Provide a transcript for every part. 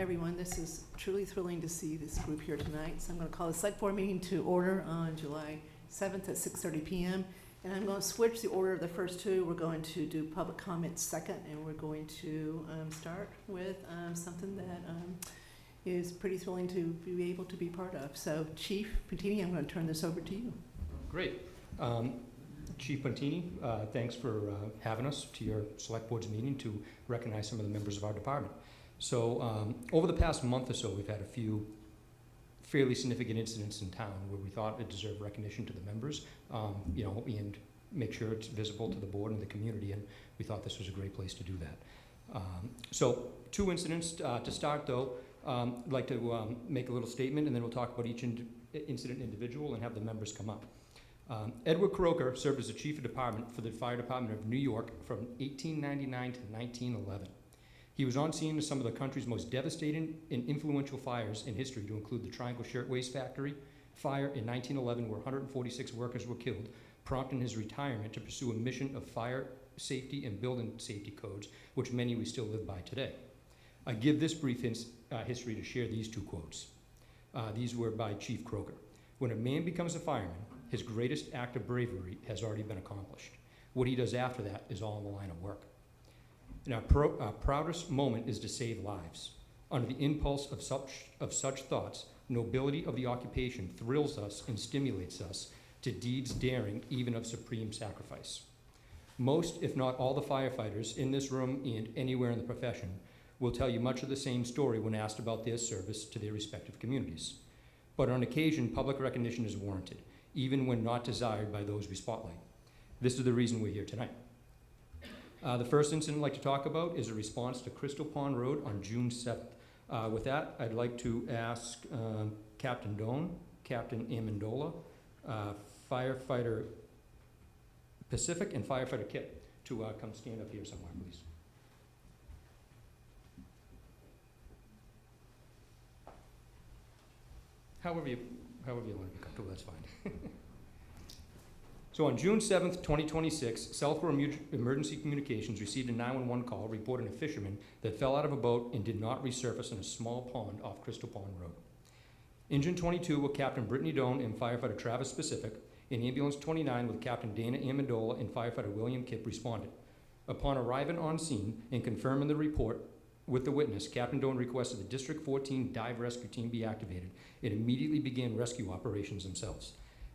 everyone. This is truly thrilling to see this group here tonight. So I'm going to call the Select Board meeting to order on July 7th at 6:30 p.m. And I'm going to switch the order of the first two. We're going to do public comments second, and we're going to start with something that is pretty thrilling to be able to be part of. So Chief Puntini, I'm going to turn this over to you. Great. Chief Puntini, thanks for having us to your Select Board's meeting to recognize some of the members of our department. So over the past month or so, we've had a few fairly significant incidents in town where we thought it deserved recognition to the members, and make sure it's visible to the board and the community, and we thought this was a great place to do that. So two incidents to start, though. I'd like to make a little statement, and then we'll talk about each incident individual and have the members come up. Edward Croker served as the chief of department for the fire department of New York from 1899 to 1911. He was on scene of some of the country's most devastating and influential fires in history, to include the Triangle Shirtwaist Factory fire in 1911, where 146 workers were killed, prompting his retirement to pursue a mission of fire safety and building safety codes, which many we still live by today. I give this brief history to share these two quotes. These were by Chief Croker. "When a man becomes a fireman, his greatest act of bravery has already been accomplished. What he does after that is all in the line of work. And our proudest moment is to save lives. Under the impulse of such thoughts, nobility of the occupation thrills us and stimulates us to deeds daring, even of supreme sacrifice. Most, if not all, the firefighters in this room and anywhere in the profession will tell you much of the same story when asked about their service to their respective communities. But on occasion, public recognition is warranted, even when not desired by those we spotlight. This is the reason we're here tonight. The first incident I'd like to talk about is a response to Crystal Pond Road on June 7th. With that, I'd like to ask Captain Doan, Captain Amendola, Firefighter Pacific, and Firefighter Kip to come stand up here somewhere, please. However you want to be comfortable, that's fine. So on June 7th, 2026, Southborough Emergency Communications received a 911 call reporting a fisherman that fell out of a boat and did not resurface in a small pond off Crystal Pond Road. Engine 22 with Captain Brittany Doan and Firefighter Travis Pacific, and Ambulance 29 with Captain Dana Amendola and Firefighter William Kipp responded. Upon arriving on scene and confirming the report with the witness, Captain Doan requested the District 14 dive rescue team be activated and immediately began rescue operations themselves.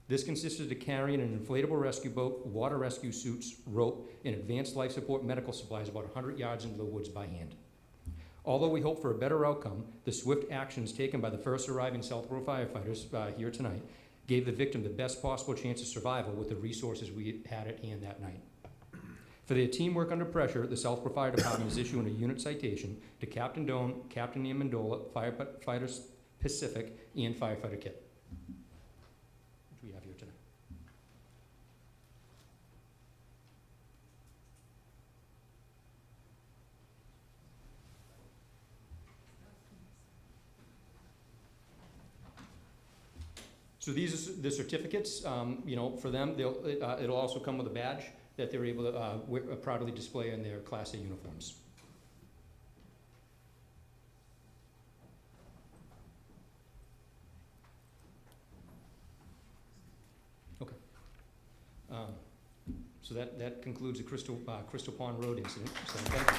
This consisted of carrying an inflatable rescue boat, water rescue suits, rope, and advanced life support medical supplies about 100 yards into the woods by hand. Although we hope for a better outcome, the swift actions taken by the first arriving Southborough firefighters here tonight gave the victim the best possible chance of survival with the resources we had at hand that night. For their teamwork under pressure, the Southborough Fire Department is issuing a unit citation to Captain Doan, Captain Amendola, Firefighters Pacific, and Firefighter Kip. Which we have here tonight. So these are the certificates. For them, it'll also come with a badge that they're able to proudly display in their Class A uniforms. Okay. So that concludes the Crystal Pond Road incident. So thank you.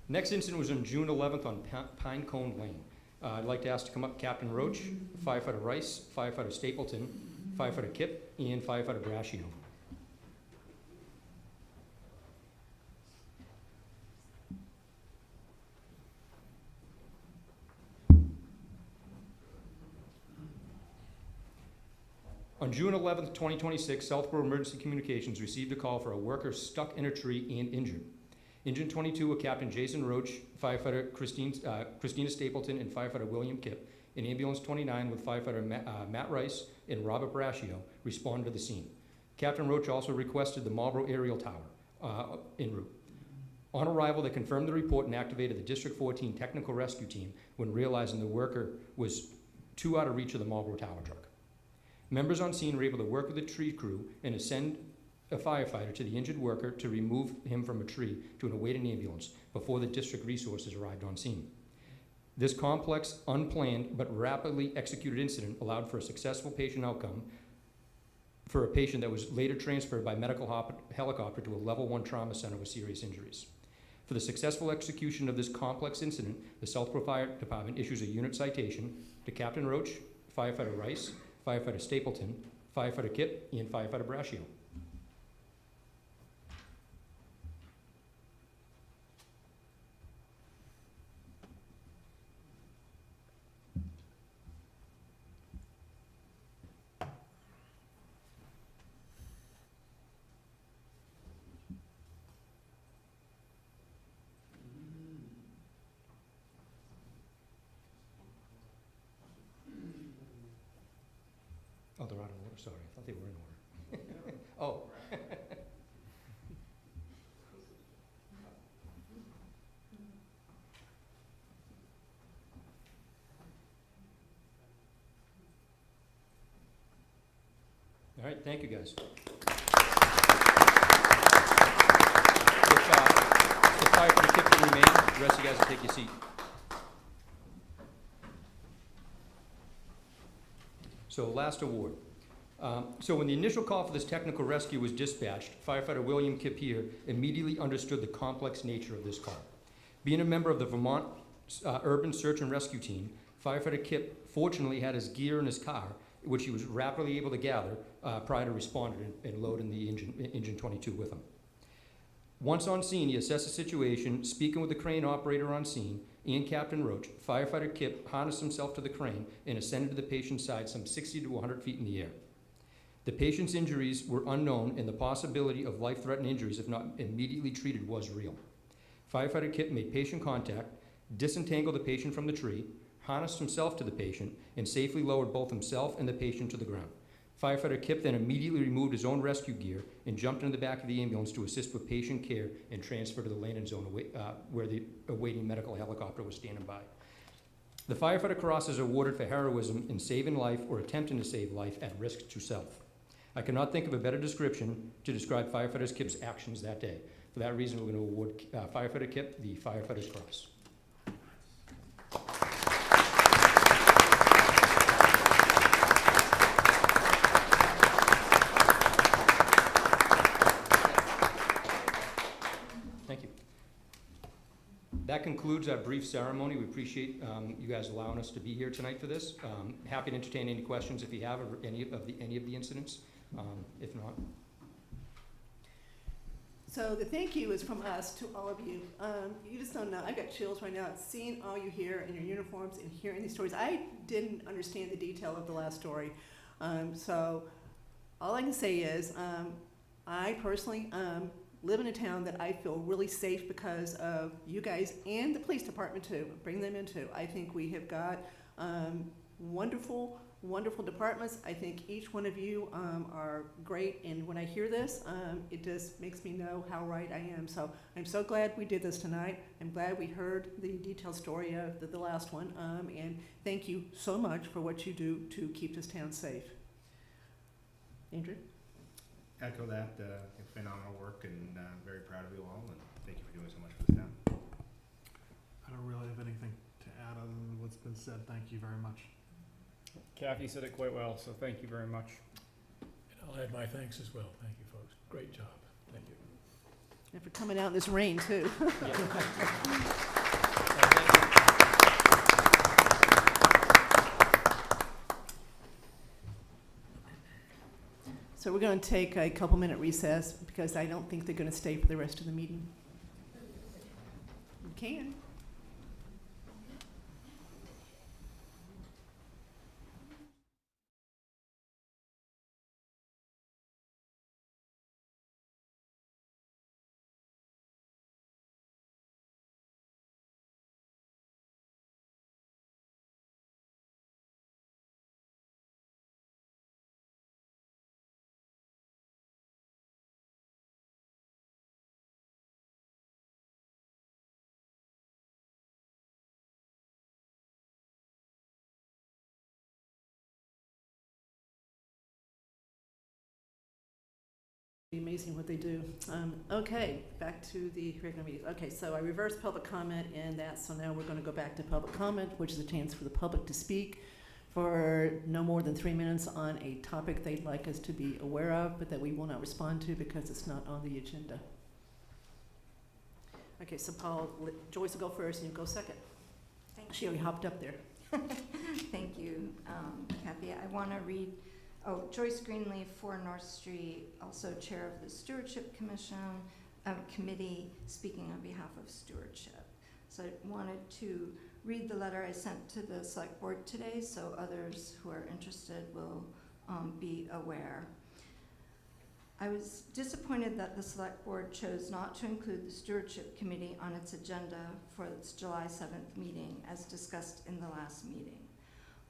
Next incident was on June 11th on Pinecone Lane. I'd like to ask to come up Captain Roach, Firefighter Rice, Firefighter Stapleton, Firefighter Kip, and Firefighter Brascio. On June 11th, 2026, Southborough Emergency Communications received a call for a worker stuck in a tree and injured. Engine 22 with Captain Jason Roach, Firefighter Christina Stapleton, and Firefighter William Kipp, and Ambulance 29 with Firefighter Matt Rice and Robert Brascio responded to the scene. Captain Roach also requested the Marlboro Aerial Tower en route. On arrival, they confirmed the report and activated the District 14 Technical Rescue Team when realizing the worker was too out of reach of the Marlboro Tower truck. Members on scene were able to work with the tree crew and to send a firefighter to the injured worker to remove him from a tree to an awaiting ambulance before the district resources arrived on scene. This complex, unplanned, but rapidly executed incident allowed for a successful patient outcome for a patient that was later transferred by medical helicopter to a level 1 trauma center with serious injuries. For the successful execution of this complex incident, the Southborough Fire Department issues a unit citation to Captain Roach, Firefighter Rice, Firefighter Stapleton, Firefighter Kip, and Firefighter Brascio. Oh, they're out of order, sorry, I thought they were in order. Oh. All right, thank you, guys. If Firefighter Kip can remain, the rest of you guys will take your seat. So last award. So when the initial call for this technical rescue was dispatched, Firefighter William Kip here immediately understood the complex nature of this call. Being a member of the Vermont Urban Search and Rescue Team, Firefighter Kip fortunately had his gear in his car, which he was rapidly able to gather prior to responding and loading the engine 22 with him. Once on scene, he assessed the situation, speaking with the crane operator on scene and Captain Roach. Firefighter Kip harnessed himself to the crane and ascended to the patient's side some 60 to 100 feet in the air. The patient's injuries were unknown, and the possibility of life-threatening injuries, if not immediately treated, was real. Firefighter Kip made patient contact, disentangled the patient from the tree, harnessed himself to the patient, and safely lowered both himself and the patient to the ground. Firefighter Kip then immediately removed his own rescue gear and jumped into the back of the ambulance to assist with patient care and transfer to the landing zone where the awaiting medical helicopter was standing by. The Firefighter Cross is awarded for heroism in saving life or attempting to save life at risk to self. I cannot think of a better description to describe Firefighter Kip's actions that day. For that reason, we're going to award Firefighter Kip the Firefighter's Cross. Thank you. That concludes our brief ceremony. We appreciate you guys allowing us to be here tonight for this. Happy to entertain any questions if you have of any of the incidents. If not. So the thank you is from us to all of you. You just don't know. I got chills right now seeing all you here in your uniforms and hearing these stories. I didn't understand the detail of the last story. So all I can say is I personally live in a town that I feel really safe because of you guys and the police department too. Bring them into. I think we have got wonderful departments. I think each one of you are great, and when I hear this, it just makes me know how right I am. So I'm so glad we did this tonight. I'm glad we heard the detailed story of the last one, and thank you so much for what you do to keep this town safe. Andrew? Echo that, phenomenal work, and very proud of you all, and thank you for doing so much for this town. I don't really have anything to add other than what's been said. Thank you very much. Kathy said it quite well, so thank you very much. And I'll add my thanks as well. Thank you, folks. Great job. Thank you. And for coming out in this rain too. So we're going to take a couple-minute recess because I don't think they're going to stay for the rest of the meeting. You can. Amazing what they do. Okay, back to the regular meetings. Okay, so I reversed public comment and that, so now we're going to go back to public comment, which is a chance for the public to speak for no more than 3 minutes on a topic they'd like us to be aware of, but that we will not respond to because it's not on the agenda. Okay, so Joyce will go first and you go second. She already hopped up there. Thank you, Kathy. I want to read, Joyce Greenleaf, 4 North Street, also Chair of the Stewardship Committee, speaking on behalf of Stewardship. So I wanted to read the letter I sent to the Select Board today so others who are interested will be aware. I was disappointed that the Select Board chose not to include the Stewardship Committee on its agenda for its July 7th meeting, as discussed in the last meeting.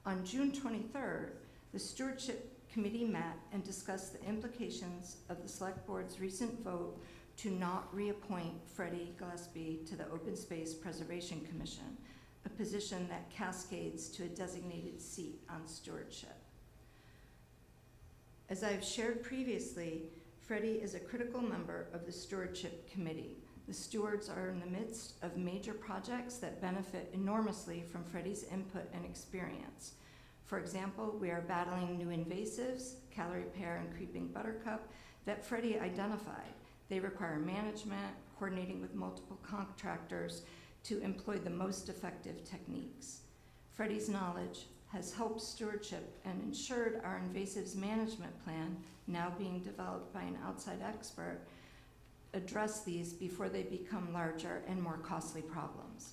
On June 23rd, the Stewardship Committee met and discussed the implications of the Select Board's recent vote to not reappoint Freddie Gillespie to the Open Space Preservation Commission, a position that cascades to a designated seat on stewardship. As I have shared previously, Freddie is a critical member of the Stewardship Committee. The stewards are in the midst of major projects that benefit enormously from Freddie's input and experience. For example, we are battling new invasives, calorie pear and creeping buttercup, that Freddie identified. They require management, coordinating with multiple contractors to employ the most effective techniques. Freddie's knowledge has helped stewardship and ensured our invasives management plan, now being developed by an outside expert, address these before they become larger and more costly problems.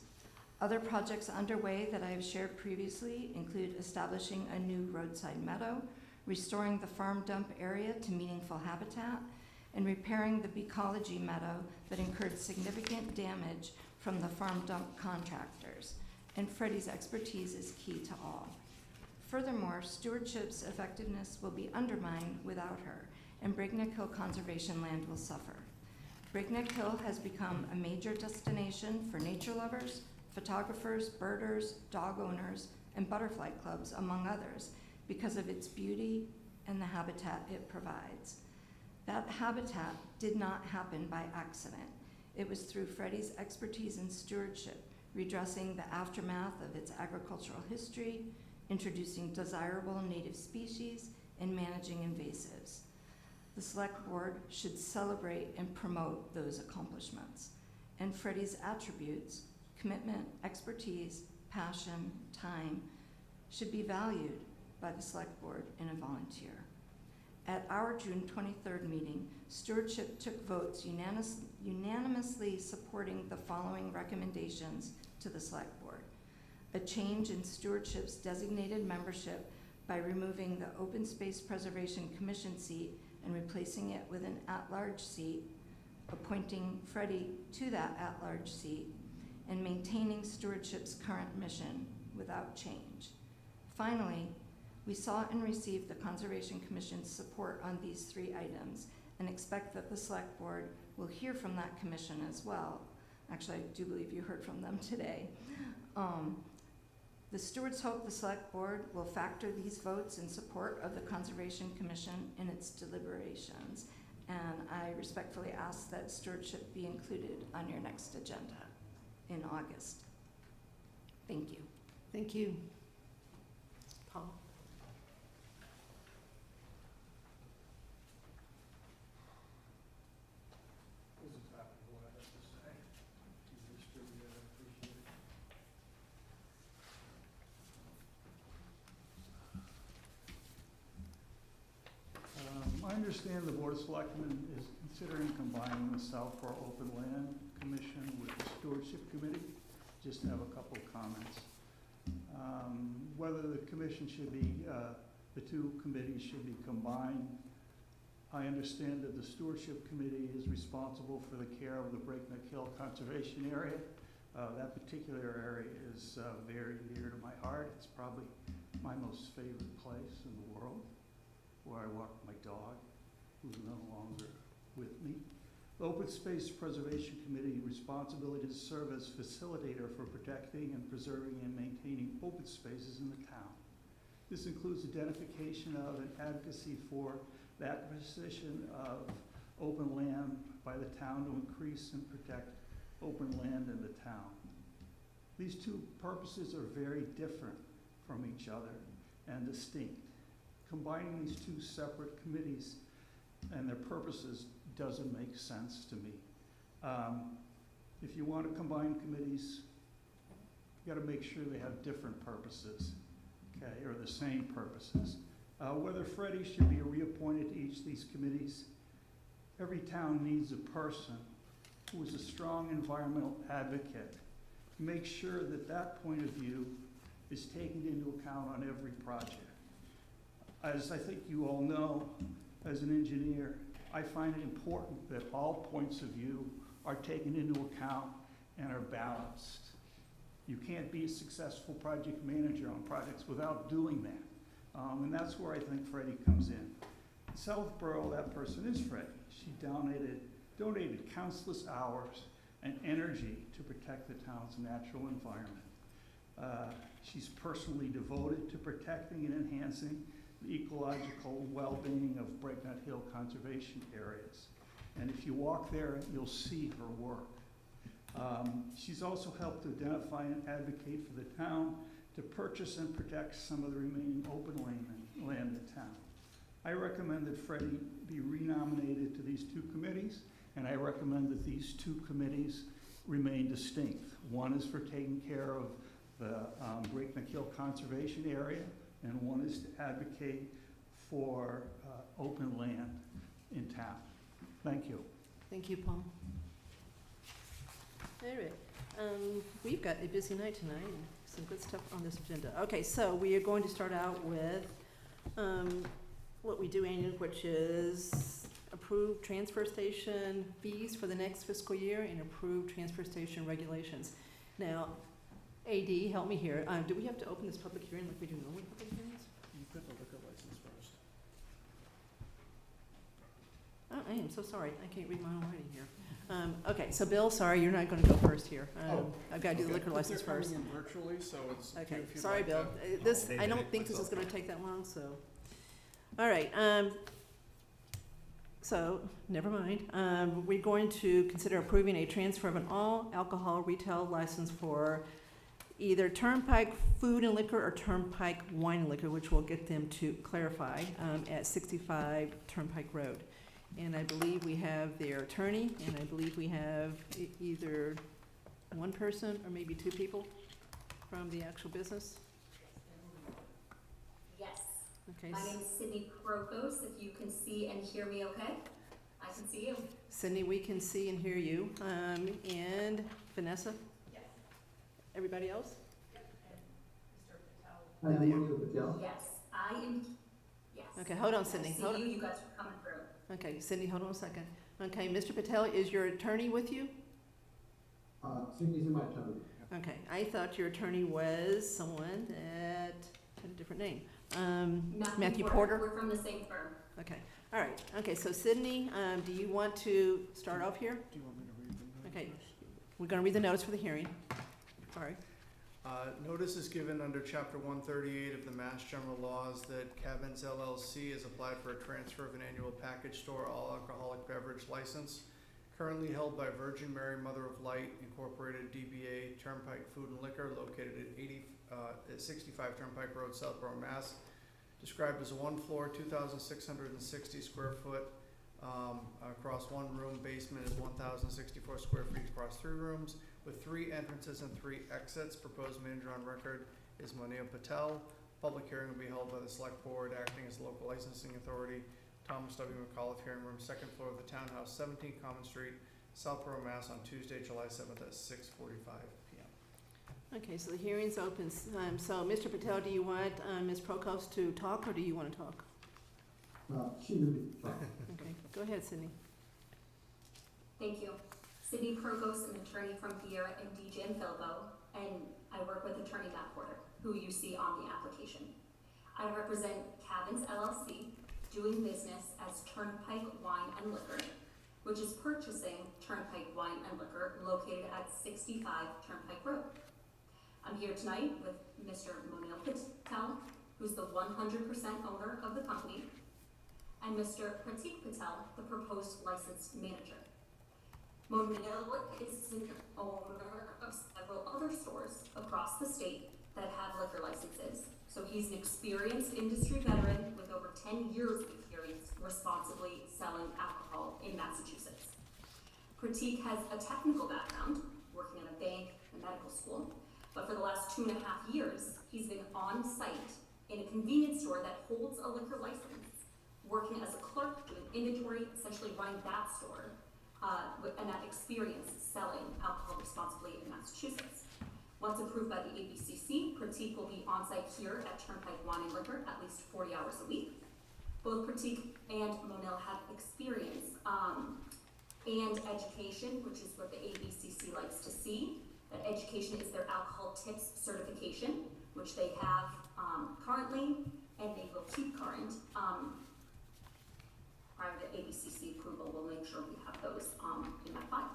Other projects underway that I have shared previously include establishing a new roadside meadow, restoring the farm dump area to meaningful habitat, and repairing the Beecology meadow that incurred significant damage from the farm dump contractors. And Freddie's expertise is key to all. Furthermore, stewardship's effectiveness will be undermined without her, and Breakneck Hill conservation land will suffer. Breakneck Hill has become a major destination for nature lovers, photographers, birders, dog owners, and butterfly clubs, among others, because of its beauty and the habitat it provides. That habitat did not happen by accident. It was through Freddie's expertise in stewardship, redressing the aftermath of its agricultural history, introducing desirable native species, and managing invasives. The Select Board should celebrate and promote those accomplishments. And Freddie's attributes, commitment, expertise, passion, time, should be valued by the Select Board and a volunteer. At our June 23rd meeting, Stewardship took votes unanimously supporting the following recommendations to the Select Board. A change in Stewardship's designated membership by removing the Open Space Preservation Commission seat and replacing it with an at-large seat, appointing Freddie to that at-large seat, and maintaining Stewardship's current mission without change. Finally, we sought and received the Conservation Commission's support on these 3 items and expect that the Select Board will hear from that commission as well. Actually, I do believe you heard from them today. The stewards hope the Select Board will factor these votes in support of the Conservation Commission in its deliberations, and I respectfully ask that stewardship be included on your next agenda in August. Thank you. Thank you. Paul? This is exactly what I have to say. You distributed it, I appreciate it. I understand the Board of Selectmen is considering combining the Southborough Open Land Commission with the Stewardship Committee. Just have a couple of comments. Whether the commission should be, the 2 committees should be combined. I understand that the Stewardship Committee is responsible for the care of the Breakneck Hill Conservation Area. That particular area is very dear to my heart. It's probably my most favorite place in the world, where I walk my dog, who's no longer with me. The Open Space Preservation Committee responsibility to serve as facilitator for protecting and preserving and maintaining open spaces in the town. This includes identification of and advocacy for the acquisition of open land by the town to increase and protect open land in the town. These two purposes are very different from each other and distinct. Combining these two separate committees and their purposes doesn't make sense to me. If you want to combine committees, you gotta make sure they have different purposes, okay, or the same purposes. Whether Freddie should be reappointed to each of these committees, every town needs a person who is a strong environmental advocate. Make sure that that point of view is taken into account on every project. As I think you all know, as an engineer, I find it important that all points of view are taken into account and are balanced. You can't be a successful project manager on projects without doing that. And that's where I think Freddie comes in. In Southborough, that person is Freddie. She donated countless hours and energy to protect the town's natural environment. She's personally devoted to protecting and enhancing the ecological well-being of Breaknut Hill conservation areas. And if you walk there, you'll see her work. She's also helped to identify and advocate for the town to purchase and protect some of the remaining open land in town. I recommend that Freddie be renominated to these two committees, and I recommend that these two committees remain distinct. One is for taking care of the Breakneck Hill Conservation Area, and one is to advocate for open land in town. Thank you. Thank you, Paul. All right, we've got a busy night tonight, and some good stuff on this agenda. Okay, so we are going to start out with what we do annually, which is approve transfer station fees for the next fiscal year and approve transfer station regulations. Now, AD, help me here. Do we have to open this public hearing like we do normally public hearings? You put the liquor license first. Oh, I am so sorry. I can't read my own writing here. Okay, so Bill, sorry, you're not gonna go first here. I've gotta do the liquor license first. They're coming in virtually, so it's. Okay, if you'd sorry, like Bill. to- I don't think this is gonna take that long, so. All right, so, never mind. We're going to consider approving a transfer of an all-alcohol retail license for either Turnpike Food and Liquor or Turnpike Wine and Liquor, which we'll get them to clarify, at 65 Turnpike Road. And I believe we have their attorney, and I believe we have either one person or maybe two people from the actual business. Yes. Okay, My name's Sydney Krokos. If you can see and hear me okay, I can see you. Cindy, we can see and hear you. And Vanessa? Yes. Everybody else? I am Mr. Patel. Yes, I am, yes. Okay, hold on, Cindy. I Hold see on. you, you guys are coming through. Okay, Cindy, hold on a second. Okay, Mr. Patel, is your attorney with you? Cindy's in my attorney. Okay, I thought your attorney was someone that had a different name. Matthew Porter? We're from the same firm. Okay, all right. Okay, so Sydney, do you want to start off here? Do you want me to read them? Okay, we're gonna read the notice for the hearing. Sorry. Notice is given under Chapter 138 of the Mass General Laws that Cabins LLC has applied for a transfer of an annual package store all alcoholic beverage license currently held by Virgin Mary Mother of Light Incorporated DBA Turnpike Food and Liquor located at 65 Turnpike Road, Southborough, Mass. Described as a one-floor, 2,660 square foot, across one room, basement is 1,064 square feet across three rooms, with 3 entrances and 3 exits. Proposed manager on record is Moneo Patel. Public hearing will be held by the select board acting as local licensing authority. Thomas W. McAuliffe, hearing room, 2nd floor of the townhouse, 17 Common Street, Southborough, Mass. On Tuesday, July 7th at 6:45 p.m. Okay, so the hearing's open. So, Mr. Patel, do you want Ms. Prokos to talk, or do you want to talk? She will be fine. Okay, go ahead, Sydney. Thank you. Sydney Krokos, an attorney from Vieira and DJ and Philbo, and I work with attorney Matt Porter, who you see on the application. I represent Cabins LLC, doing business as Turnpike Wine and Liquor, which is purchasing Turnpike Wine and Liquor located at 65 Turnpike Road. I'm here tonight with Mr. Monil Patel, who's the 100% owner of the company, and Mr. Pratik Patel, the proposed licensed manager. Monil is an owner of several other stores across the state that have liquor licenses. So he's an experienced industry veteran with over 10 years of experience responsibly selling alcohol in Massachusetts. Pratik has a technical background, working in a bank and medical school, but for the last 2.5 years, he's been on site in a convenience store that holds a liquor license, working as a clerk, doing inventory, essentially running that store, and that experience selling alcohol responsibly in Massachusetts. Once approved by the ABCC, Pratik will be on site here at Turnpike Wine and Liquor at least 40 hours a week. Both Pratik and Monil have experience and education, which is what the ABCC likes to see. That education is their alcohol tips certification, which they have currently, and they will keep current. Prior to ABCC approval, we'll make sure we have those in that file.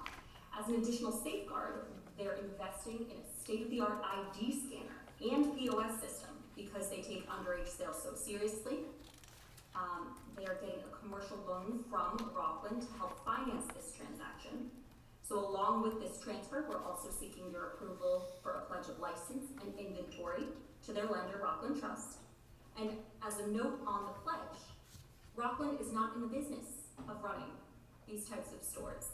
As an additional safeguard, they're investing in a state-of-the-art ID scanner and POS system because they take underage sales so seriously. They are getting a commercial loan from Rockland to help finance this transaction. So along with this transfer, we're also seeking your approval for a pledge of license and inventory to their lender, Rockland Trust. And as a note on the pledge, Rockland is not in the business of running these types of stores.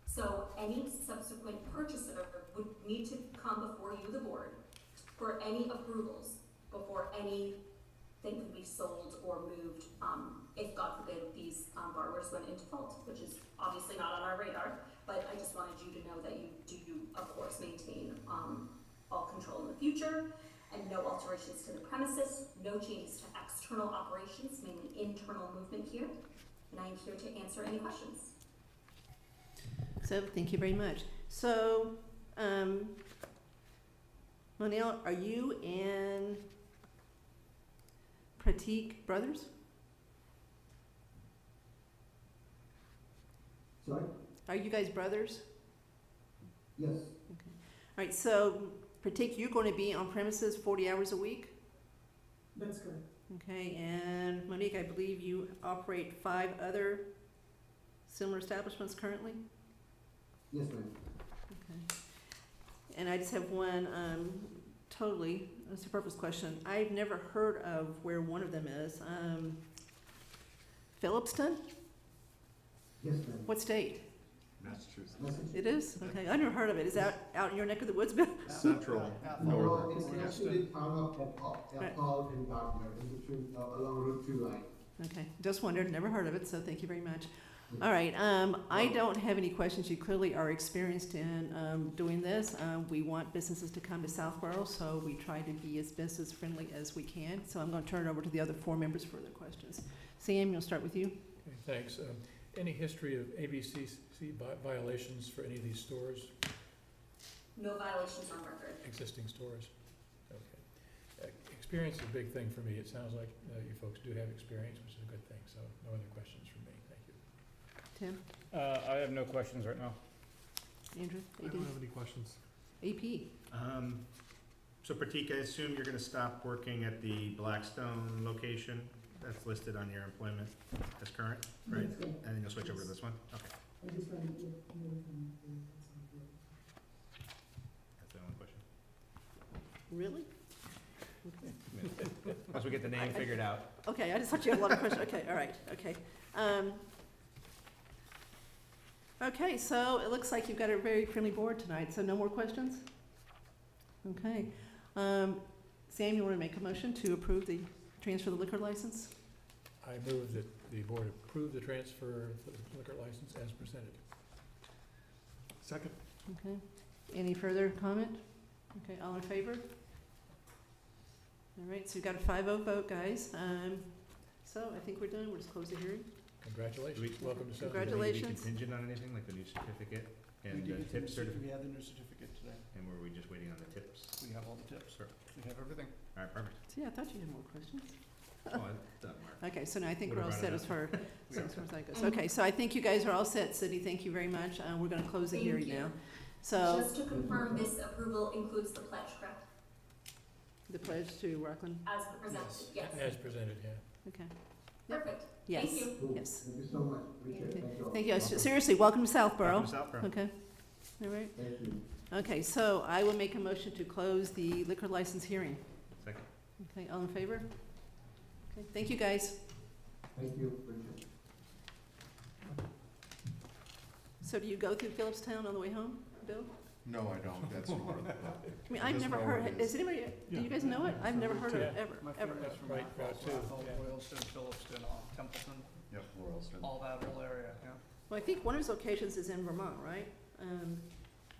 So any subsequent purchaser would need to come before you, the board, for any approvals before anything could be sold or moved, if God forbid these borrowers went into default, which is obviously not on our radar. But I just wanted you to know that you do, of course, maintain all control in the future, and no alterations to the premises, no changes to external operations, mainly internal movement here. And I am here to answer any questions. So, thank you very much. So, Monil, are you and Pratik brothers? Sorry? Are you guys brothers? Yes. All right, so Pratik, you're going to be on premises 40 hours a week? That's correct. Okay, and Monique, I believe you operate 5 other similar establishments currently? Yes, ma'am. Okay. And I just have one totally superfluous question. I've never heard of where one of them is. Phillipston? Yes, ma'am. What state? Massachusetts. It is? Okay, I never heard of it. Is that out in your neck of the woods, Bill? Central, No, it's actually the town of Ethel and Gardner, in between, along Route 2 line. Okay, just wondered, never heard of it, so thank you very much. All right, I don't have any questions. You clearly are experienced in doing this. We want businesses to come to Southborough, so we try to be as business friendly as we can. So I'm going to turn it over to the other 4 members for their questions. Sam, we'll start with you. Okay, thanks. Any history of ABCC violations for any of these stores, No violations on record. existing stores? Okay. Experience is a big thing for me. It sounds like you folks do have experience, which is a good thing, so no other questions from me. Thank you. Tim, I have no questions right now. Andrew, I don't have any questions. AP. So Pratik, I assume you're gonna stop working at the Blackstone location that's listed on your employment as current, right? Yes, ma'am. And then you'll switch over to this one? Okay, I just wanted to, that's the only question. Really? Once we get the name figured out. Okay, I just thought you had a lot of questions. Okay, all right, okay. Okay, so it looks like you've got a very friendly board tonight, so no more questions? Okay. Sam, you want to make a motion to approve the transfer of the liquor license? I move that the board approve the transfer of the liquor license as presented. Second. Okay. Any further comment? Okay, all in favor? All right, so you've got a 5-0 vote, guys. So I think we're done. We'll just close the hearing. Congratulations. Welcome to Southborough. Congratulations. Do we need to be contingent on anything, like the new certificate and the tip certificate? We have the new certificate today. And were we just waiting on the tips? We have all the tips. Sure. We have everything. All right, perfect. See, I thought you had more questions. Oh, it doesn't work. Okay, so now I think Would've we're all brought it set up. as far as that goes. Okay, so I think you guys are all set, Cindy. Thank you very much. We're going to close the Thank hearing you. now. So Just to confirm, this approval includes the pledge, correct? the pledge to Rockland. As presented, yes. As presented, yeah. Okay. Yep. Perfect. Yes, Thank you. Cool. yes. Thank you so much, appreciate it, thank you all. Thank you. Seriously, welcome to Southborough. Welcome to Southborough. Okay, all right. Thank you. Okay, so I will make a motion to close the liquor license hearing. Second. Okay, all in favor? Okay, thank you, guys. Thank you, appreciate it. So do you go through Phillipstown on the way home, Bill? No, I don't, that's not. I mean, I've never heard, does anybody, do you guys know it? I've never heard of it, Yeah. ever, My ever. family's from Right, Rockville, too, Southall, yeah. Boylston, Phillipston, Templeton, Yep, Royalston. all that whole area, yeah. Well, I think one of his locations is in Vermont, right?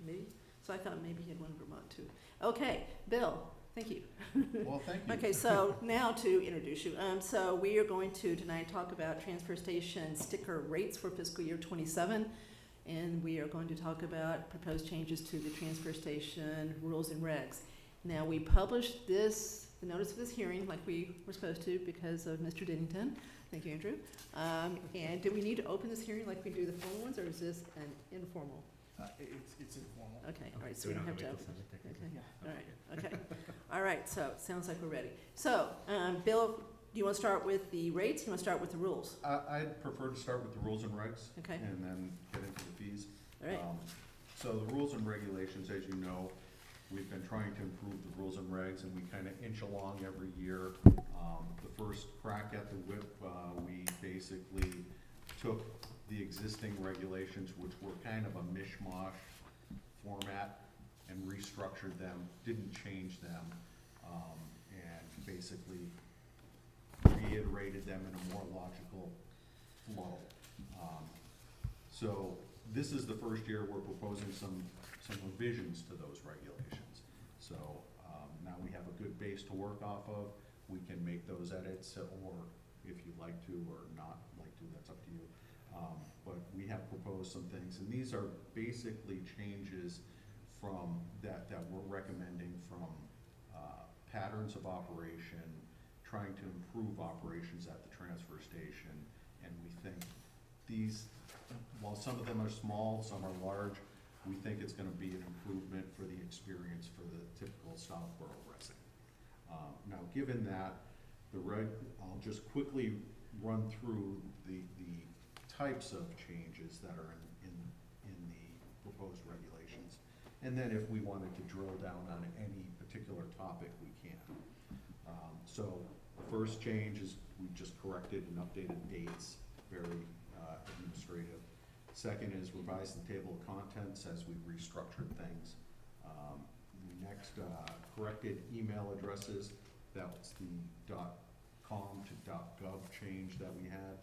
Maybe, so I thought maybe he had one in Vermont too. Okay, Bill, thank you. Well, thank you. Okay, so now to introduce you. So we are going to tonight talk about transfer station sticker rates for fiscal year '27. And we are going to talk about proposed changes to the transfer station rules and regs. Now, we published this, the notice of this hearing, like we were supposed to because of Mr. Dinnington. Thank you, Andrew. And do we need to open this hearing like we do the formal ones, or is this an informal? It's informal. Okay, all right, so we we don't have wait to till open. Sunday. Okay, all right, okay. All right, so it sounds like we're ready. So, Bill, do you want to start with the rates? Do you want to start with the rules? I'd prefer to start with the rules and regs. Okay. And then get into the fees. All right. So the rules and regulations, as you know, we've been trying to improve the rules and regs, and we kind of inch along every year. The first crack at the whip, we basically took the existing regulations, which were kind of a mishmash format, and restructured them, didn't change them, and basically reiterated them in a more logical flow. So this is the first year we're proposing some revisions to those regulations. So now we have a good base to work off of. We can make those edits, or if you'd like to or not like to, that's up to you. But we have proposed some things, and these are basically changes from that we're recommending from patterns of operation, trying to improve operations at the transfer station. And we think these, while some of them are small, some are large, we think it's gonna be an improvement for the experience for the typical Southborough resident. Now, given that, I'll just quickly run through the types of changes that are in the proposed regulations. And then if we wanted to drill down on any particular topic, we can. So the first change is we just corrected and updated dates, very administrative. Second is revised the table of contents as we restructured things. We next corrected email addresses. That was the .com to .gov change that we had.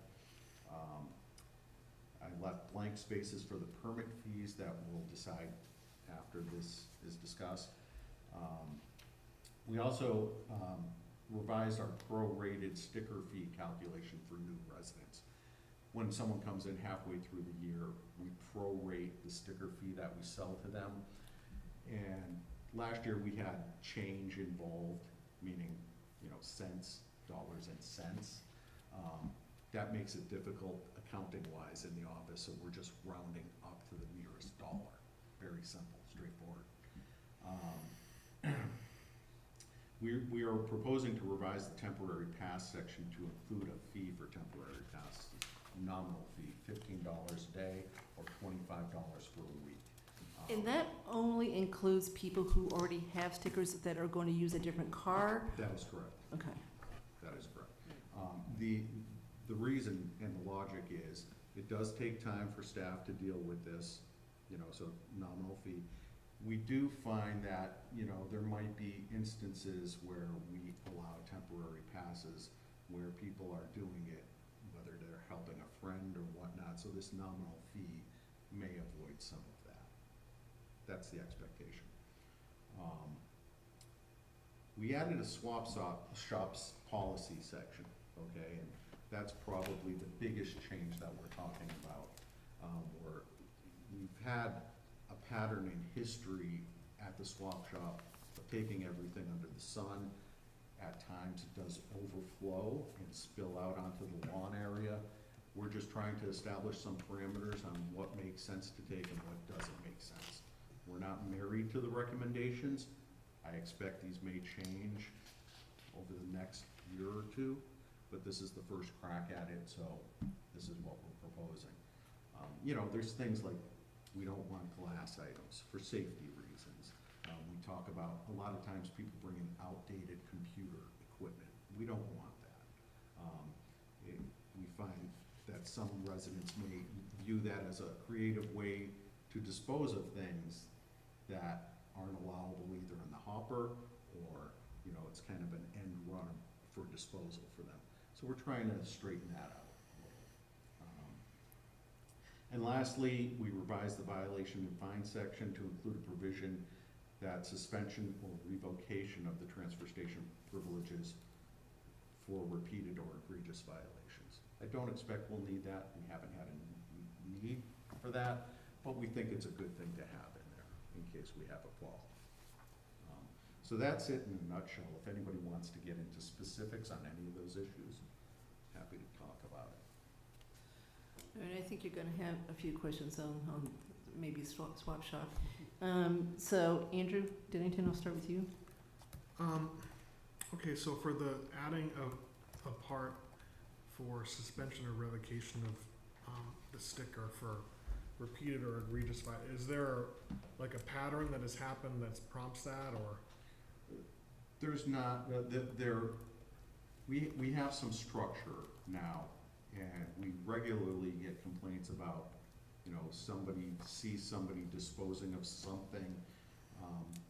I left blank spaces for the permit fees that we'll decide after this is discussed. We also revised our prorated sticker fee calculation for new residents. When someone comes in halfway through the year, we prorate the sticker fee that we sell to them. And last year we had change involved, meaning, cents, dollars and cents. That makes it difficult accounting-wise in the office, so we're just rounding up to the nearest dollar. Very simple, straightforward. We are proposing to revise the temporary pass section to include a fee for temporary passes, nominal fee, $15 a day or $25 for a week. And that only includes people who already have stickers that are going to use a different car? That is correct. Okay. That is correct. The reason and the logic is, it does take time for staff to deal with this, so nominal fee. We do find that, there might be instances where we allow temporary passes where people are doing it, whether they're helping a friend or whatnot, so this nominal fee may avoid some of that. That's the expectation. We added a swap shops policy section, okay, and that's probably the biggest change that we're talking about. Where we've had a pattern in history at the swap shop of taking everything under the sun. At times it does overflow and spill out onto the lawn area. We're just trying to establish some parameters on what makes sense to take and what doesn't make sense. We're not married to the recommendations. I expect these may change over the next year or two. but this is the first crack at it, so this is what we're proposing. You know, there's things like, we don't want glass items for safety reasons. We talk about, a lot of times people bring in outdated computer equipment. We don't want that. We find that some residents may view that as a creative way to dispose of things that aren't allowable either in the hopper, or, you know, it's kind of an end run for disposal for them. So we're trying to straighten that out. And lastly, we revised the violation and fine section to include a provision that suspension or revocation of the transfer station privileges for repeated or egregious violations. I don't expect we'll need that. We haven't had a need for that, but we think it's a good thing to have in there in case we have a problem. So that's it in a nutshell. If anybody wants to get into specifics on any of those issues, happy to talk about it. And I think you're gonna have a few questions on maybe swap shop. So Andrew Dennington, I'll start with you. Okay, so for the adding of a part for suspension or revocation of the sticker for repeated or egregious is there like a pattern that has happened that prompts that, or? There's not, we have some structure now, and we regularly get complaints about, you know, somebody sees somebody disposing of something.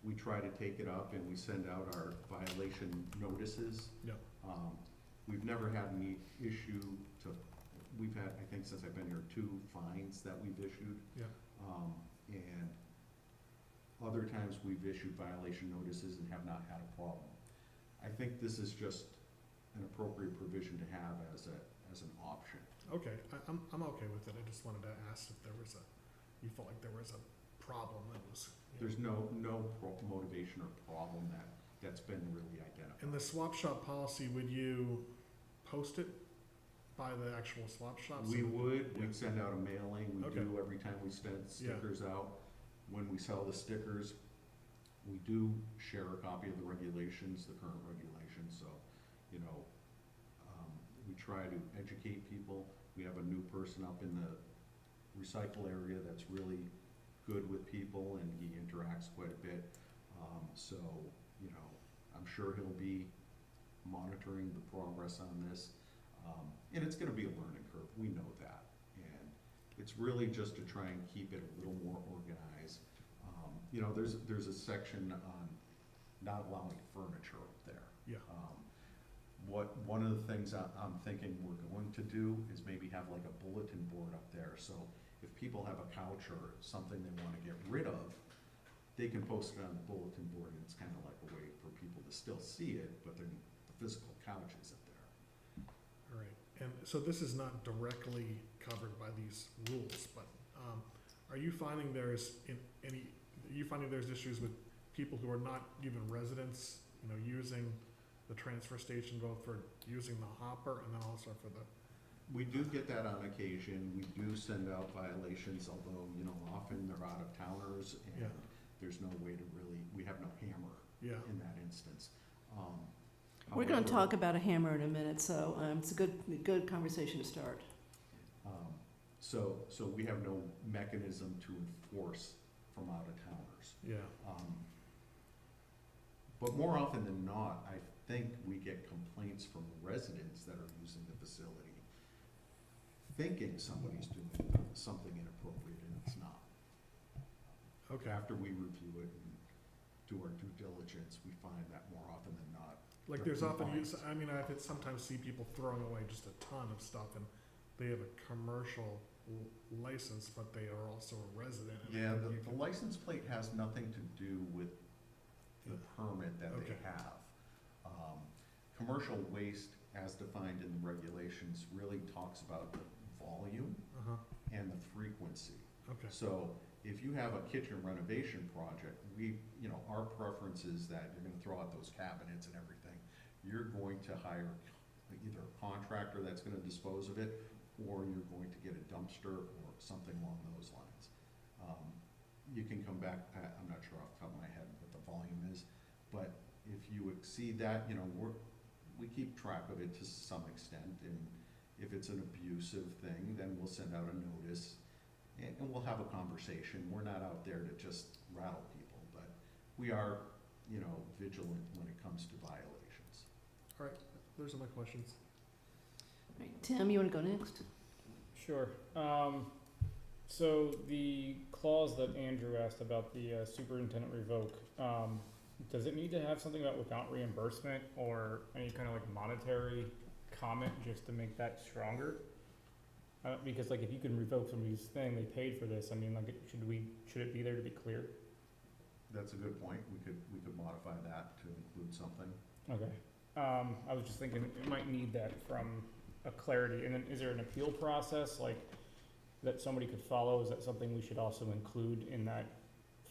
We try to take it up and we send out our violation notices. Yeah. We've never had any issue we've had, I think since I've been here, 2 fines that we've issued. Yeah. And other times we've issued violation notices and have not had a problem. I think this is just an appropriate provision to have as an option. Okay, I'm okay with it. I just wanted to ask if there was you felt like there was a problem that was. There's no motivation or problem that's been really identified. In the swap shop policy, would you post it by the actual swap shop? We would. We'd send out a mailing. We Okay. do every time we send stickers out. When we sell the stickers, we do share a copy of the regulations, the current regulations. So, you know, we try to educate people. We have a new person up in the recycle area that's really good with people, and he interacts quite a bit. So, you know, I'm sure he'll be monitoring the progress on this. And it's gonna be a learning curve, we know that. And it's really just to try and keep it a little more organized. You know, there's a section on not allowing furniture up there. Yeah. One of the things I'm thinking we're going to do is maybe have like a bulletin board up there. So if people have a couch or something they wanna get rid of, they can post it on the bulletin board, and it's kinda like a way for people to still see it, but then the physical couch isn't there. All right, and so this is not directly covered by these rules, but are you finding there's issues with people who are not even residents, you know, using the transfer station, both for using the hopper and then also for the? We do get that on occasion. We do send out violations, although, you know, often they're out of towners, and there's no way to really, we have no hammer in that instance. We're going to However, talk about a hammer in a minute, so it's a good conversation to start. So we have no mechanism to enforce from out of towners. Yeah. But more often than not, I think we get complaints from residents that are using the facility, thinking somebody's doing something inappropriate, and it's not. Okay. After we review it and do our due diligence, we find that more often than not. Like there's often use, I mean, I could sometimes see people throwing away just a ton of stuff, and they have a commercial license, but they are also a resident. Yeah, the license plate has nothing to do with the permit that they have. Commercial waste, as defined in the regulations, really talks about the volume and the frequency. Okay. So if you have a kitchen renovation project, you know, our preference is that you're gonna throw out those cabinets and everything. You're going to hire either a contractor that's gonna dispose of it, or you're going to get a dumpster or something along those lines. You can come back, I'm not sure off the top of my head what the volume is, but if you exceed that, you know, we keep track of it to some extent, and if it's an abusive thing, then we'll send out a notice, and we'll have a conversation. We're not out there to just rattle people, but we are, you know, vigilant when it comes to violations. All right, those are my questions. All right, Tim, you want to go next? Sure. So the clause that Andrew asked about the superintendent revoke, does it need to have something about without reimbursement or any kind of like monetary comment just to make that stronger? Because like if you can revoke somebody's thing, they paid for this. I mean, like, should it be there to be clear? That's a good point. We could modify that to include something. Okay. I was just thinking it might need that from a clarity. And then is there an appeal process like that somebody could follow? Is that something we should also include in that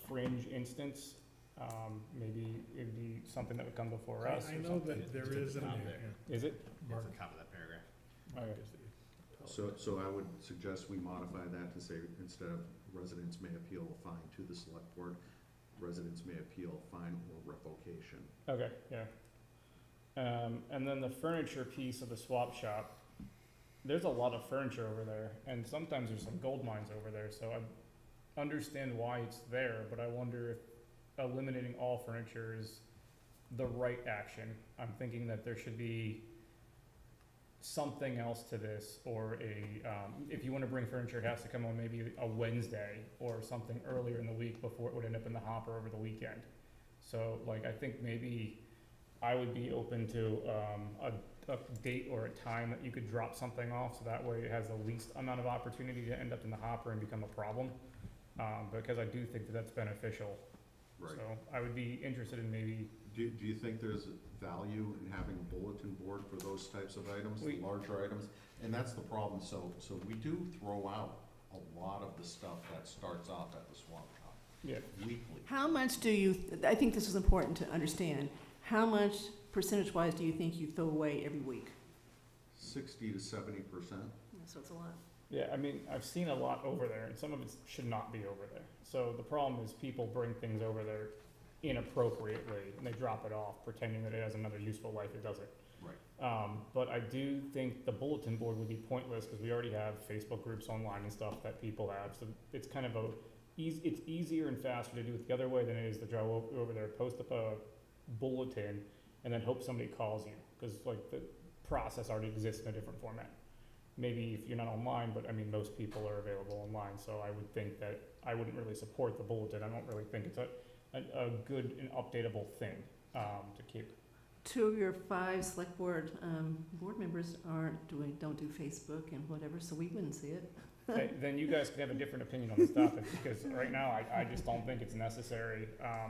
fringe instance? Maybe it'd be something that would come before us. I or know something. that there is an, Is it? It's at the top of that paragraph. Okay. So I would suggest we modify that to say, instead of residents may appeal a fine to the select board, residents may appeal fine or revocation. Okay, yeah. And then the furniture piece of the swap shop, there's a lot of furniture over there, and sometimes there's some gold mines over there, so I understand why it's there, but I wonder if eliminating all furniture is the right action. I'm thinking that there should be something else to this, or if you want to bring furniture, it has to come on maybe a Wednesday or something earlier in the week before it would end up in the hopper over the weekend. So like, I think maybe I would be open to a date or a time that you could drop something off, so that way it has the least amount of opportunity to end up in the hopper and become a problem. Because I do think that that's beneficial. Right. So I would be interested in maybe. Do you think there's value in having a bulletin board for those types of items, the larger items? And that's the problem. So we do throw out a lot of the stuff that starts off at the swap shop. Yeah. Weekly. How much do you, I think this is important to understand, how much percentage-wise do you think you throw away every week? 60 to 70%. So it's a lot. Yeah, I mean, I've seen a lot over there, and some of it should not be over there. So the problem is people bring things over there inappropriately, and they drop it off, pretending that it has another useful life. It doesn't. Right. But I do think the bulletin board would be pointless, because we already have Facebook groups online and stuff that people have. So it's kind of it's easier and faster to do it the other way than it is to drive over there, post up a bulletin, and then hope somebody calls you, because like the process already exists in a different format. Maybe if you're not online, but I mean, most people are available online, so I would think that I wouldn't really support the bulletin. I don't really think it's a good and updatable thing to keep. 2 of your 5 select board board members don't do Facebook and whatever, so we wouldn't see it. Then you guys could have a different opinion on this topic, because right now I just don't think it's necessary.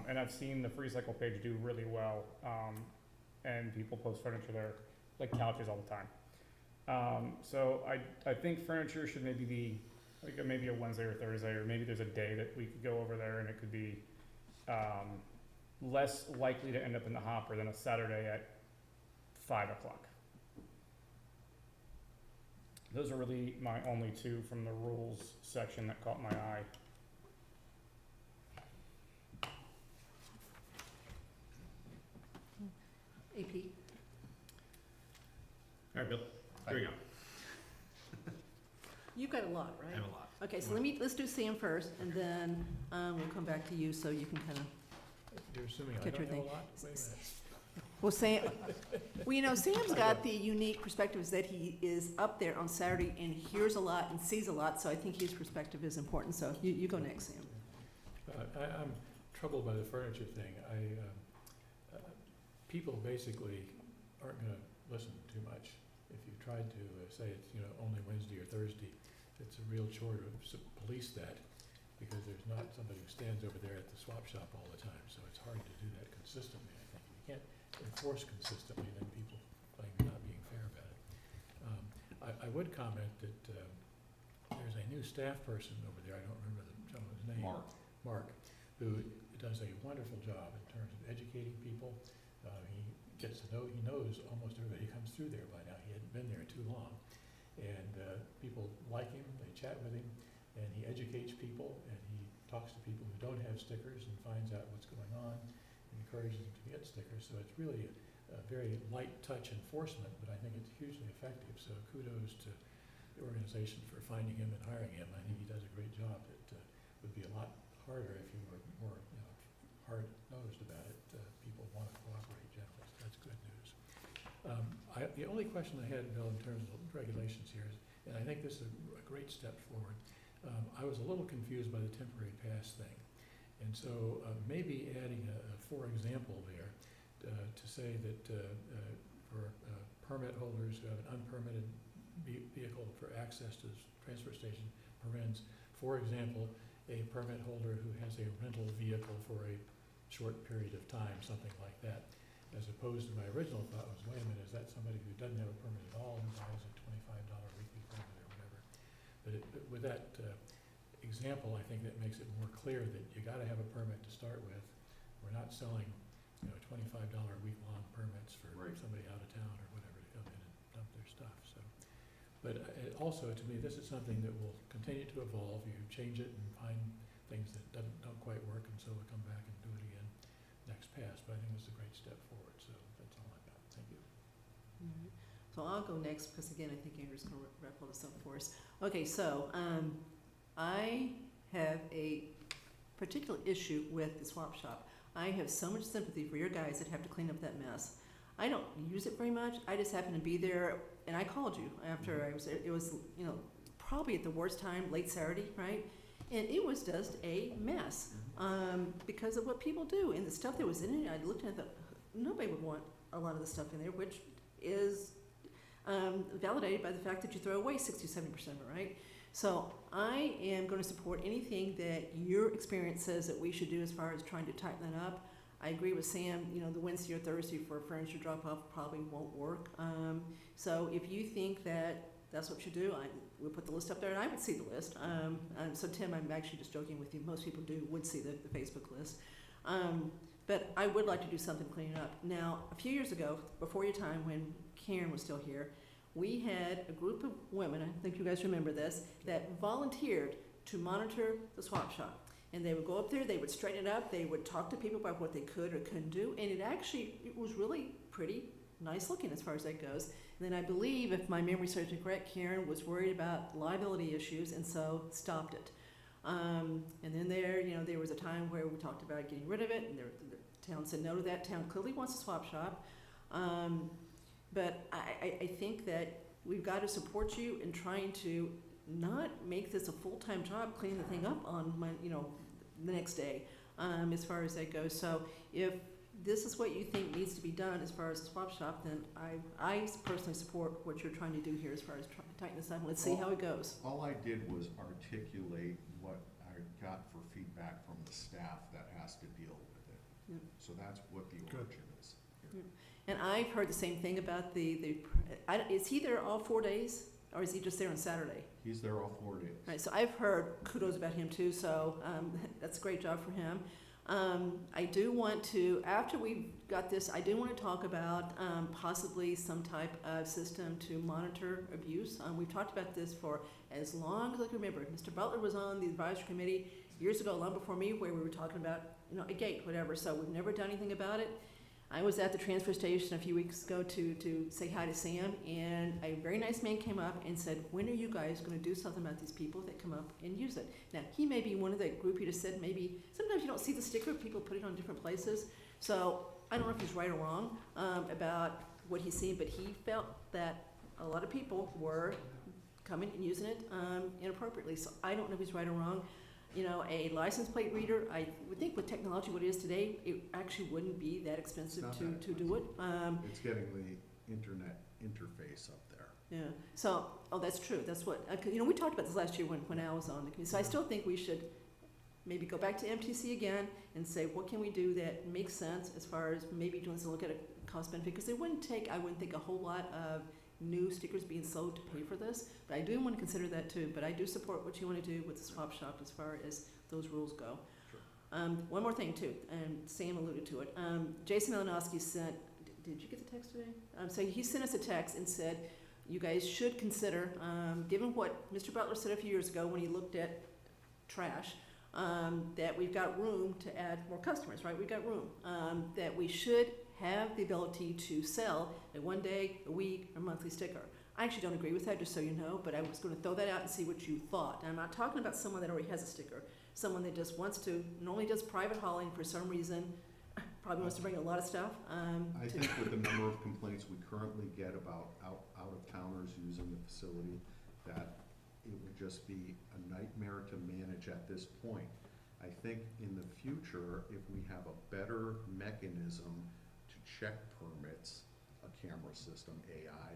And I've seen the Free Cycle page do really well, and people post furniture there, like couches all the time. So I think furniture should maybe be like maybe a Wednesday or Thursday, or maybe there's a day that we could go over there and it could be less likely to end up in the hopper than a Saturday at 5 o'clock. Those are really my only 2 from the rules section that caught my eye. AP? All right, Bill, here we go. You've got a lot, I right? have a lot. Okay, so let's do Sam first, and then we'll come back to you so you can kind of. You're assuming I Get your don't know thing. a lot? Wait a minute. Well, Sam's got the unique perspectives that he is up there on Saturday and hears a lot and sees a lot, so I think his perspective is important. So you go next, Sam. I'm troubled by the furniture thing. People basically aren't gonna listen too much. If you tried to say it's, only Wednesday or Thursday, it's a real chore to police that, because there's not somebody who stands over there at the swap shop all the time, so it's hard to do that consistently, I think. If you can't enforce consistently, then people claim you're not being fair about it. I would comment that there's a new staff person over there, I don't remember the gentleman's name. Mark, who does a wonderful job in terms of educating people. He knows almost everybody who comes through there by now. He hadn't been there too long. And people like him, they chat with him, and he educates people, and he talks to people who don't have stickers and finds out what's going on, and encourages them to get stickers. So it's really very light touch enforcement, but I think it's hugely effective. So kudos to the organization for finding him and hiring him. I think he does a great job. It would be a lot harder if you were more, hard-nosed about it. People want to cooperate generally, so that's good news. The only question I had, Bill, in terms of regulations here is, and I think this is a great step forward, I was a little confused by the temporary pass thing. And so maybe adding a for example there to say that for permit holders who have an unpermitted vehicle for access to the transfer station, parens, for example, a permit holder who has a rental vehicle for a short period of time, something like that. As opposed to my original thought was, wait a minute, is that somebody who doesn't have a permit at all and buys a $25 weekly permit or whatever? But with that example, I think that makes it more clear that you got to have a permit to start with. We're not selling, $25 week-long permits for somebody out of town or whatever to come in and dump their stuff. So, but also to me, this is something that will continue to evolve. You change it and find things that don't quite work, and so we'll come back and do it again next pass. But I think it's a great step forward. So that's all I've got. Thank you. All right. So I'll go next because again, I think Andrew's going to wrap all this up for us. Okay, so I have a particular issue with the swap shop. I have so much sympathy for your guys that have to clean up that mess. I don't use it very much. I just happened to be there, and I called you after I was there. It was, probably at the worst time, late Saturday, right? And it was just a mess because of what people do and the stuff that was in it. I looked at it, nobody would want a lot of the stuff in there, which is validated by the fact that you throw away 60, 70% of it, right? So I am going to support anything that your experience says that we should do as far as trying to tighten that up. I agree with Sam, the Wednesday or Thursday for furniture drop-off probably won't work. So if you think that that's what you do, we'll put the list up there, and I would see the list. So Tim, I'm actually just joking with you. Most people would see the Facebook list. But I would like to do something cleaning up. Now, a few years ago, before your time, when Karen was still here, we had a group of women, I think you guys remember this, that volunteered to monitor the swap shop. And they would go up there, they would straighten it up, they would talk to people about what they could or couldn't do, and it was really pretty nice looking as far as that goes. And then I believe, if my memory serves me correct, Karen was worried about liability issues and so stopped it. And then there was a time where we talked about getting rid of it, and the town said no to that. Town clearly wants a swap shop. But I think that we've got to support you in trying to not make this a full-time job cleaning the thing up on the next day, as far as that goes. So if this is what you think needs to be done as far as the swap shop, then I personally support what you're trying to do here as far as trying to tighten this up. Let's see how it goes. All I did was articulate what I got for feedback from the staff that has to deal with it. Yep. So that's what the origin is. Yep. And I've heard the same thing about is he there all 4 days, or is he just there on Saturday? He's there all 4 days. Right, so I've heard kudos about him too, so that's a great job for him. I do want to, after we've got this, I do want to talk about possibly some type of system to monitor abuse. We've talked about this for as long as I can remember. Mr. Butler was on the advisory committee years ago, long before me, where we were talking about a gate, whatever, so we've never done anything about it. I was at the transfer station a few weeks ago to say hi to Sam, and a very nice man came up and said, when are you guys going to do something about these people that come up and use it? Now, he may be one of that group you just said, maybe, sometimes you don't see the sticker, people put it on different places. So I don't know if he's right or wrong about what he's seen, but he felt that a lot of people were coming and using it inappropriately. So I don't know if he's right or wrong. A license plate reader, I would think with technology what it is today, it actually wouldn't be that expensive to do it. It's getting the internet interface up there. Yeah, so, that's true, that's what, we talked about this last year when Al was on the committee, so I still think we should maybe go back to MTC again and say, what can we do that makes sense as far as maybe doing some look at a cost benefit, because I wouldn't think a whole lot of new stickers being sold to pay for this, but I do want to consider that too. But I do support what you want to do with the swap shop as far as those rules go. Sure. One more thing too, and Sam alluded to it. Jason Malinowski sent, did you get the text today? So he sent us a text and said, you guys should consider, given what Mr. Butler said a few years ago when he looked at trash, that we've got room to add more customers, right? We've got room. That we should have the ability to sell a 1 day, a week, or monthly sticker. I actually don't agree with that, just so you know, but I was gonna throw that out and see what you thought. And I'm not talking about someone that already has a sticker, someone that just wants to, normally does private hauling for some reason, probably wants to bring a lot of stuff. I think with the number of complaints we currently get about out-of-towners using the facility, that it would just be a nightmare to manage at this point. I think in the future, if we have a better mechanism to check permits, a camera system, AI,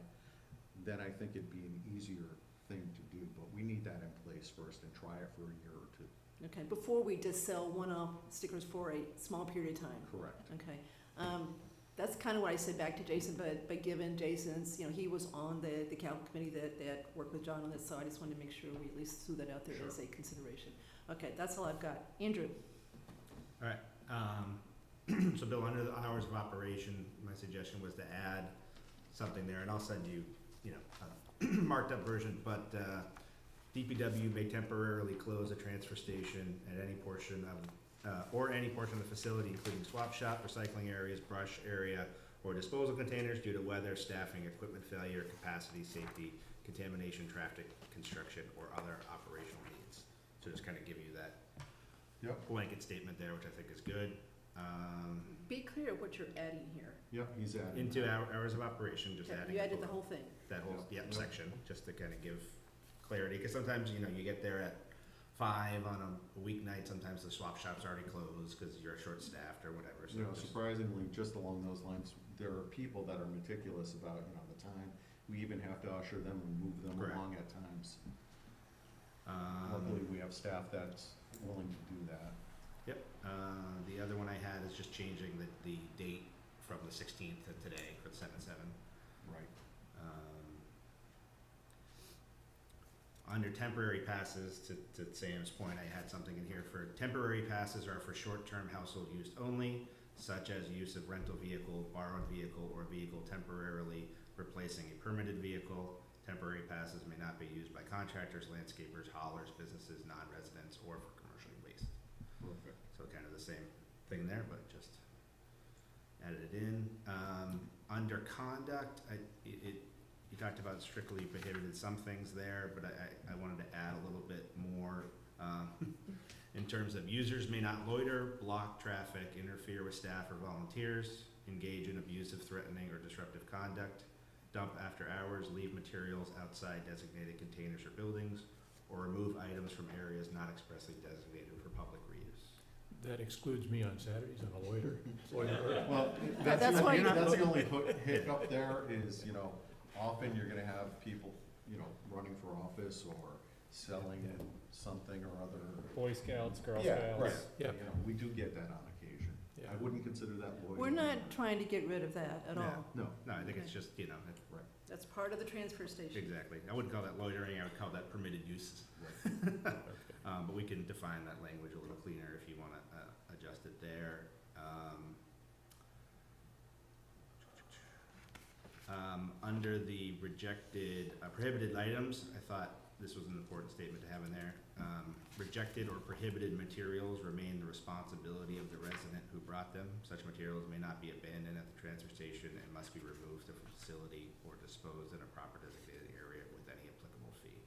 then I think it'd be an easier thing to do, but we need that in place first and try it for a year or two. Okay, before we just sell one-off stickers for a small period of time. Correct. Okay, that's kind of what I said back to Jason, but given Jason's, he was on the capital committee that worked with John on this, so I just wanted to make sure we at least threw that out there as a consideration. Okay, that's all I've got. Andrew? All right, so Bill, under the hours of operation, my suggestion was to add something there, and I'll send you, a marked up version, but, DPW may temporarily close a transfer station at any portion of the facility, including swap shop, recycling areas, brush area, or disposal containers due to weather, staffing, equipment failure, capacity, safety, contamination, traffic, construction, or other operational needs. So just kind of give you that blanket statement there, which I think is good. Be clear what you're adding here. Yep, he's adding. Into hours of operation, just Okay, adding. you added the whole thing. That whole, Yep. section, just to kind of give clarity, because sometimes, you get there at 5 on a weeknight, sometimes the swap shop's already closed because you're short-staffed or whatever, so just. Surprisingly, just along those lines, there are people that are meticulous about, the time. We even have to usher them and move them Correct. along at times. Luckily, we have staff that's willing to do that. Yep, the other one I had is just changing the date from the 16th to today for the 7/7. Right. Under temporary passes, to Sam's point, I had something in here for temporary passes are for short-term household use only, such as use of rental vehicle, borrowed vehicle, or vehicle temporarily replacing a permitted vehicle. Temporary passes may not be used by contractors, landscapers, haulers, businesses, non-residents, or for commercial waste. Perfect. So kind of the same thing there, but just added it in. Under conduct, you talked about strictly prohibited some things there, but I wanted to add a little bit more in terms of users may not loiter, block traffic, interfere with staff or volunteers, engage in abusive, threatening, or disruptive conduct, dump after hours, leave materials outside designated containers or buildings, or remove items from areas not expressly designated for public reuse. That excludes me on Saturdays, I'm a loiter. Well, That's why that's the only hiccup there is, often you're gonna have people, running for office or selling something or other. Boy Scouts, Girl Yeah, Scouts. right. Yeah. We do get that on occasion. Yeah. I wouldn't consider that loitering. We're not trying to get rid of that at Yeah. all. No. No, I think it's just, That's part of the transfer station. exactly. I wouldn't call that loitering, I would call that permitted use. But we can define that language a little cleaner if you wanna adjust it there. Under the rejected, prohibited items, I thought this was an important statement to have in there. Rejected or prohibited materials remain the responsibility of the resident who brought them. Such materials may not be abandoned at the transfer station and must be removed from the facility or disposed in a proper designated area with any applicable fee.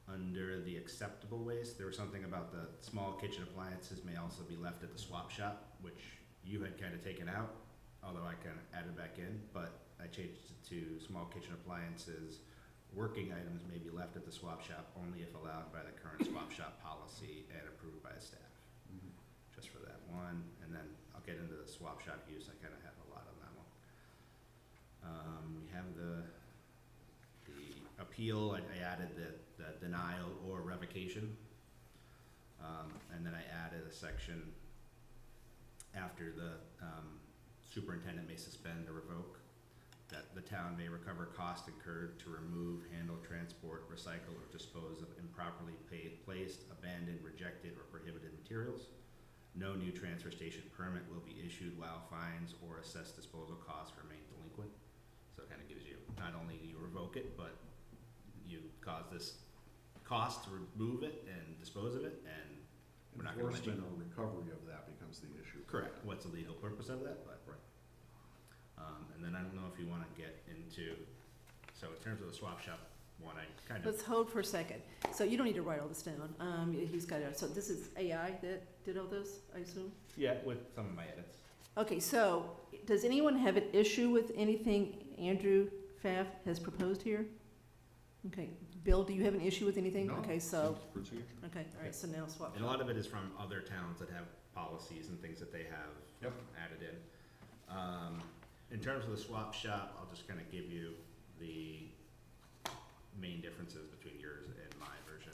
Under the acceptable waste, there was something about the small kitchen appliances may also be left at the swap shop, which you had kind of taken out, although I kind of added back in, but I changed it to small kitchen appliances. Working items may be left at the swap shop only if allowed by the current swap shop policy and approved by the staff. Mhm. Just for that one, and then I'll get into the swap shop use, I kind of have a lot on that one. We have the appeal, I added the denial or revocation. And then I added a section after the superintendent may suspend or revoke, that the town may recover costs incurred to remove, handle, transport, recycle, or dispose of improperly placed, abandoned, rejected, or prohibited materials. No new transfer station permit will be issued while fines or assessed disposal costs remain delinquent. So it kind of gives you, not only do you revoke it, but you cause this cost to remove it and dispose of it, and we're not gonna let you. Enforcement or recovery of that becomes the issue. Correct, what's the legal purpose of that, but. Right. And then I don't know if you wanna get into, so in terms of the swap shop one, I kind of, Let's hold for a second. So you don't need to write all this down. He's got it. So this is AI that did all this, I assume? yeah, with some of my edits. Okay, so does anyone have an issue with anything Andrew Pfaff has proposed here? Okay, Bill, do you have an issue with anything? No, Okay, so, seems procedure. okay, all right, so now swap. And a lot of it is from other towns that have policies and things that they have Yep. added in. In terms of the swap shop, I'll just kind of give you the main differences between yours and my version.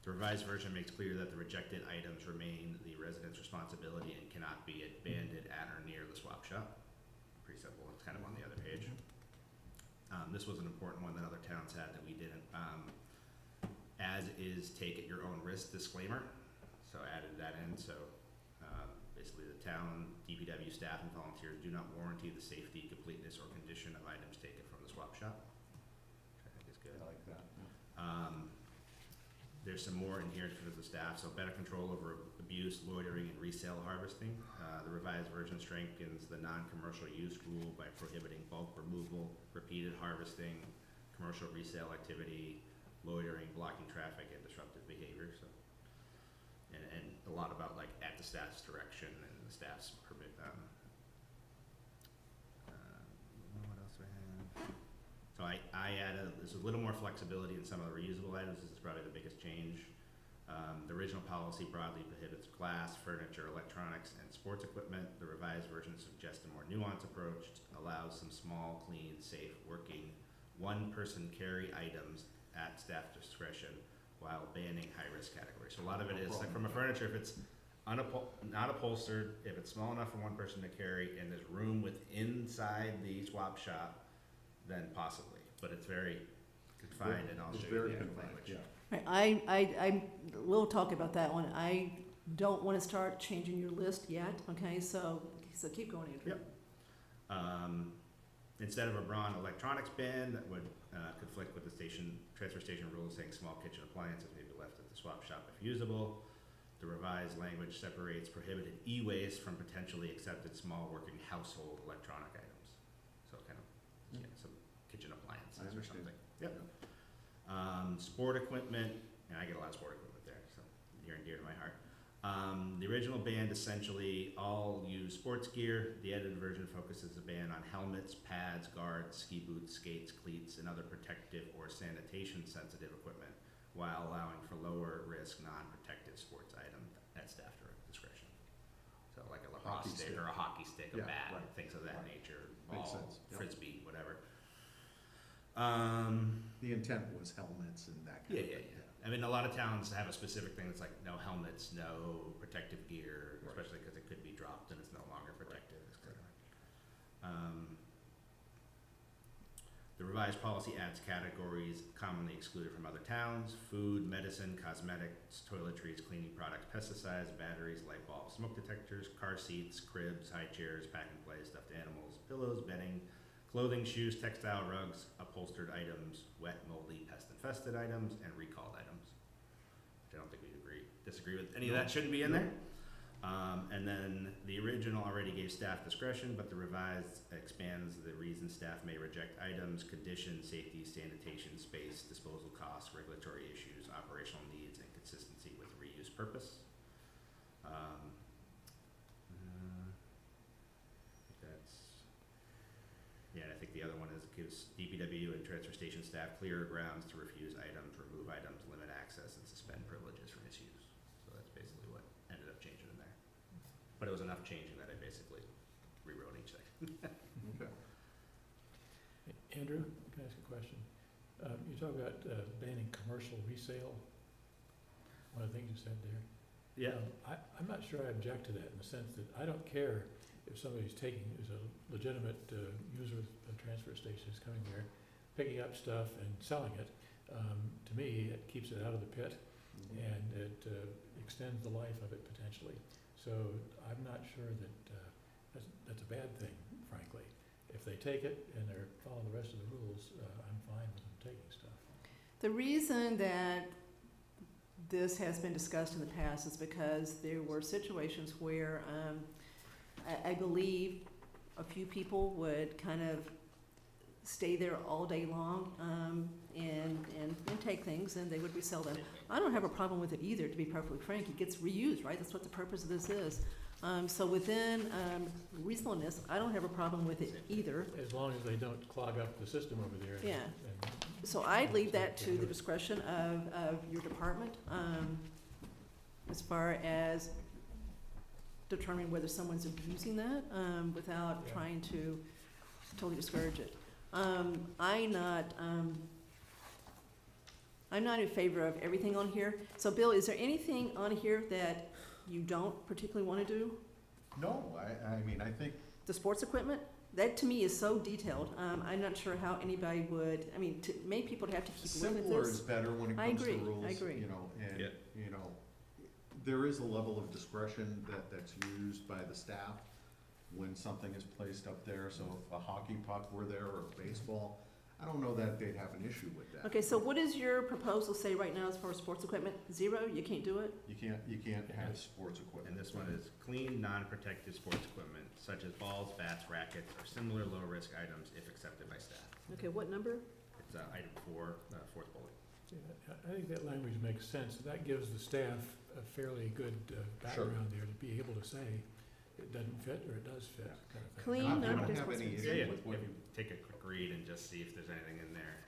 The revised version makes clear that the rejected items remain the resident's responsibility and cannot be abandoned at or near the swap shop. Pretty simple, it's kind of on the other page. This was an important one that other towns had that we didn't. As is, take at your own risk disclaimer, so added that in, so basically the town, DPW staff and volunteers do not warranty the safety, completeness, or condition of items taken from the swap shop, which I think is good. I like that. There's some more in here for the staff, so better control over abuse, loitering, and resale harvesting. The revised version strengthens the non-commercial use rule by prohibiting bulk removal, repeated harvesting, commercial resale activity, loitering, blocking traffic, and disruptive behavior, so. And a lot about like at the staff's direction and the staff's permit, what else do I have? So I added, there's a little more flexibility in some of the reusable items. This is probably the biggest change. The original policy broadly prohibits glass, furniture, electronics, and sports equipment. The revised version suggests a more nuanced approach, allows some small, clean, safe, working, one-person carry items at staff discretion while banning high-risk categories. So a lot of it is, like from a furniture, if it's not upholstered, if it's small enough for one person to carry, and there's room inside the swap shop, then possibly, but it's very confined, and I'll It's show you very the confined, language. yeah. Right, we'll talk about that one. I don't want to start changing your list yet, okay? So keep going, Andrew. Yep. Instead of a broad electronics ban that would conflict with the transfer station rules saying small kitchen appliances may be left at the swap shop if usable. The revised language separates prohibited e-waste from potentially accepted small working household electronic items. So kind of, some kitchen appliances or something. Yep. Sport equipment, and I get a lot of sport equipment there, so near and dear to my heart. The original ban essentially all use sports gear. The edited version focuses the ban on helmets, pads, guards, ski boots, skates, cleats, and other protective or sanitation sensitive equipment, while allowing for lower risk non-protective sports items at staff discretion. So like a lacrosse stick or a hockey stick, a bat, right. things of that nature, Makes ball, sense. Yep. frisbee, whatever. The intent was helmets and that kind of thing. Yeah. I mean, a lot of towns have a specific thing that's like no helmets, no protective gear, Right. especially because it could be dropped and it's no longer protective, etc. The revised policy adds categories commonly excluded from other towns: food, medicine, cosmetics, toiletries, cleaning products, pesticides, batteries, light bulbs, smoke detectors, car seats, cribs, high chairs, pack and play, stuffed animals, pillows, bedding, clothing, shoes, textile, rugs, upholstered items, wet, moldy, pest-infested items, and recalled items. Which I don't think we'd disagree with any of that shouldn't be in there. And then the original already gave staff discretion, but the revised expands the reasons staff may reject items, conditions, safety, sanitation, space, disposal costs, regulatory issues, operational needs, and consistency with reuse purpose. Yeah, and I think the other one is it gives DPW and transfer station staff clearer grounds to refuse items, remove items, limit access, and suspend privileges for misuse. So that's basically what ended up changing in there. But it was enough changing that I basically rewrote each thing. Okay. Andrew, can I ask a question? You talk about banning commercial resale. One of the things you said there. Yeah. I'm not sure I object to that in the sense that I don't care if somebody's is a legitimate user of a transfer station is coming there, picking up stuff and selling it. To me, it keeps it out of the pit and it extends the life of it potentially. So I'm not sure that that's a bad thing, frankly. If they take it and they're following the rest of the rules, I'm fine with them taking stuff. The reason that this has been discussed in the past is because there were situations where I believe a few people would kind of stay there all day long and take things, and they would resell them. I don't have a problem with it either, to be perfectly frank. It gets reused, right? That's what the purpose of this is. So within reasonableness, I don't have a problem with it either. As long as they don't clog up the system over there. Yeah. So I'd leave that to the discretion of your department, as far as determining whether someone's abusing that, without Yeah. trying to totally discourage it. I'm not in favor of everything on here. So Bill, is there anything on here that you don't particularly want to do? No, I mean, I think, The sports equipment? That to me is so detailed. I'm not sure how anybody would, I mean, to make people have to keep looking at simpler is this. better when it I comes to agree, rules, I agree. you know, and, Yeah. you know, there is a level of discretion that's used by the staff when something is placed up there, so if a hockey puck were there or a baseball, I don't know that they'd have an issue with that. Okay, so what does your proposal say right now as far as sports equipment? 0? You can't do it? You can't have sports equipment. And this one is clean, non-protective sports equipment such as balls, bats, rackets, or similar low-risk items if accepted by staff. Okay, what number? It's item 4, fourth bullet. Yeah, I think that language makes sense. That gives the staff a fairly good background there to be able to say it doesn't fit or it does fit, kind of thing. Clean, I don't non-protective have sports any equipment. issue Yeah, with what if you, you take a quick read and just see if there's anything in there.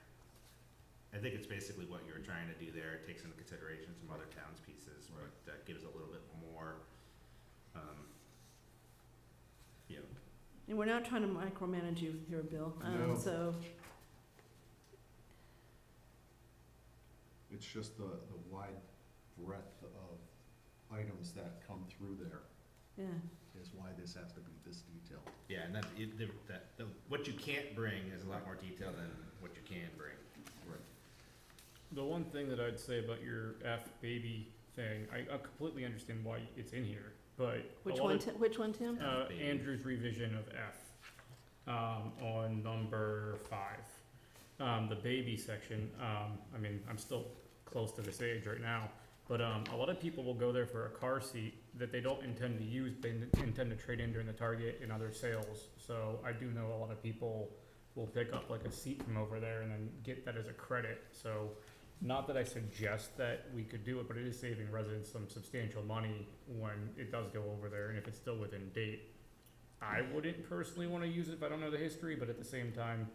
I think it's basically what you were trying to do there. It takes into consideration some other towns' pieces, but gives a little bit more, you know, And we're not trying to micromanage you here, Bill. No. So, it's just the wide breadth of items that come through there yeah. is why this has to be this detailed. yeah, and what you can't bring is a lot more detail than what you can bring. The one thing that I'd say about your F baby thing, I completely understand why it's in here, but Which a lot one, of, Which one, Tim? Baby. Andrew's revision of F, on number 5. The baby section, I mean, I'm still close to this age right now, but a lot of people will go there for a car seat that they don't intend to use, they intend to trade in during the Target and other sales. So I do know a lot of people will pick up like a seat from over there and then get that as a credit. So not that I suggest that we could do it, but it is saving residents some substantial money when it does go over there, and if it's still within date. I wouldn't personally want to use it if I don't know the history, but at the same time,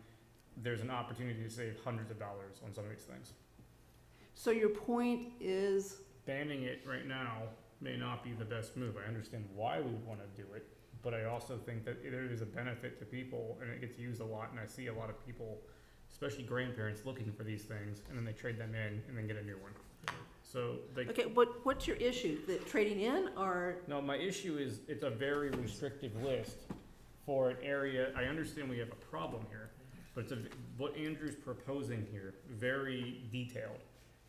there's an opportunity to save hundreds of dollars on some of these things. So your point is, Banning it right now may not be the best move. I understand why we would want to do it, but I also think that there is a benefit to people, and it gets used a lot, and I see a lot of people, especially grandparents, looking for these things, and then they trade them in and then get a new one. So they, okay, what's your issue? That trading in or, no, my issue is it's a very restrictive list for an area. I understand we have a problem here, but it's what Andrew's proposing here, very detailed.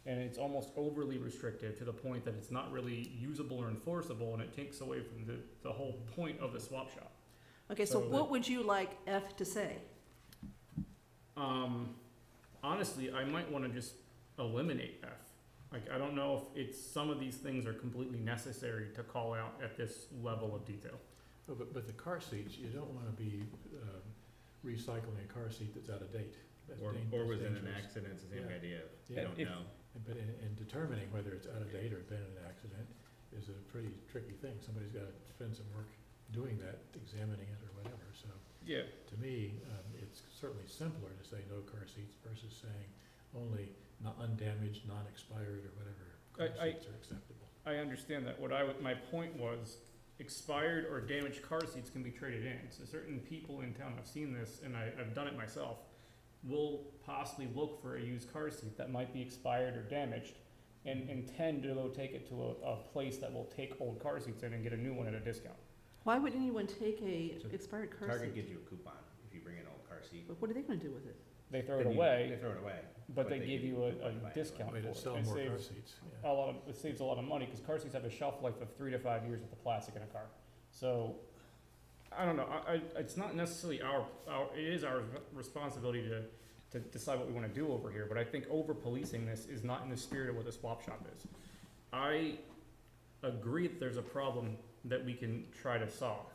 And it's almost overly restrictive to the point that it's not really usable or enforceable, and it takes away from the whole point of the swap shop. okay, so So what would you like F to say? Honestly, I might want to just eliminate F. Like, I don't know if it's, some of these things are completely necessary to call out at this level of detail. But the car seats, you don't want to be recycling a car seat that's out of date. That's Or was in an dangerous. accident, it's the same Yeah. idea. Yeah. You don't If- know. But in determining whether it's out of date or been in an accident is a pretty tricky thing. Somebody's got to spend some work doing that, examining it or whatever. So Yeah. to me, it's certainly simpler to say no car seats versus saying only undamaged, non-expired or whatever car I- seats are acceptable. I understand that. My point was, expired or damaged car seats can be traded in. So certain people in town, I've seen this, and I've done it myself, will possibly look for a used car seat that might be expired or damaged and intend to go take it to a place that will take old car seats in and get a new one at a discount. Why would anyone take a So expired car Target seat? gives you a coupon if you bring an old car seat. But what are they gonna do with it? They throw it Then They away, throw it away. but they they give give you you a a coupon to buy a new discount Way for to it. sell It more car saves seats, it saves a lot of money, because car seats have a shelf life of 3 to 5 years with the plastic in a car. So, I don't know, it's not necessarily it is our responsibility to decide what we wanna do over here, but I think over policing this is not in the spirit of what the swap shop is. I agree that there's a problem that we can try to solve.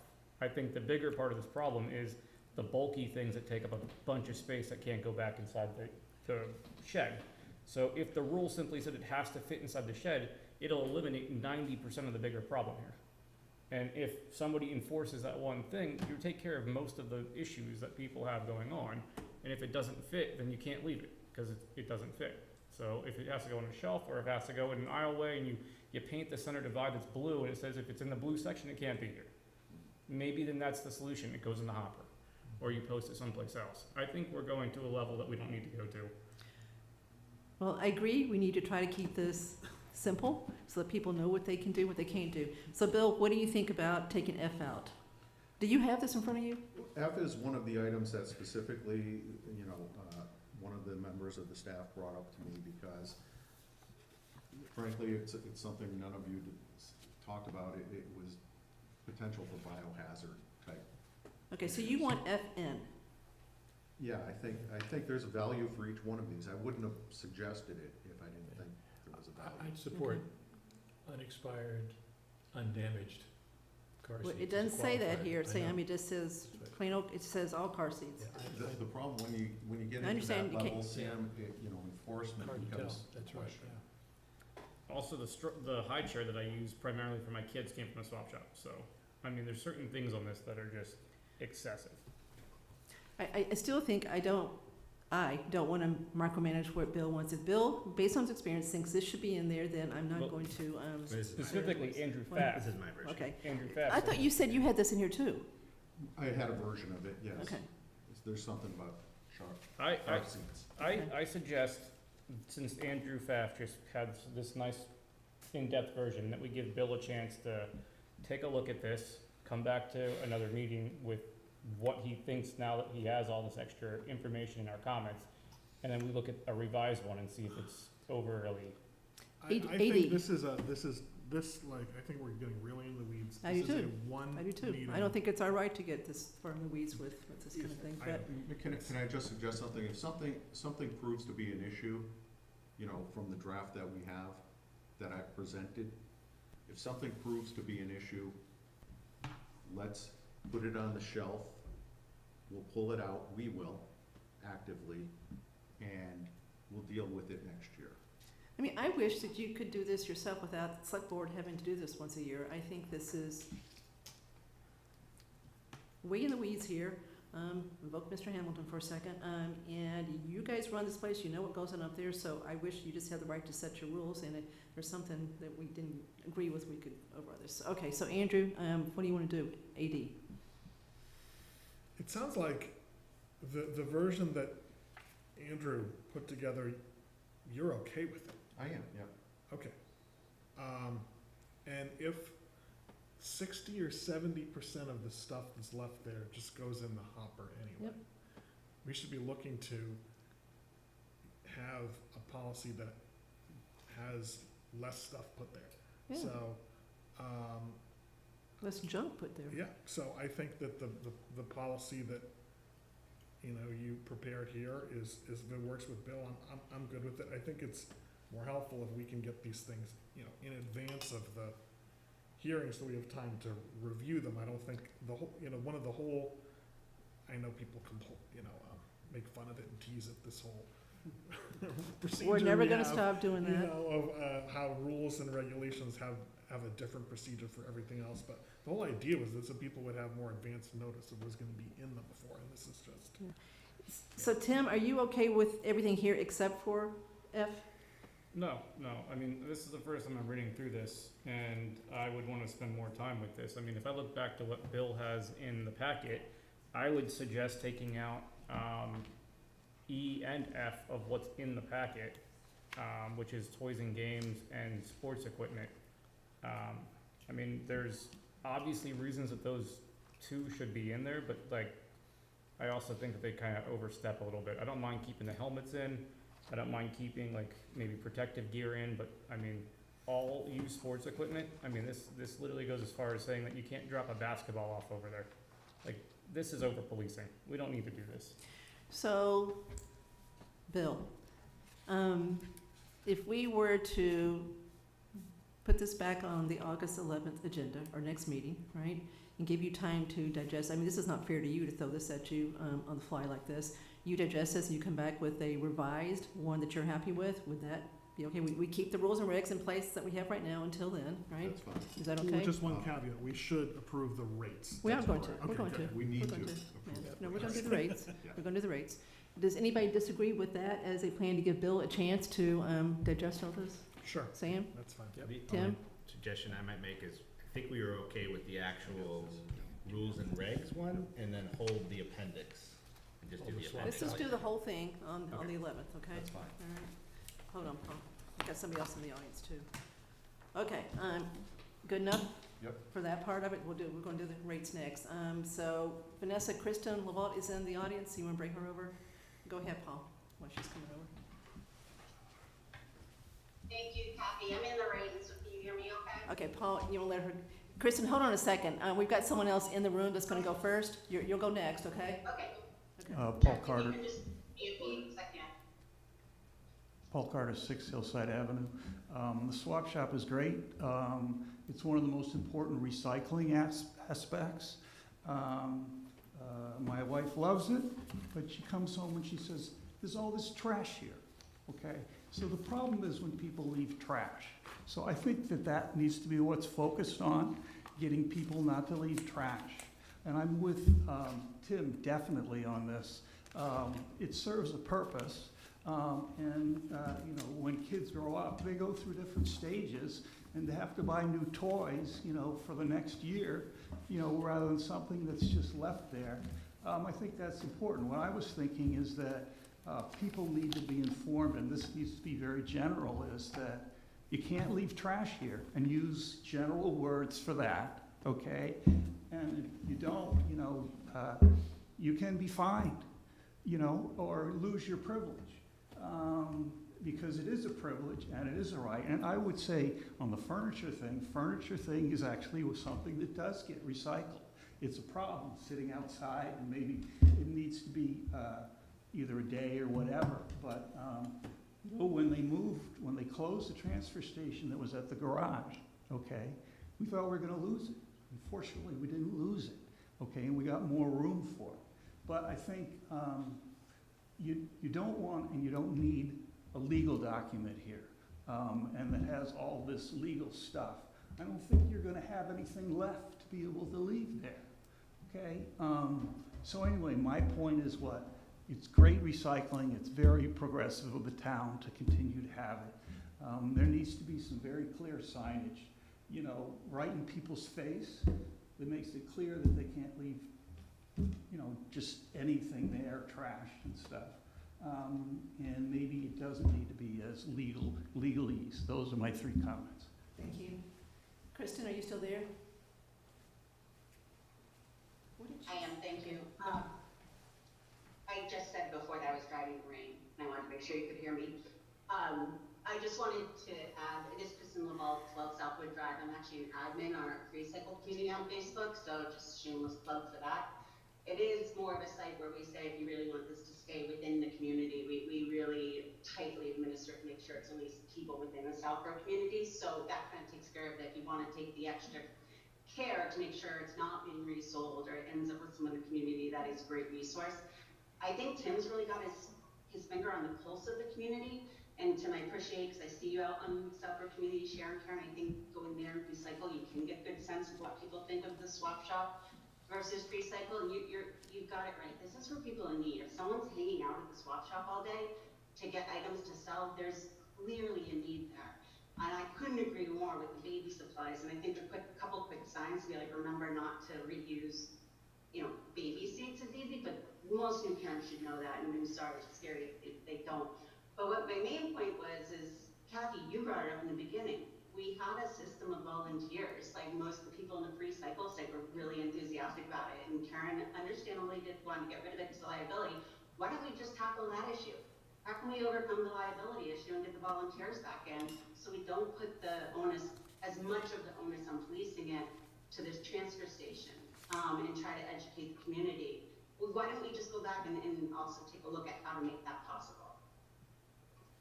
I think the bigger part of this problem is the bulky things that take up a bunch of space that can't go back inside the shed. So if the rule simply said it has to fit inside the shed, it'll eliminate 90% of the bigger problem here. And if somebody enforces that one thing, you take care of most of the issues that people have going on. And if it doesn't fit, then you can't leave it because it doesn't fit. So if it has to go on a shelf, or if it has to go in an aisleway, and you paint the center divide that's blue, and it says if it's in the blue section, it can't be here. Maybe then that's the solution. It goes in the hopper, or you post it someplace else. I think we're going to a level that we don't need to go to. Well, I agree, we need to try to keep this simple so that people know what they can do, what they can't do. So Bill, what do you think about taking F out? Do you have this in front of you? F is one of the items that specifically, one of the members of the staff brought up to me because frankly, it's something none of you talked about. It was potential for biohazard type. Okay, so you want FN. Yeah, I think there's a value for each one of these. I wouldn't have suggested it if I didn't think there was a value. I'd support unexpired, undamaged car seats. Well, it as a doesn't say that qualifier. here, I Sam, know. it just says, That's right. plain old, it says all car seats. Yeah, The problem when you get I into understand that you level, can't- Sam, enforcement hard to tell, becomes a that's right, question. yeah. Also, the high chair that I use primarily for my kids came from a swap shop. So, I mean, there's certain things on this that are just excessive. I still think I don't want to micromanage what Bill wants. If Bill, based on his experience, thinks this should be in there, then I'm not Well, going to, This is my Specifically, version. Andrew Well, Pfaff. This is my version. okay. Andrew Pfaff. I thought you said you had this in here too. I had a version of it, yes. Okay. There's something about I car seats. I suggest, since Andrew Pfaff just had this nice in-depth version, that we give Bill a chance to take a look at this, come back to another meeting with what he thinks now that he has all this extra information in our comments, and then we look at a revised one and see if it's overly. I AD. think this is, I think we're getting really in the weeds. I do This is a too. one I do too. meeting. I don't think it's our right to get this far in the weeds with this kind of thing, but Can I just suggest something? If something proves to be an issue, from the draft that we have, that I presented, if something proves to be an issue, let's put it on the shelf. We'll pull it out, we will, actively, and we'll deal with it next year. I mean, I wish that you could do this yourself without the select board having to do this once a year. I think this is way in the weeds here. Invoke Mr. Hamilton for a second. And you guys run this place, you know what goes on up there, so I wish you just had the right to set your rules, and if there's something that we didn't agree with, we could override this. Okay, so Andrew, what do you want to do? AD? It sounds like the version that Andrew put together, you're okay with it. I am, yeah. Okay. And if 60 or 70% of the stuff that's left there just goes in the hopper anyway, Yep. we should be looking to have a policy that has less stuff put there. Yeah, So, less junk put there. yeah, so I think that the policy that, you prepared here is, if it works with Bill, I'm good with it. I think it's more helpful if we can get these things, in advance of the hearing so we have time to review them. I don't think I know people make fun of it and tease it, this whole procedure. We're never we going to have, stop doing that. of how rules and regulations have a different procedure for everything else, but the whole idea was that so people would have more advanced notice of what's gonna be in them before, and this is just. So Tim, are you okay with everything here except for F? No. I mean, this is the first time I'm reading through this, and I would want to spend more time with this. I mean, if I look back to what Bill has in the packet, I would suggest taking out E and F of what's in the packet, which is toys and games and sports equipment. I mean, there's obviously reasons that those two should be in there, but I also think that they kind of overstep a little bit. I don't mind keeping the helmets in. I don't mind keeping maybe protective gear in, but I mean, all used sports equipment. I mean, this literally goes as far as saying that you can't drop a basketball off over there. This is over policing. We don't need to do this. So, Bill, if we were to put this back on the August 11th agenda, our next meeting, right? And give you time to digest. I mean, this is not fair to you to throw this at you on the fly like this. You digest this and you come back with a revised one that you're happy with. Would that be okay? We keep the rules and regs in place that we have right now until then, right? That's fine. Is that With okay? just one caveat, we should approve the rates. We are That's going to, correct. we're Okay, going to. good. We need We're to. going approve Yeah. that. No, we're gonna do the rates. Yeah. We're gonna do the rates. Does anybody disagree with that as a plan to give Bill a chance to digest all this? Sure, Sam? that's fine. The Tim? only suggestion I might make is, I think we were okay with the actual rules and regs one, and then hold the appendix, and just do Hold the the swap appendix. Let's just do the whole thing on Okay. the 11th, okay? That's fine. All right. Hold on, Paul. We've got somebody else in the audience too. Okay, good enough? Yep. For that part of it, we're gonna do the rates next. So Vanessa Kristen Lavault is in the audience. You wanna bring her over? Go ahead, Paul, while she's coming over. Thank you, Kathy. I'm in the rain, so can you hear me okay? Okay, Paul, you wanna let her, Kristen, hold on a second. We've got someone else in the room that's gonna go first. You'll go next, okay? Okay. Paul Carter. If you can just mute me a second. Paul Carter, 6 Hillside Avenue. The swap shop is great. It's one of the most important recycling aspects. My wife loves it, but she comes home and she says, there's all this trash here, okay? So the problem is when people leave trash. So I think that needs to be what's focused on, getting people not to leave trash. And I'm with Tim definitely on this. It serves a purpose. When kids grow up, they go through different stages, and they have to buy new toys, for the next year, rather than something that's just left there. I think that's important. What I was thinking is that people need to be informed, and this needs to be very general, is that you can't leave trash here, and use general words for that, okay? And if you don't, you can be fined, or lose your privilege. Because it is a privilege and it is a right. And I would say on the furniture thing is actually something that does get recycled. It's a problem sitting outside, and maybe it needs to be either a day or whatever. But when they closed the transfer station that was at the garage, okay, we thought we were gonna lose it. Unfortunately, we didn't lose it, okay, and we got more room for it. But I think you don't want and you don't need a legal document here, and that has all this legal stuff. I don't think you're gonna have anything left to be able to leave there, okay? So anyway, my point is it's great recycling, it's very progressive of the town to continue to have it. There needs to be some very clear signage, right in people's face that makes it clear that they can't leave, just anything there, trash and stuff. And maybe it doesn't need to be as legalese. Those are my 3 comments. Thank you. Kristen, are you still there? What did I am, thank you. I just said before that I was driving in the rain, and I wanted to make sure you could hear me. I just wanted to add, it is Kristen Laval, 12 Southwood Drive. I'm actually an admin on our Free Cycle community on Facebook, so just shameless plug for that. It is more of a site where we say if you really want this to stay within the community, we really tightly administer to make sure it's only people within the Southborough community. So that kind of takes care of that. If you want to take the extra care to make sure it's not being resold or it ends up with someone in the community, that is a great resource. I think Tim's really got his finger on the pulse of the community. And Tim, I appreciate, because I see you out on Southborough Community Share and Care, and I think going there and recycle, you can get good sense of what people think of the swap shop versus free cycle, and you've got it right. This is for people in need. If someone's hanging out at the swap shop all day to get items to sell, there's clearly a need there. And I couldn't agree more with the baby supplies. And I think a couple quick signs to be like, remember not to reuse, baby seats is easy, but most new parents should know that. And I'm sorry, it's scary if they don't. But what my main point was is, Kathy, you brought it up in the beginning. We had a system of volunteers. Like most of the people in the free cycle site were really enthusiastic about it. And Karen understandably did want to get rid of it because of liability. Why don't we just tackle that issue? How can we overcome the liability issue and get the volunteers back in so we don't put the onus, as much of the onus on policing it, to this transfer station and try to educate the community? Well, why don't we just go back and also take a look at how to make that possible?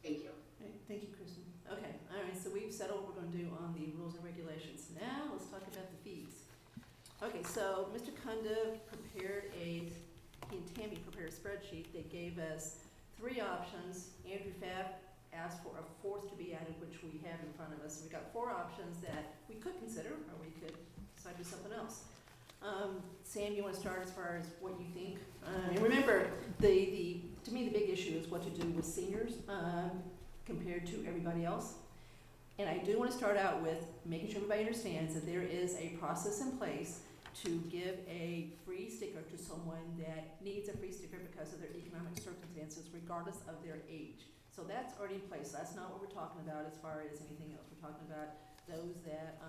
Thank you. Thank you, Kristen. Okay, all right, so we've settled what we're going to to do on the rules and regulations. Now, let's talk about the fees. Okay, so Mr. Cundiff prepared he and Tammy prepared a spreadsheet. They gave us 3 options. Andrew Pfaff asked for a 4th to be added, which we have in front of us. We got 4 options that we could consider, or we could decide to do something else. Sam, you want to start as far as what you think? And remember, to me, the big issue is what to do with seniors compared to everybody else. And I do want to start out with making sure everybody understands that there is a process in place to give a free sticker to someone that needs a free sticker because of their economic circumstances, regardless of their age. So that's already in place. That's not what we're talking about as far as anything else. We're talking about those that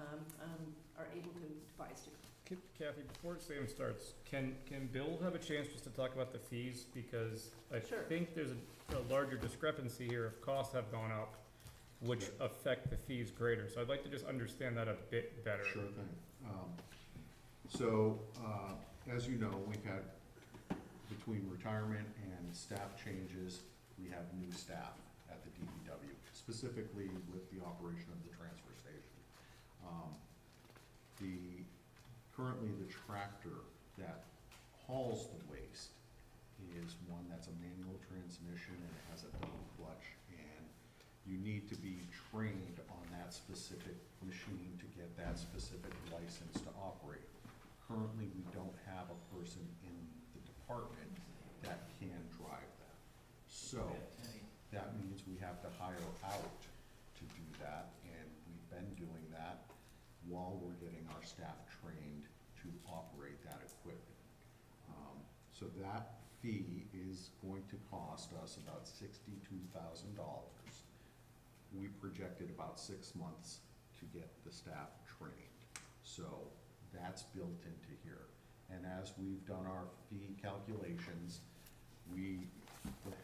are able to buy a sticker. Kathy, before Sam starts, can Bill have a chance just to talk about the fees? Because I think there's a larger discrepancy here if costs have gone up, which affect the fees greater. So I'd like to just understand that a bit better. Sure thing. As you know, we've had, between retirement and staff changes, we have new staff at the DPW, specifically with the operation of the transfer station. Currently the tractor that hauls the waste is one that's a manual transmission and it has a double clutch, and you need to be trained on that specific machine to get that specific license to operate. Currently, we don't have a person in the department that can drive that. So that means we have to hire out to do that, and we've been doing that while we're getting our staff trained to operate that equipment. So that fee is going to cost us about $62,000. We projected about 6 months to get the staff trained. So that's built into here. And as we've done our fee calculations, the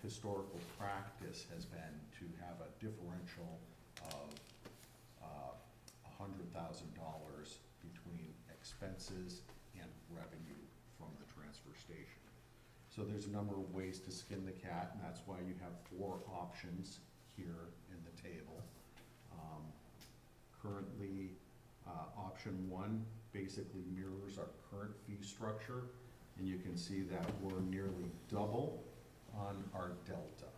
historical practice has been to have a differential of $100,000 between expenses and revenue from the transfer station. So there's a number of ways to skin the cat, and that's why you have 4 options here in the table. Currently, option 1 basically mirrors our current fee structure, and you can see that we're nearly double on our delta.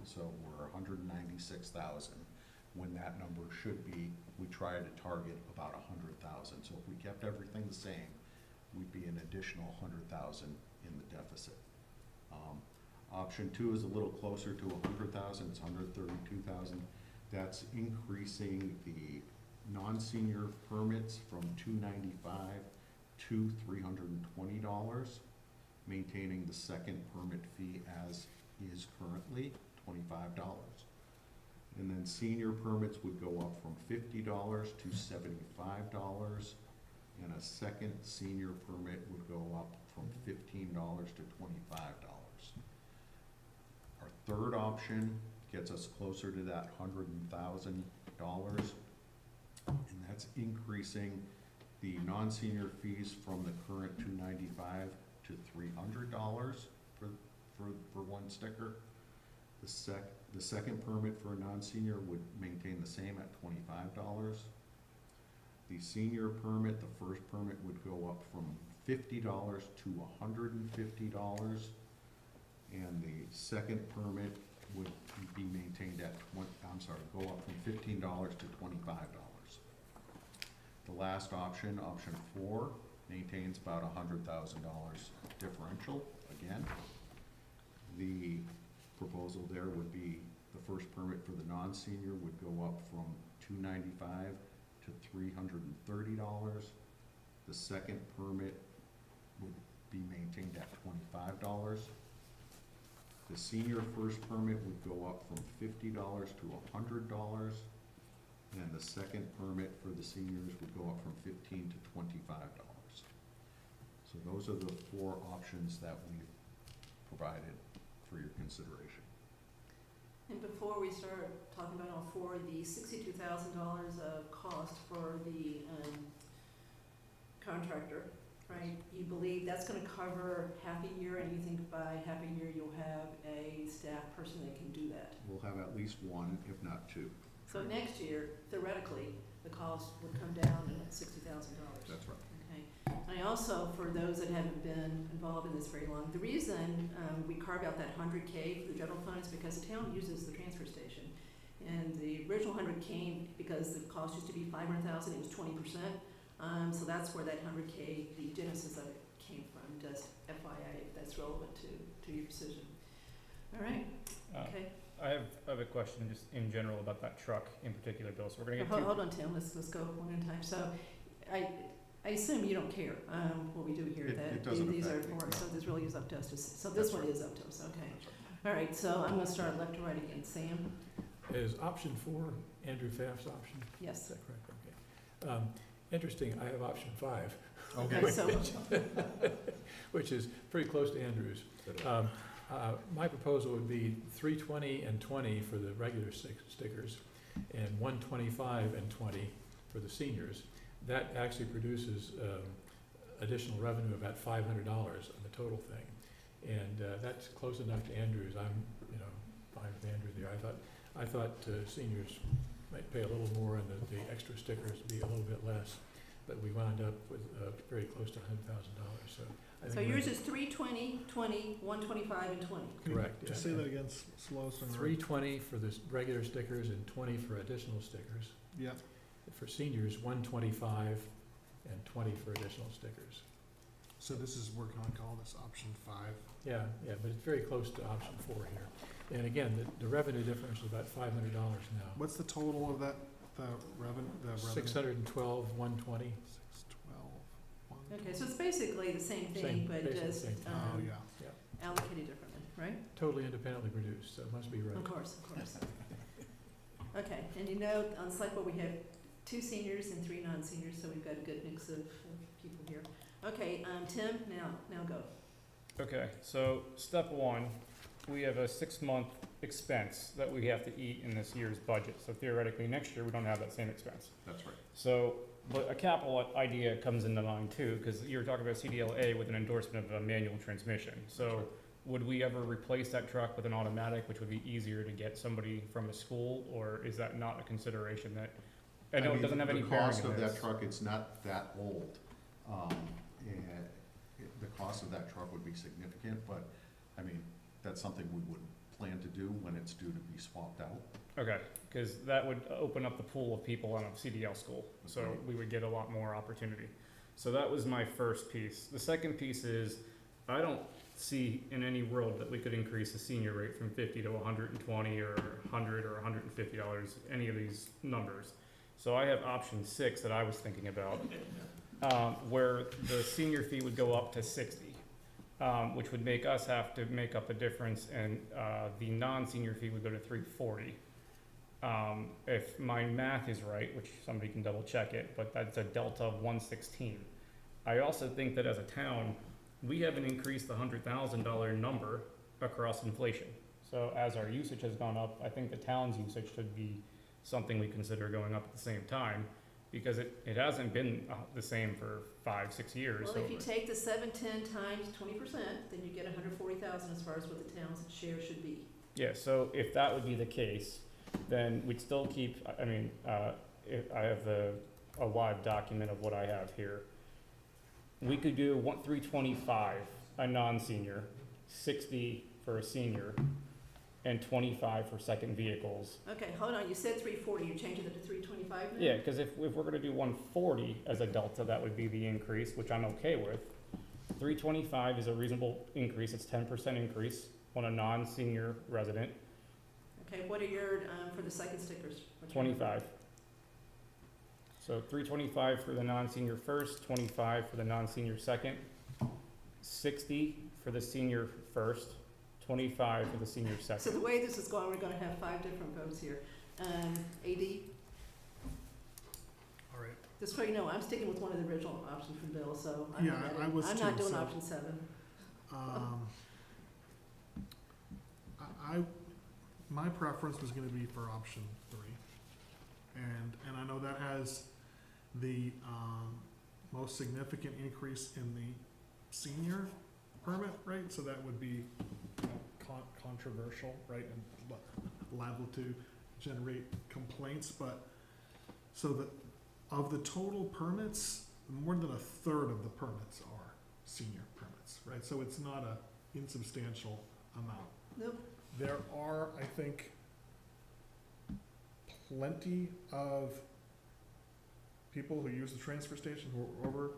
So we're 196,000 when that number should be, we try to target about 100,000. So if we kept everything the same, we'd be an additional 100,000 in the deficit. Option 2 is a little closer to 100,000, it's 132,000. That's increasing the non-senior permits from $295 to $320, maintaining the second permit fee as is currently, $25. And then senior permits would go up from $50 to $75, and a second senior permit would go up from $15 to $25. Our third option gets us closer to that $100,000, and that's increasing the non-senior fees from the current $295 to $300 for one sticker. The second permit for a non-senior would maintain the same at $25. The senior permit, the first permit, would go up from $50 to $150, and the second permit would be maintained at go up from $15 to $25. The last option, option 4, maintains about $100,000 differential again. The proposal there would be the first permit for the non-senior would go up from $295 to $330. The second permit would be maintained at $25. The senior first permit would go up from $50 to $100, and the second permit for the seniors would go up from $15 to $25. So those are the 4 options that we've provided for your consideration. And before we start talking about all 4, the $62,000 of cost for the contractor, right? You believe that's going to cover half a year, and you think by half a year you'll have a staff person that can do that? We'll have at least 1, if not 2. So next year, theoretically, the cost would come down to $60,000. That's right. Okay. And I also, for those that haven't been involved in this very long, the reason we carve out that 100K for the general fund is because the town uses the transfer station. And the original 100 came because the cost used to be $500,000, it was 20%. So that's where that 100K, the genesis of it came from, just FYI, if that's relevant to your decision. All right, okay. I have a question just in general about that truck in particular, Bill. So we're gonna get Hold on, Tim, let's go one at a time. So I assume you don't care what we do here, It that doesn't these are affect me, for, no. so this really is up to us to, so this That's one right. is up to us, okay. All right, so I'm gonna start left to right again. Sam? Is option 4 Andrew Pfaff's option? Is Yes. that correct? Okay. Interesting, I have option 5. Okay, so, Which is pretty close to Andrew's. My proposal would be 320 and 20 for the regular stickers, and 125 and 20 for the seniors. That actually produces additional revenue of about $500 on the total thing, and that's close enough to Andrew's. I'm, fine with Andrew there. I thought seniors might pay a little more, and the extra stickers be a little bit less, but we wound up with very close to $100,000. So. so yours is 320, 20, 125, and 20. Correct. Just say that again, slow. So 320 for the regular stickers and 20 for additional stickers. Yeah. For seniors, 125 and 20 for additional stickers. So this is, we're gonna call this option 5. Yeah, but it's very close to option 4 here. And again, the revenue difference is about $500 now. What's the total of that, the revenue? 612, 120. 612. Okay, so it's basically the same thing, but basically just the same thing. Oh, yeah. allocated differently, right? Totally independently produced, so it must be right. Of course. Okay, and on the select board, we have 2 seniors and 3 non-seniors, so we've got a good mix of people here. Okay, Tim, now go. Okay, so step 1, we have a 6-month expense that we have to eat in this year's budget. So theoretically, next year, we don't have that same expense. That's right. So, but a capital idea comes into mind too, because you're talking about CDLA with an endorsement of a manual transmission. So would we ever replace that truck with an automatic, which would be easier to get somebody from a school, or is that not a consideration that, I know it doesn't have any bearing on this. The cost of that truck, it's not that old. And the cost of that truck would be significant, but, I mean, that's something we would plan to do when it's due to be swapped out. Okay, because that would open up the pool of people on a CDL school, so we would get a lot more opportunity. So that was my first piece. The second piece is, I don't see in any world that we could increase the senior rate from 50 to 120 or 100 or $150, any of these numbers. So I have option 6 that I was thinking about, where the senior fee would go up to 60. Which would make us have to make up a difference, and the non-senior fee would go to 340. If my math is right, which somebody can double check it, but that's a delta of 116. I also think that as a town, we haven't increased the $100,000 number across inflation. So as our usage has gone up, I think the town's usage should be something we consider going up at the same time, because it hasn't been the same for 5-6 years. Well, if you take the 710 times 20%, then you get 140,000 as far as what the town's share should be. Yeah, so if that would be the case, then we'd still keep, if I have a live document of what I have here. We could do 325, a non-senior, 60 for a senior, and 25 for second vehicles. Okay, hold on, you said 340, you're changing it to 325 now? Yeah, because if we're gonna do 140 as a delta, that would be the increase, which I'm okay with. 325 is a reasonable increase, it's 10% increase on a non-senior resident. Okay, what are your, for the second stickers? 25. So 325 for the non-senior first, 25 for the non-senior second, 60 for the senior first, 25 for the senior second. So the way this is going, we're gonna have 5 different votes here. AD? All right. Just so you know, I'm sticking with one of the original options from Bill, so I'm Yeah, not, I was I'm not too, doing so- option 7. My preference was gonna be for option 3. And I know that has the, most significant increase in the senior permit rate, so that would be controversial, right, and liable to generate complaints, but, so of the total permits, more than a third of the permits are senior permits, right? So it's not a insubstantial amount. Nope. There are, I think, plenty of people who use the transfer station who are over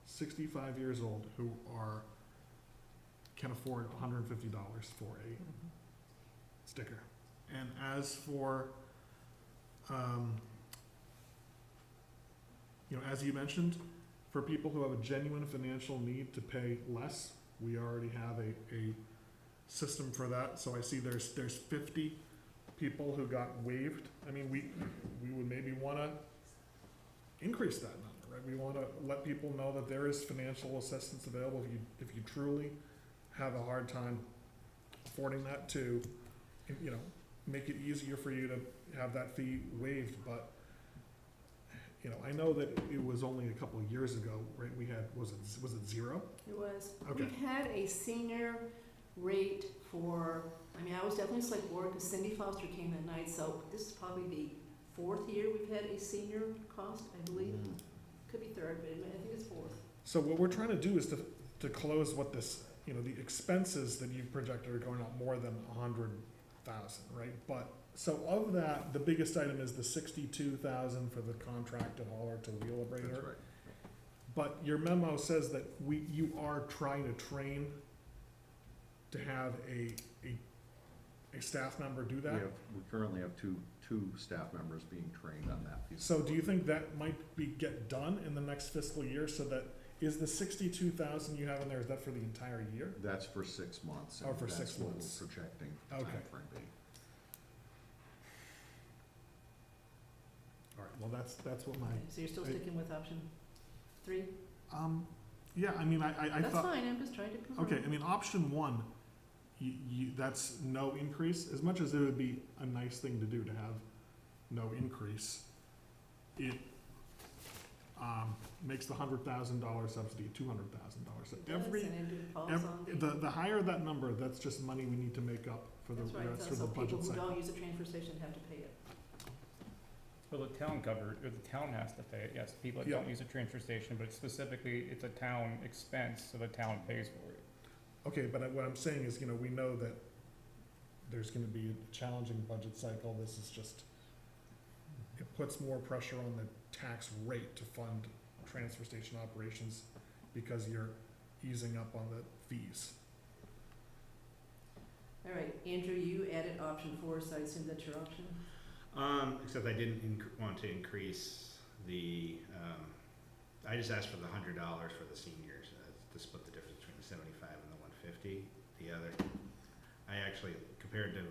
65 years old who can afford $150 for a sticker. And as for, as you mentioned, for people who have a genuine financial need to pay less, we already have a system for that. So I see there's 50 people who got waived. I mean, we would maybe want to increase that number, right? We want to let people know that there is financial assistance available if you truly have a hard time affording that, to make it easier for you to have that fee waived. But I know that it was only a couple of years ago, right? We had, was it zero? It was. Okay. We've had a senior rate for, I was definitely select board because Cindy Foster came that night, so this is probably the 4th year we've had a senior cost, I believe. Could be 3rd, but I think it's 4th. So what we're trying to do is to close what this, the expenses that you've projected are going up more than 100,000, right? But so of that, the biggest item is the 62,000 for the contracted hauler to wheelabrator. That's right. But your memo says that you are trying to train to have a staff member do that. We currently have two staff members being trained on that piece. So do you think that might get done in the next fiscal year, so that is the 62,000 you have in there, is that for the entire year? That's for 6 months. Oh, for and 6 months. That's what we're projecting the Okay. timeframe being. All right, well, that's what my, Okay, so you're still sticking with option 3? yeah, I That's thought. fine, I'm just trying to confirm. Okay, option 1, that's no increase. As much as it would be a nice thing to do to have no increase, it makes the $100,000 subsidy $200,000. So the higher that number, that's just money we need to make up for the That's right, rest so of the budget people who cycle. don't use the transfer station have to pay it. Well, the town has to pay it, yes, people that Yeah. don't use a transfer station, but specifically, it's a town expense, so the town pays for it. Okay, but what I'm saying is, we know that there's gonna be a challenging budget cycle. This is just, it puts more pressure on the tax rate to fund transfer station operations because you're easing up on the fees. All right, Andrew, you added option 4, so I assume that's your option? Except I didn't want to increase the, I just asked for the $100 for the seniors, to split the difference between the 75 and the 150. The other, I actually, compared to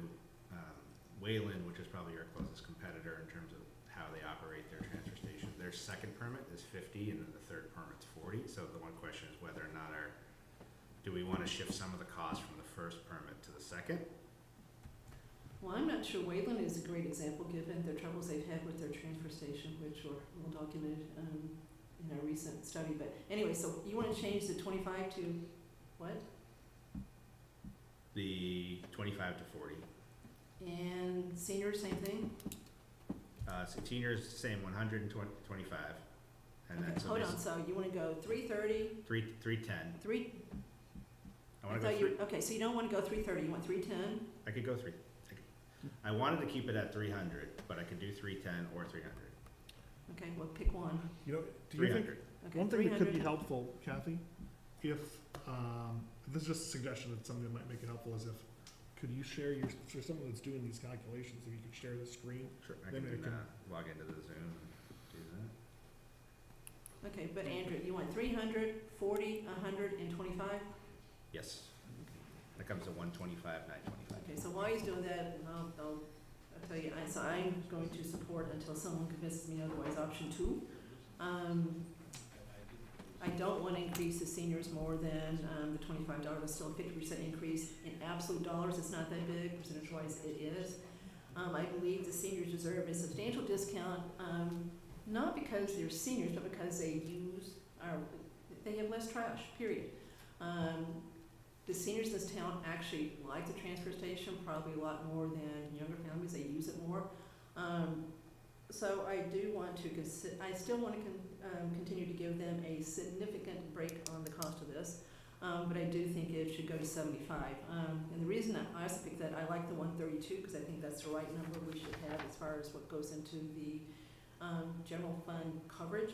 Wayland, which is probably your closest competitor in terms of how they operate their transfer station, their second permit is 50 and then the third permit's 40. So the one question is whether or not do we want to shift some of the cost from the first permit to the second? Well, I'm not sure. Wayland is a great example, given the troubles they've had with their transfer station, which were well documented in a recent study. But anyway, so you want to change the 25 to what? The 25 to 40. And seniors, same thing? So seniors, same 125. And Okay, then so hold this- on, so you want to go 330, 310. 3, I want to go okay, so you don't want to go 330, you want 310? I could go I wanted to keep it at 300, but I could do 310 or 300. Okay, well, pick one. Do you think, 300. Okay, one thing that could be 300. helpful, Kathy, if, this is just a suggestion that something that might make it helpful, is could you share for someone that's doing these calculations, if you could share the screen? Sure, I Then can it do can- that. Log into the Zoom and do that. Okay, but Andrew, you want 300, 40, 100, and 25? Yes. That comes to 125, 925. Okay, so while he's doing that, I'll tell you, so I'm going to support until someone convinces me otherwise, option 2. I don't want to increase the seniors more than the $25. It's still a 50% increase. In absolute dollars, it's not that big. Percentage-wise, it is. I believe the seniors deserve a substantial discount, not because they're seniors, but because they have less trash, period. The seniors in this town actually like the transfer station probably a lot more than younger families. They use it more. So I do want to I still want to continue to give them a significant break on the cost of this, but I do think it should go to 75. And the reason I also picked that, I like the 132 because I think that's the right number we should have as far as what goes into the general fund coverage,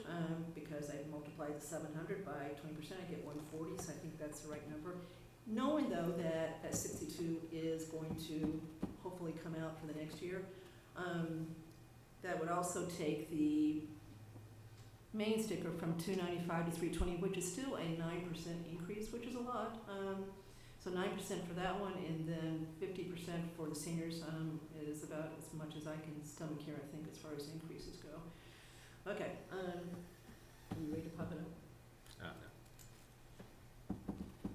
because I multiplied the 700 by 20%, I get 140, so I think that's the right number. Knowing though that 62 is going to hopefully come out for the next year. That would also take the main sticker from 295 to 320, which is still a 9% increase, which is a lot. So 9% for that one, and then 50% for the seniors is about as much as I can stomach here, I think, as far as increases go. Okay, are you ready to pop it up? No.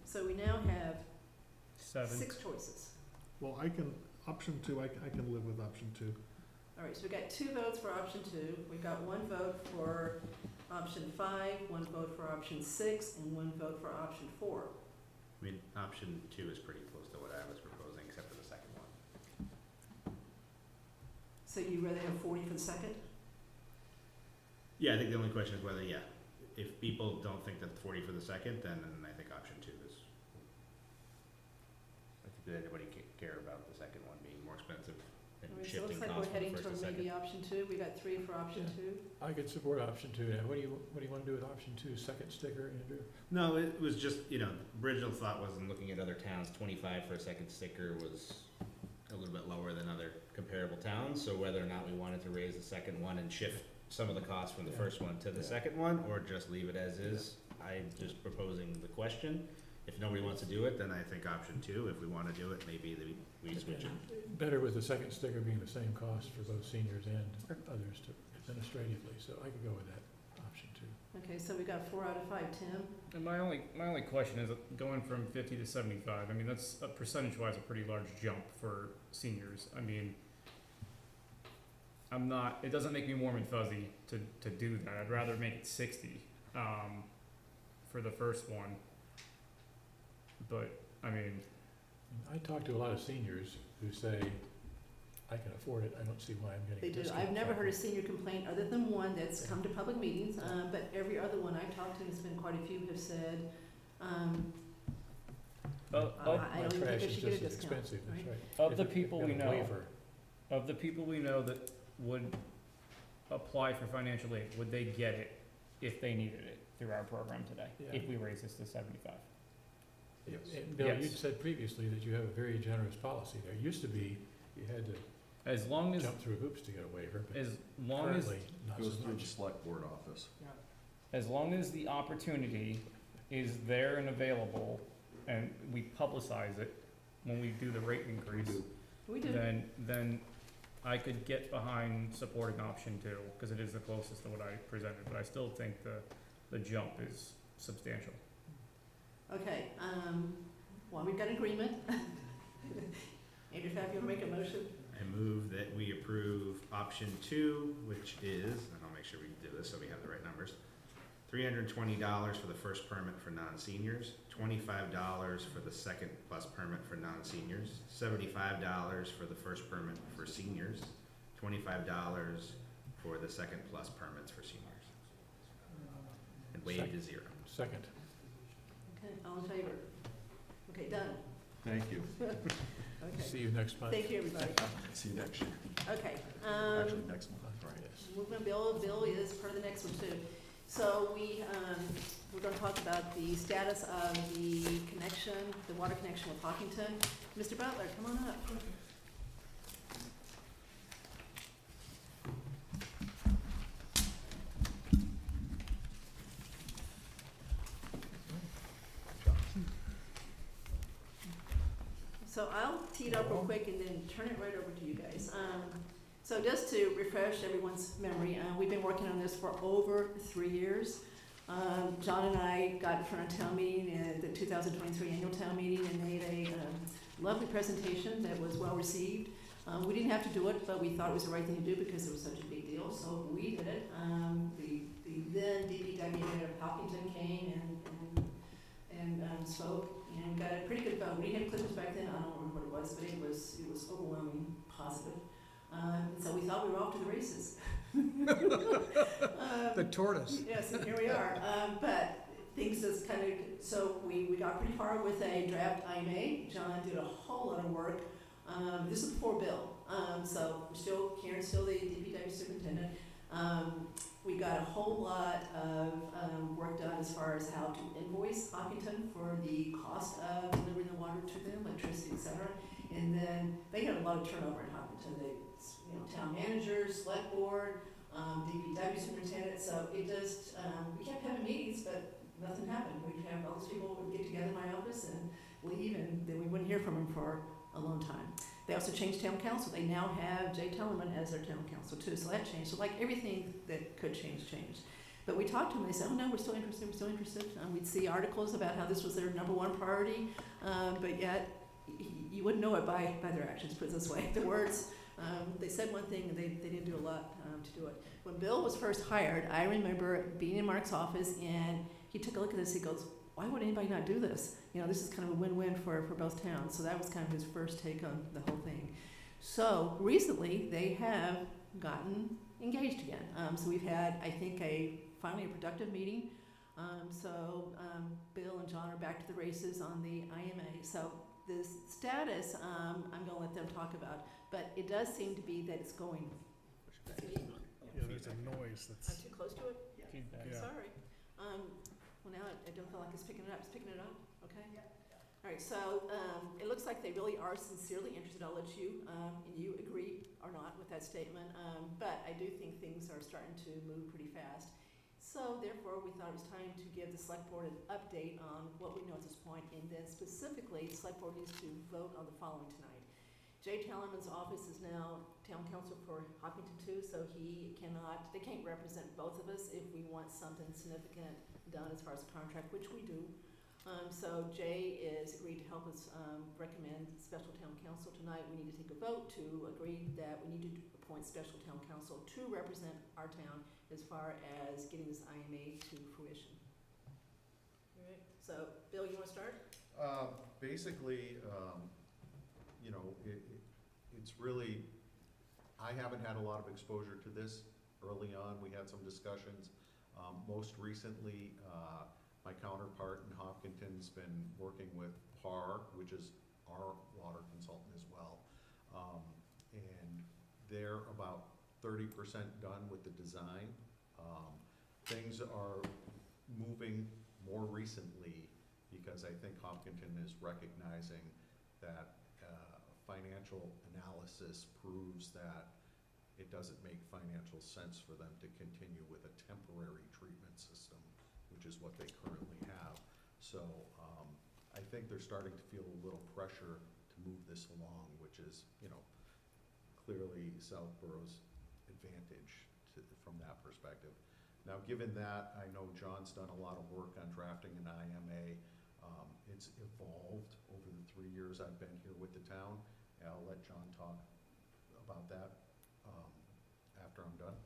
So we now have 7. 6 choices. Well, option 2, I can live with option 2. All right, so we got 2 votes for option 2. We've got 1 vote for option 5, 1 vote for option 6, and 1 vote for option 4. I mean, option 2 is pretty close to what I was proposing, except for the second one. So you rather have 40 for the second? Yeah, I think the only question is whether, if people don't think that 40 for the second, then I think option 2 is. I think that anybody care about the second one being more expensive and All right, so it shifting looks like costs we're heading from first toward to maybe second. option 2. We got 3 for option Yeah. 2. I could support option 2. Now, what do you want to do with option 2, second sticker, Andrew? No, it was just, original thought was in looking at other towns, 25 for a second sticker was a little bit lower than other comparable towns. So whether or not we wanted to raise the second one and shift some of the costs from the first one to the second one, or just leave it as is, I'm just proposing the question. If nobody wants to do it, then I think option 2. If we want to do it, maybe we switch it. Better with the second sticker being the same cost for both seniors and others administratively, so I could go with that option 2. Okay, so we got 4 out of 5. Tim? And my only question is going from 50 to 75. I mean, that's percentage-wise a pretty large jump for seniors. I mean, it doesn't make me warm and fuzzy to do that. I'd rather make it 60 for the first one. But, I mean, I talk to a lot of seniors who say, I can afford it, I don't see why I'm getting They a do. discount. I've never heard a senior complaint other than one that's come to public meetings, but every other one I've talked to, and it's been quite a few, have said, I don't My even think trash they is should get a just as discount. expensive, that's right? right. of the If people you've we got a know, waiver, of the people we know that would apply for financial aid, would they get it if they needed it through our program today, Yeah. if we raise this to 75? And Bill, Yes. you'd said previously that you have a very generous policy. There used to be, you had to As long as, jump through hoops to get a waiver, but as long as, currently, not Goes so through the much. select board office. as long as the opportunity is there and available, and we publicize it when we do the rate increase, We do. then I could get behind supporting option 2, because it is the closest to what I presented, but I still think the jump is substantial. Okay, well, we've got agreement. Andrew, Fab, you want to make a motion? I move that we approve option 2, which is, and I'll make sure we do this so we have the right numbers, $320 for the first permit for non-seniors, $25 for the second plus permit for non-seniors, $75 for the first permit for seniors, $25 for the second plus permits for seniors, and waive to 0. Second. Okay, all in favor? Okay, done. Thank you. Okay, See you next month. thank you, everybody. See you next year. Okay, Actually, next month. Yes. moving on, Bill is for the next one too. So we're gonna talk about the status of the connection, the water connection with Hawkinton. Mr. Butler, come on up. So I'll tee it up real quick and then turn it right over to you guys. So just to refresh everyone's memory, we've been working on this for over 3 years. John and I got in front of town meeting at the 2023 annual town meeting and made a lovely presentation that was well received. We didn't have to do it, but we thought it was the right thing to do because it was such a big deal, so we did it. The then DPW of Hopkinton came and spoke and got a pretty good vote. We had clippers back then, I don't remember what it was, but it was overwhelming positive. So we thought we were off to the races. The tortoise. Yes, and here we are. But things just kind of, so we got pretty far with a draft IMA. John did a whole lot of work. This is before Bill. So we're still, Karen's still the DPW superintendent. We got a whole lot of work done as far as how to invoice Hopkinton for the cost of delivering the water to them, electricity, et cetera. And then they had a lot of turnover in Hopkinton. They, town managers, select board, DPW superintendent. So it just, we kept having meetings, but nothing happened. We'd have all those people would get together in my office and leave, and then we wouldn't hear from them for a long time. They also changed town council. They now have Jay Tellerman as their town council too, so that changed. So like everything that could change, changed. But we talked to them, they said, oh no, we're still interested, we're still interested. We'd see articles about how this was their #1 priority, but yet you wouldn't know it by their actions, put it this way. The words, they said one thing and they didn't do a lot to do it. When Bill was first hired, I remember being in Mark's office and he took a look at this, he goes, why would anybody not do this? This is kind of a win-win for both towns. So that was kind of his first take on the whole thing. So recently, they have gotten engaged again. So we've had, I think, finally a productive meeting. Bill and John are back to the races on the IMA. So the status, I'm going to let them talk about, but it does seem to be that it's going. Yeah, there's a noise I'm that's, too close to it? Feedback. Yeah. Sorry. Well, now I don't feel like it's picking it up. It's picking it up? Okay. All right, so it looks like they really are sincerely interested. I'll let you, and you agree or not with that statement. But I do think things are starting to move pretty fast. So therefore, we thought it was time to give the select board an update on what we know at this point, and then specifically, the select board needs to vote on the following tonight. Jay Tallerman's office is now town council for Hopkinton too, so they can't represent both of us if we want something significant done as far as the contract, which we do. So Jay is agreed to help us recommend special town council tonight. We need to take a vote to agree that we need to appoint special town council to represent our town as far as getting this IMA to fruition. All right, so Bill, you want to start? Basically, it's really, I haven't had a lot of exposure to this early on. We had some discussions. Most recently, my counterpart in Hopkinton's been working with PAR, which is our water consultant as well. And they're about 30% done with the design. Things are moving more recently because I think Hopkinton is recognizing that financial analysis proves that it doesn't make financial sense for them to continue with a temporary treatment system, which is what they currently have. So I think they're starting to feel a little pressure to move this along, which is, clearly Southborough's advantage from that perspective. Now, given that, I know John's done a lot of work on drafting an IMA. It's evolved over the 3 years I've been here with the town. And I'll let John talk about that after I'm done.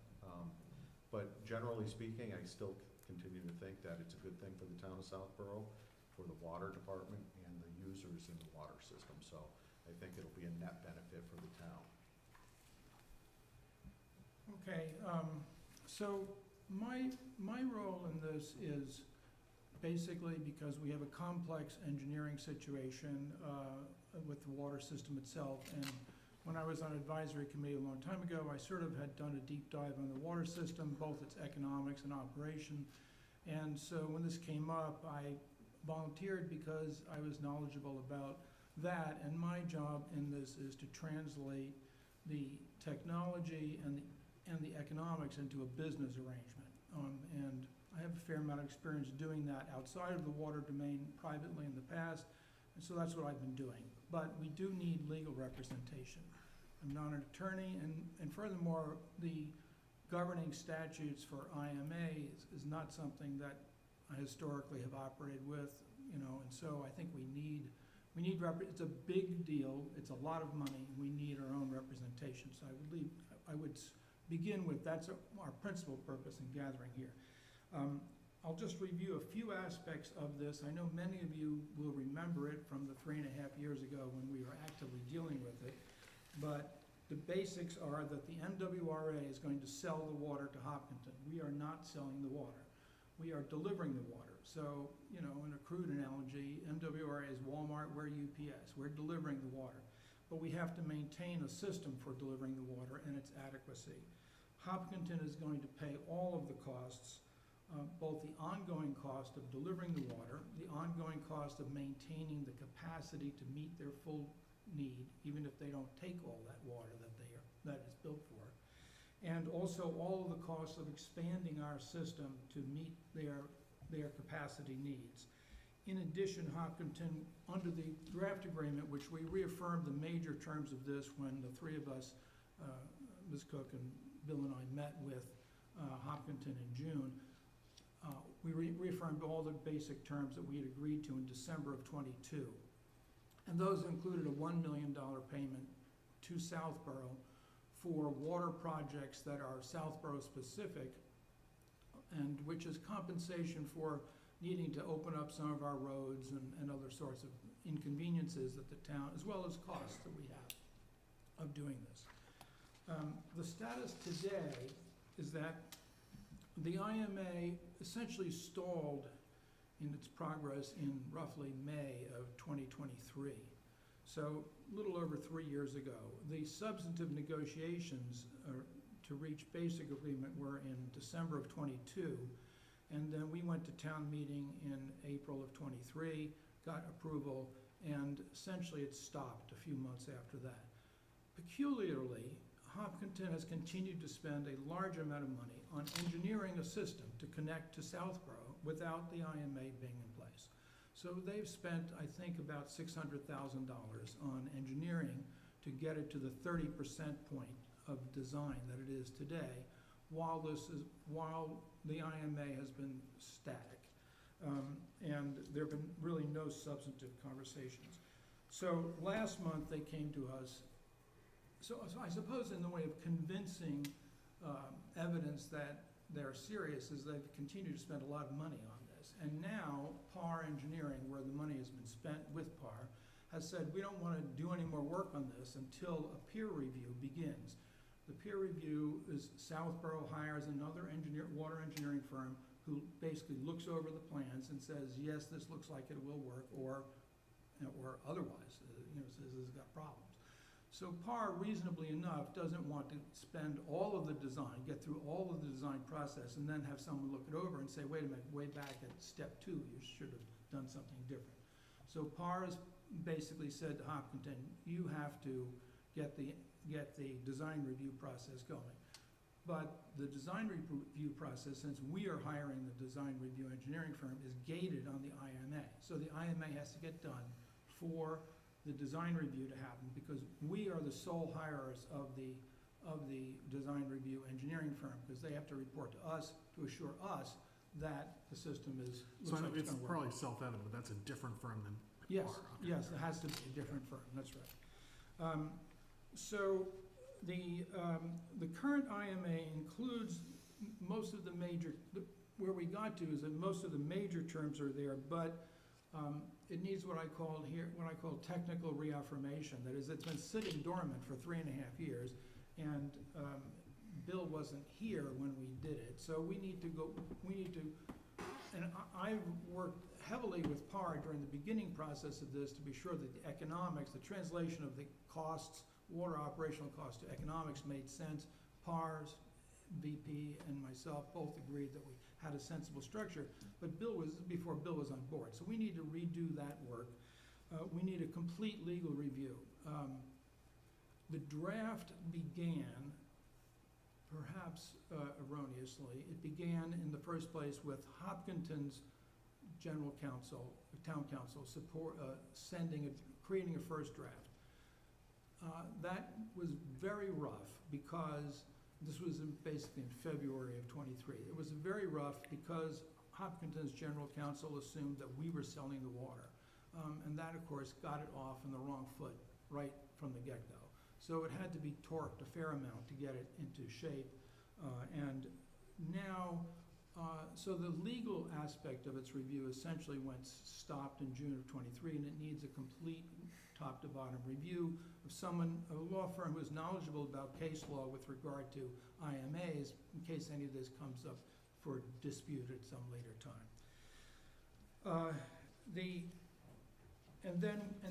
But generally speaking, I still continue to think that it's a good thing for the town of Southborough, for the water department and the users in the water system. So I think it'll be a net benefit for the town. Okay, so my role in this is basically because we have a complex engineering situation with the water system itself. And when I was on advisory committee a long time ago, I sort of had done a deep dive on the water system, both its economics and operation. And so when this came up, I volunteered because I was knowledgeable about that. And my job in this is to translate the technology and the economics into a business arrangement. And I have a fair amount of experience doing that outside of the water domain privately in the past, and so that's what I've been doing. But we do need legal representation. I'm not an attorney, and furthermore, the governing statutes for IMA is not something that I historically have operated with, and so I think we need it's a big deal, it's a lot of money, we need our own representation. So I would begin with, that's our principal purpose in gathering here. I'll just review a few aspects of this. I know many of you will remember it from the 3.5 years ago when we were actively dealing with it, but The basics are that the MWRA is going to sell the water to Hopkinton. We are not selling the water. We are delivering the water. So, you know, in a crude analogy, MWRA is Walmart, we're UPS. We're delivering the water. But we have to maintain a system for delivering the water and its adequacy. Hopkinton is going to pay all of the costs, both the ongoing cost of delivering the water, the ongoing cost of maintaining the capacity to meet their full need, even if they don't take all that water that it's built for, and also all of the costs of expanding our system to meet their capacity needs. In addition, Hopkinton, under the draft agreement, which we reaffirmed the major terms of this when the three of us, Ms. Cook and Bill and I, met with Hopkinton in June, we reaffirmed all the basic terms that we had agreed to in December of '22. And those included a $1 million payment to Southborough for water projects that are Southborough specific, and which is compensation for needing to open up some of our roads and other sorts of inconveniences that the town, as well as costs that we have of doing this. The status today is that the IMA essentially stalled in its progress in roughly May of 2023. So a little over 3 years ago. The substantive negotiations to reach basic agreement were in December of '22, and then we went to town meeting in April of '23, got approval, and essentially it stopped a few months after that. Peculiarly, Hopkinton has continued to spend a large amount of money on engineering a system to connect to Southborough without the IMA being in place. So they've spent, I think, about $600,000 on engineering to get it to the 30% point of design that it is today, while the IMA has been static. And there have been really no substantive conversations. So last month they came to us. So I suppose in the way of convincing evidence that they're serious is they've continued to spend a lot of money on this. And now PAR Engineering, where the money has been spent with PAR, has said we don't want to do any more work on this until a peer review begins. The peer review is Southborough hires another water engineering firm who basically looks over the plans and says, yes, this looks like it will work, or otherwise, says it's got problems. So PAR, reasonably enough, doesn't want to spend all of the design, get through all of the design process, and then have someone look it over and say, wait a minute, way back at step 2, you should have done something different. So PAR has basically said to Hopkinton, you have to get the design review process going. But the design review process, since we are hiring the design review engineering firm, is gated on the IMA. So the IMA has to get done for the design review to happen, because we are the sole hirers of the design review engineering firm, because they have to report to us to assure us that the system is. So it's probably self-evident, but that's a different firm than yes, PAR. Okay. yes, it has to be a different firm. That's right. So the current IMA includes most of the major. Where we got to is that most of the major terms are there, but it needs what I call technical reaffirmation. That is, it's been sitting dormant for 3.5 years, and Bill wasn't here when we did it. So we need to, and I've worked heavily with PAR during the beginning process of this to be sure that the economics, the translation of the costs, water operational costs to economics made sense. PAR's VP and myself both agreed that we had a sensible structure, but before Bill was on board. So we need to redo that work. We need a complete legal review. The draft began, perhaps erroneously, it began in the first place with Hopkinton's general counsel, town council, creating a first draft. That was very rough because this was basically in February of '23. It was very rough because Hopkinton's general counsel assumed that we were selling the water. And that, of course, got it off on the wrong foot right from the get-go. So it had to be torqued a fair amount to get it into shape. And now, so the legal aspect of its review essentially stopped in June of '23, and it needs a complete top to bottom review of someone, a law firm who's knowledgeable about case law with regard to IMAs, in case any of this comes up for dispute at some later time. And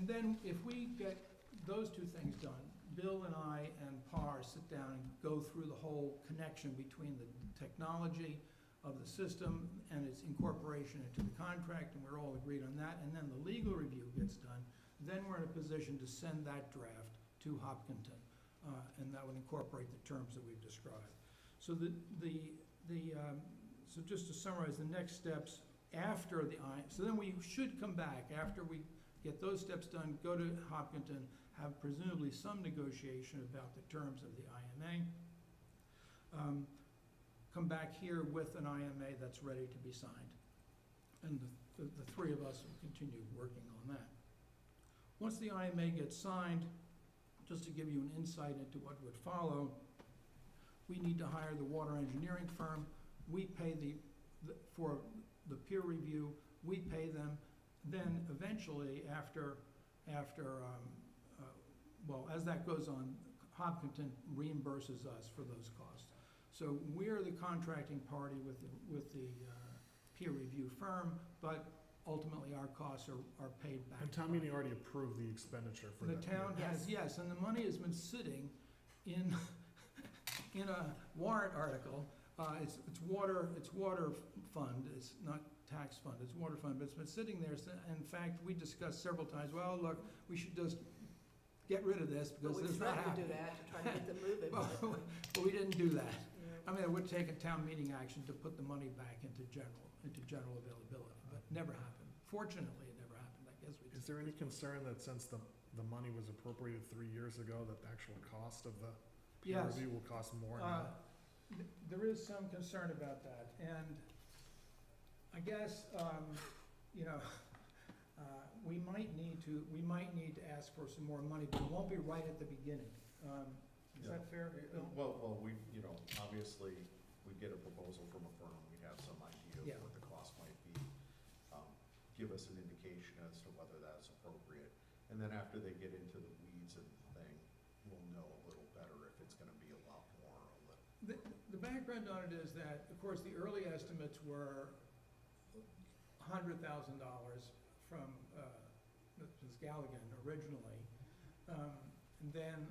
then if we get those two things done, Bill and I and Par sit down and go through the whole connection between the technology of the system and its incorporation into the contract, and we're all agreed on that, and then the legal review gets done, then we're in a position to send that draft to Hopkinton, and that would incorporate the terms that we've described. So so just to summarize, the next steps after so then we should come back after we get those steps done, go to Hopkinton, have presumably some negotiation about the terms of the IMA, come back here with an IMA that's ready to be signed. And the three of us will continue working on that. Once the IMA gets signed, just to give you an insight into what would follow, we need to hire the water engineering firm. We pay for the peer review, we pay them. Then eventually, well, as that goes on, Hopkinton reimburses us for those costs. So we're the contracting party with the peer review firm, but ultimately our costs are paid back. And town meeting already approved the expenditure for The that. town has, yes, and the money has been sitting in a warrant article. It's water fund, it's not tax fund, it's water fund, but it's been sitting there. In fact, we discussed several times, well, look, we should just get rid of this because it's not happening. We tried to do that, to try to get them moving. But we didn't do that. I mean, it would take a town meeting action to put the money back into general availability, but never happened. Fortunately, it never happened, I guess. Is there any concern that since the money was appropriated 3 years ago, that the actual cost of the peer Yes. review will cost more now? There is some concern about that, and I guess, we might need to ask for some more money, but it won't be right at the beginning. Is that fair? Bill? Well, we, obviously, we get a proposal from a firm, we have some idea of what the cost might be. Give us an indication as to whether that's appropriate. And then after they get into the weeds of the thing, we'll know a little better if it's gonna be a lot more or a little. The background on it is that, of course, the early estimates were $100,000 from Ms. Galligan originally. And then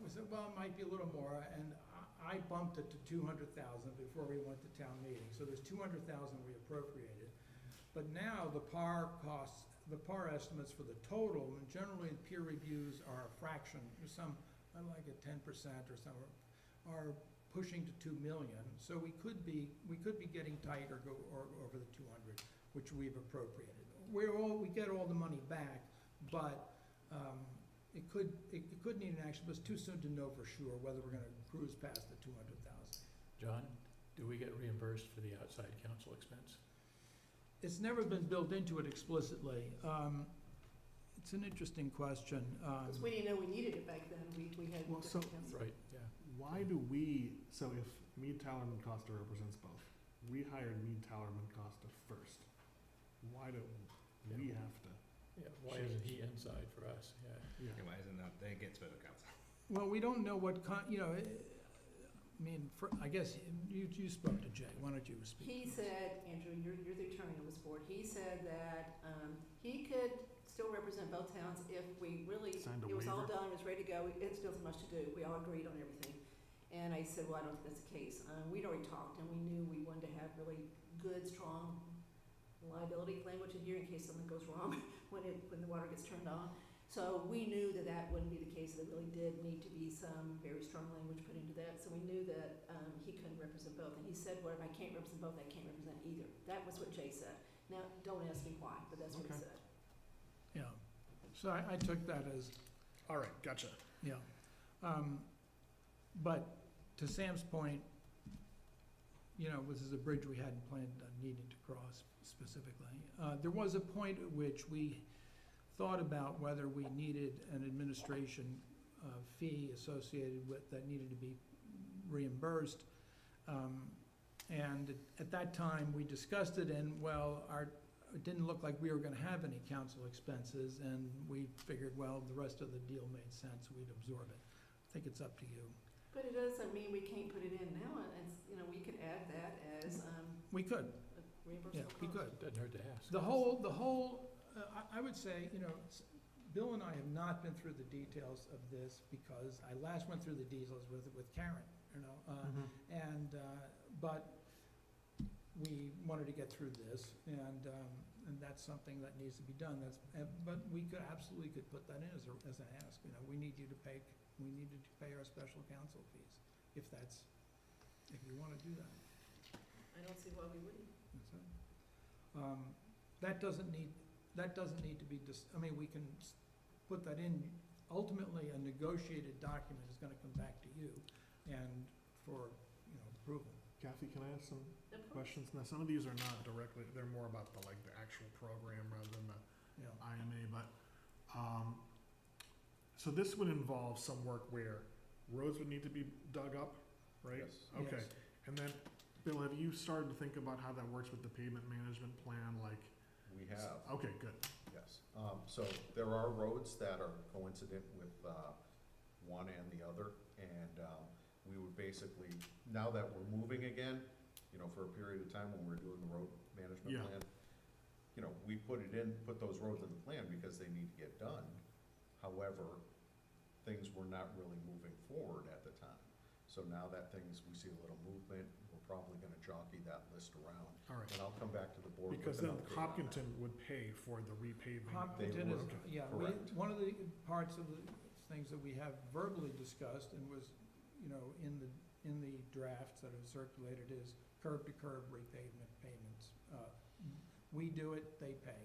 we said, well, it might be a little more, and I bumped it to 200,000 before we went to town meeting. So there's 200,000 we appropriated. But now the PAR costs, the PAR estimates for the total, and generally peer reviews are a fraction. There's some, like at 10% or some are pushing to 2 million. So we could be getting tight or go over the 200, which we've appropriated. We get all the money back, but it could need an action, but it's too soon to know for sure whether we're gonna cruise past the 200,000. John, do we get reimbursed for the outside counsel expense? It's never been built into it explicitly. It's an interesting question. Because we didn't know we needed it back then, we had. Well, so- different accounts. Right, yeah. Why do we, so if Mead, Tallerman, Costa represents both, we hired Mead, Tallerman, Costa first. Why do we have to? Yeah, why isn't he inside for us? Yeah. Yeah, why isn't that, they get special counsel? Well, we don't know what I guess you spoke to Jay. Why don't you speak? He said, Andrew, you're the attorney on this board, he said that he could still represent both towns if we really, Signed a it was all waiver? done, it was ready to go, it still has much to do, we all agreed on everything. And I said, well, I don't think that's the case. We'd already talked, and we knew we wanted to have really good, strong liability language in here in case something goes wrong when the water gets turned on. So we knew that that wouldn't be the case, that there really did need to be some very strong language put into that. So we knew that he couldn't represent both. And he said, well, if I can't represent both, I can't represent either. That was what Jay said. Now, don't ask me why, but that's what he Okay. said. Yeah. So I took that as, All right, gotcha. yeah. But to Sam's point, this is a bridge we hadn't planned on needing to cross specifically. There was a point at which we thought about whether we needed an administration fee associated with that needed to be reimbursed. And at that time, we discussed it, and well, it didn't look like we were gonna have any council expenses, and we figured, well, the rest of the deal made sense, we'd absorb it. I think it's up to you. But it doesn't mean we can't put it in now, and it's, we could add that as, We could, a reimbursable yeah, cost. we could. Doesn't hurt to ask. The whole, I would say, Bill and I have not been through the details of this because I last went through the details with Karen, but we wanted to get through this, and that's something that needs to be done. But we absolutely could put that in as an ask. We need you to pay. We needed to pay our special counsel fees, if you want to do that. I don't see why we wouldn't. That's it. That doesn't need to be, we can put that in. Ultimately, a negotiated document is gonna come back to you and for, approval. Kathy, can I ask some Of course. questions? Now, some of these are not directly, they're more about the actual program rather than the IMA, but, so this would involve some work where roads would need to be dug up, right? Yes. Okay, Yes. and then, Bill, have you started to think about how that works with the pavement management plan, like? We have. Okay, good. Yes, so there are roads that are coincident with one and the other, and we would basically, now that we're moving again, for a period of time when we're doing the road management Yeah. plan, we put those roads in the plan because they need to get done. However, things were not really moving forward at the time. So now that we see a little movement, we're probably gonna jockey that list around. All right. And I'll come back to the board with Because an then update on that. Hopkinton would pay for the repaving. Hopkinton is, would, yeah, correct. one of the parts of the things that we have verbally discussed and was, in the drafts that have circulated is curb-to-curb repavement payments. We do it, they pay,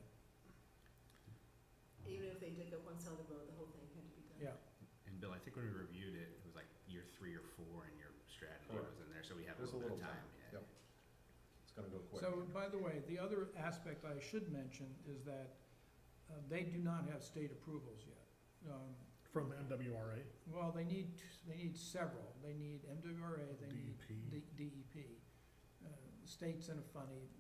Even if they dig up one side of the road, the whole thing had to be done. yeah. And Bill, I think when we reviewed it, it was like year 3 or 4 and your strategy Correct. was in there, so we have a There's little bit of time. Yeah. Yep. It's gonna go quick. So, by the way, the other aspect I should mention is that they do not have state approvals yet. From the MWRA? Well, they need several. They need MWRA, they need DEP. State's in a funny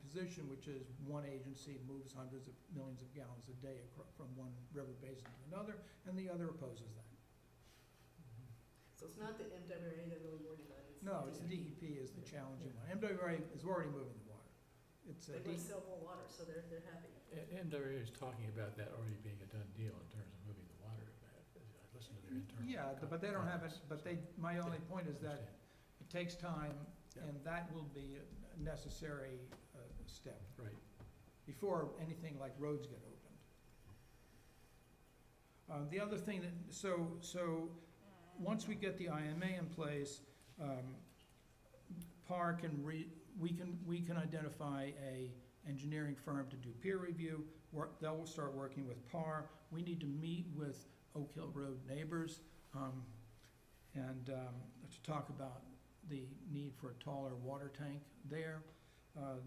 position, which is one agency moves hundreds of millions of gallons a day from one river basin to another, and the other opposes that. So it's not the MWA they're really worried about, it's. No, it's DEP is the challenging one. MWRA is already moving the water. It's They want to sell more water, so they're happy. MWA is talking about that already being a done deal in terms of moving the water. I listened to their internal. Yeah, but they don't have it, my only point is that Understand. it takes time, Yeah. and that will be a necessary step Right. before anything like roads get opened. The other thing so once we get the IMA in place, PAR we can identify a engineering firm to do peer review. They'll start working with PAR. We need to meet with Oak Hill Road neighbors and to talk about the need for a taller water tank there.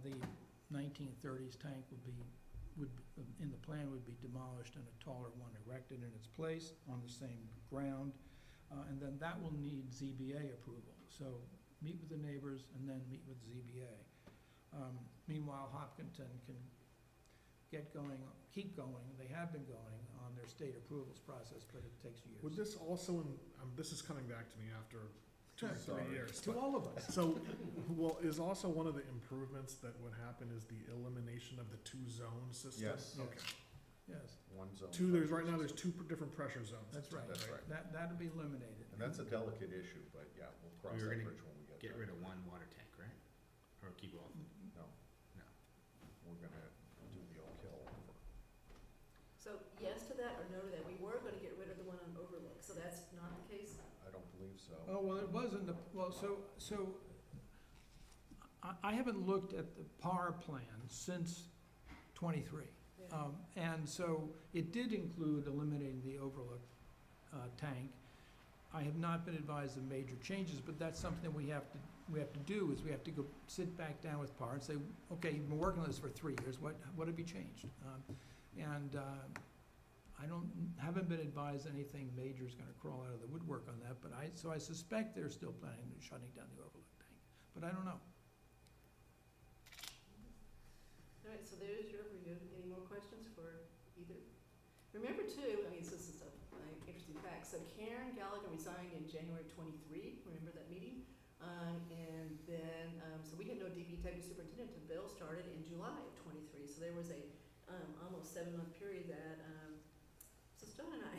The 1930s tank in the plan would be demolished and a taller one erected in its place on the same ground. And then that will need ZBA approval. So meet with the neighbors and then meet with ZBA. Meanwhile, Hopkinton can keep going, they have been going on their state approvals process, but it takes years. Would this also, this is coming back to me after 2 or 3 years. To all of us. So, well, is also one of the improvements that would happen is the elimination of the 2-zone system? Yes. Okay. Yes, One zone. Right now, there's 2 different pressure zones. that's right. That's right. That'll be eliminated. And that's a delicate issue, but yeah, we'll cross We were that gonna bridge when we get Get there. rid of one water tank, right? Or keep both? No. No. We're gonna do the Oak Hill. So yes to that or no to that? We were gonna get rid of the one on Overlook, so that's not the case? I don't believe so. Oh, well, it wasn't, so I haven't looked at the PAR plan since '23. Yeah. And so it did include eliminating the Overlook tank. I have not been advised of major changes, but that's something we have to do, is we have to go sit back down with PAR and say, okay, you've been working on this for 3 years, what have you changed? I haven't been advised anything major is gonna crawl out of the woodwork on that, but I suspect they're still planning on shutting down the Overlook tank, but I don't know. All right, so there's your either. Remember too, I mean, this is an interesting fact, so Karen Gallagher resigned in January 23, remember that meeting? And then, so we had no DPW superintendent until Bill started in July of 23, so there was a almost 7-month period that, so John and I,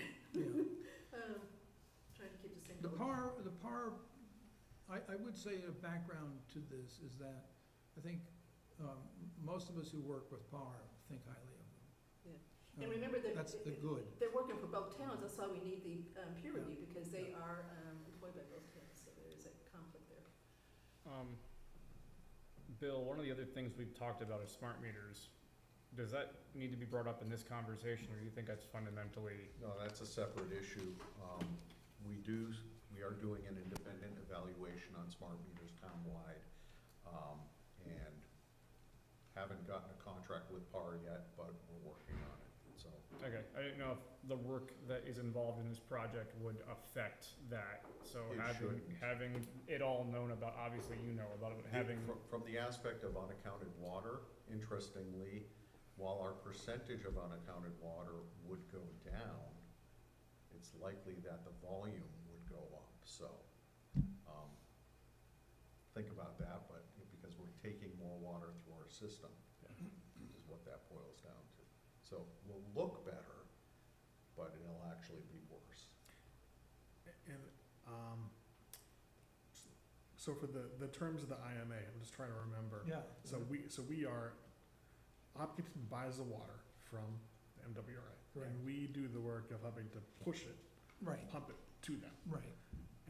trying to keep the same. The PAR, I would say a background to this is that I think most of us who work with PAR think highly of them. Yeah. And remember that that's the good. They're working for both towns. That's why we need the peer review, because they are employed by both towns, so there is a conflict there. Bill, one of the other things we've talked about is smart meters. Does that need to be brought up in this conversation, or do you think that's fundamentally? No, that's a separate issue. We are doing an independent evaluation on smart meters townwide, and haven't gotten a contract with PAR yet, but we're working on it, so. Okay, I didn't know if the work that is involved in this project would affect that. So It having it all known about, obviously you know about it, but having. From the aspect of unaccounted water, interestingly, while our percentage of unaccounted water would go down, it's likely that the volume would go up, so, think about that, but because we're taking more water through our system, is what that boils down to. So we'll look better, but it'll actually be worse. And, so for the terms of the IMA, I'm just trying to remember. Yeah. So we are, Optington buys the water from the MWRA. Correct. And we do the work of having to push it, Right, pump it to them. right.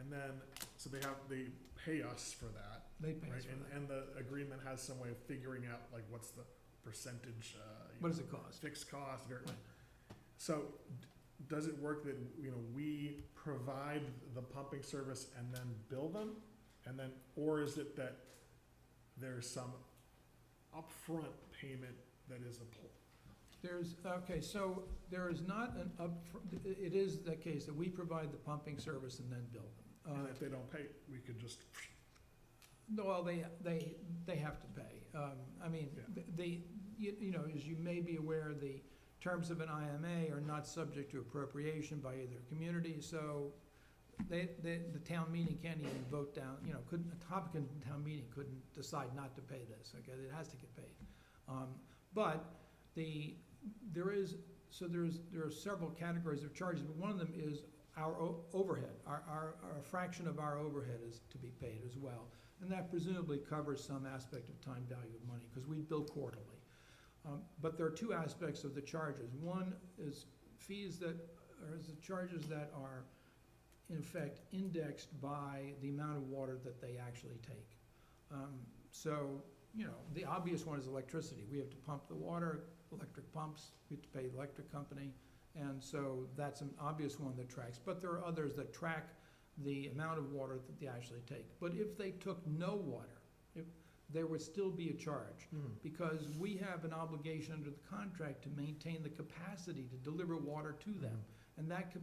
And then, so they pay us for that, They pay right? us for that. And the agreement has some way of figuring out, like, what's the percentage, What does it cost? fixed cost, Right. so does it work that, we provide the pumping service and then bill them? And then, or is it that there's some upfront payment that is So there is not an it is the case that we provide the pumping service and then bill them. and if they don't pay, we could just, Well, they have to pay. I mean, as you may be aware, the terms of an IMA are not subject to appropriation by either community, so the town meeting can't even vote down, a topic in town meeting couldn't decide not to pay this, okay? It has to get paid. But there are several categories of charges, but one of them is our overhead. Our fraction of our overhead is to be paid as well. And that presumably covers some aspect of time value of money, because we bill quarterly. But there are two aspects of the charges. One is the charges that are, in effect, indexed by the amount of water that they actually take. The obvious one is electricity. We have to pump the water, electric pumps, we have to pay the electric company, and so that's an obvious one that tracks. But there are others that track the amount of water that they actually take. But if they took no water, there would still be a charge, because we have an obligation under the contract to maintain the capacity to deliver water to them, and that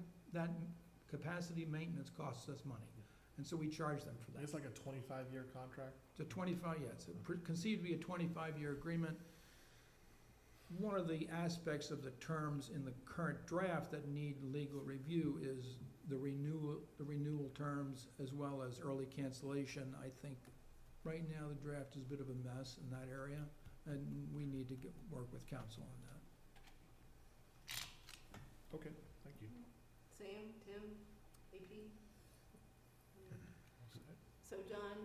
capacity maintenance costs us money, and so we charge them for that. it's like a 25-year contract? It's a 25, it's conceived to be a 25-year agreement. One of the aspects of the terms in the current draft that need legal review is the renewal terms, as well as early cancellation. I think right now the draft is a bit of a mess in that area, and we need to work with council on that. Okay, thank you. Sam, Tim, AP? So John,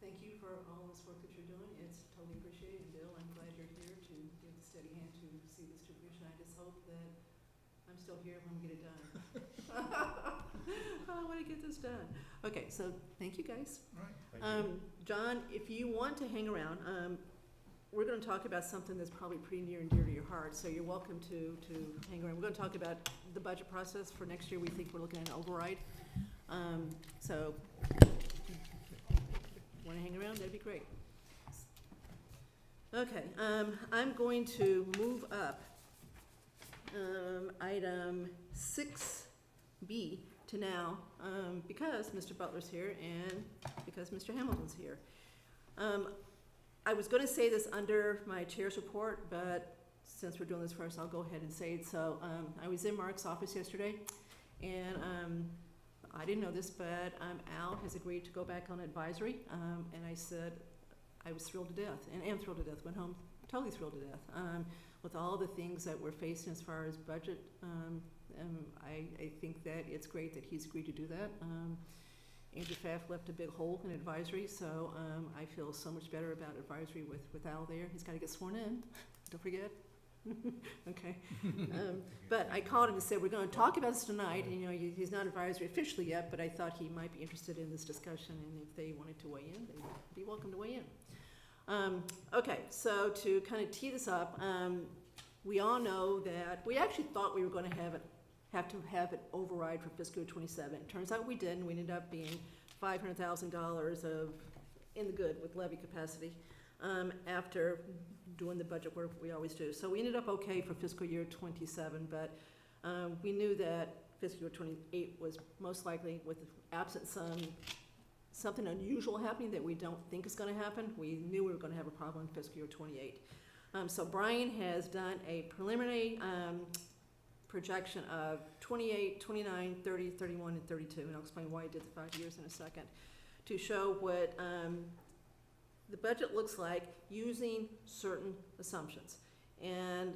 thank you for all this work that you're doing. It's totally appreciated. And Bill, I'm glad you're here to give the steady hand to see this to fruition. I just hope that I'm still here when we get it done. I want to get this done. Okay, so thank you guys. All right. Thank you. John, if you want to hang around, we're going to talk about something that's probably pretty near and dear to your heart, so you're welcome to hang around. We're going to talk about the budget process for next year. We think we're looking at an override. So want to hang around? That'd be great. Okay, I'm going to move up item 6B to now, because Mr. Butler's here and because Mr. Hamilton's here. I was going to say this under my chair's report, but since we're doing this first, I'll go ahead and say it. So, I was in Mark's office yesterday, and, I didn't know this, but, Al has agreed to go back on advisory, and I said, I was thrilled to death, and am thrilled to death, went home totally thrilled to death, with all the things that we're facing as far as budget. I think that it's great that he's agreed to do that. Andrew Pfaff left a big hole in advisory, so I feel so much better about advisory with Al there. He's got to get sworn in, don't forget. Okay. But I called him and said, we're going to talk about this tonight. And, you know, he's not advisory officially yet, but I thought he might be interested in this discussion, and if they wanted to weigh in, they'd be welcome to weigh in. Okay, so to kind of tee this up, we all know that we actually thought we were going to have to have an override for fiscal year 27. It turns out we didn't. We ended up being $500,000 of in the good with levy capacity after doing the budget work we always do. So we ended up okay for fiscal year 27, but we knew that fiscal year 28 was most likely, with absent something unusual happening that we don't think is going to happen, we knew we were going to have a problem in fiscal year 28. So Brian has done a preliminary projection of 28, 29, 30, 31, and 32, and I'll explain why I did the 5 years in a second, to show what the budget looks like using certain assumptions. And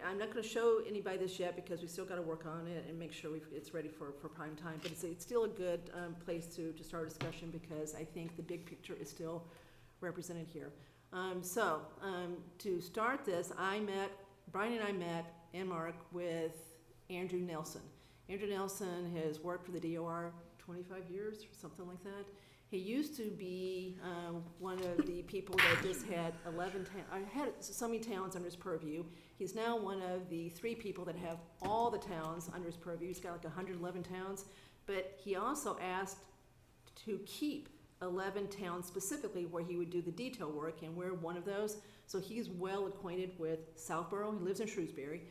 I'm not going to show anybody this yet because we still got to work on it and make sure it's ready for prime time. But it's still a good place to start a discussion because I think the big picture is still represented here. So to start this, Brian and I met, and Mark, with Andrew Nelson. Andrew Nelson has worked for the DOR 25 years or something like that. He used to be one of the people that just had had so many towns under his purview. He's now one of the 3 people that have all the towns under his purview. He's got like 111 towns, but he also asked to keep 11 towns specifically where he would do the detail work, and we're one of those. So he's well acquainted with Southborough. He lives in Shrewsbury.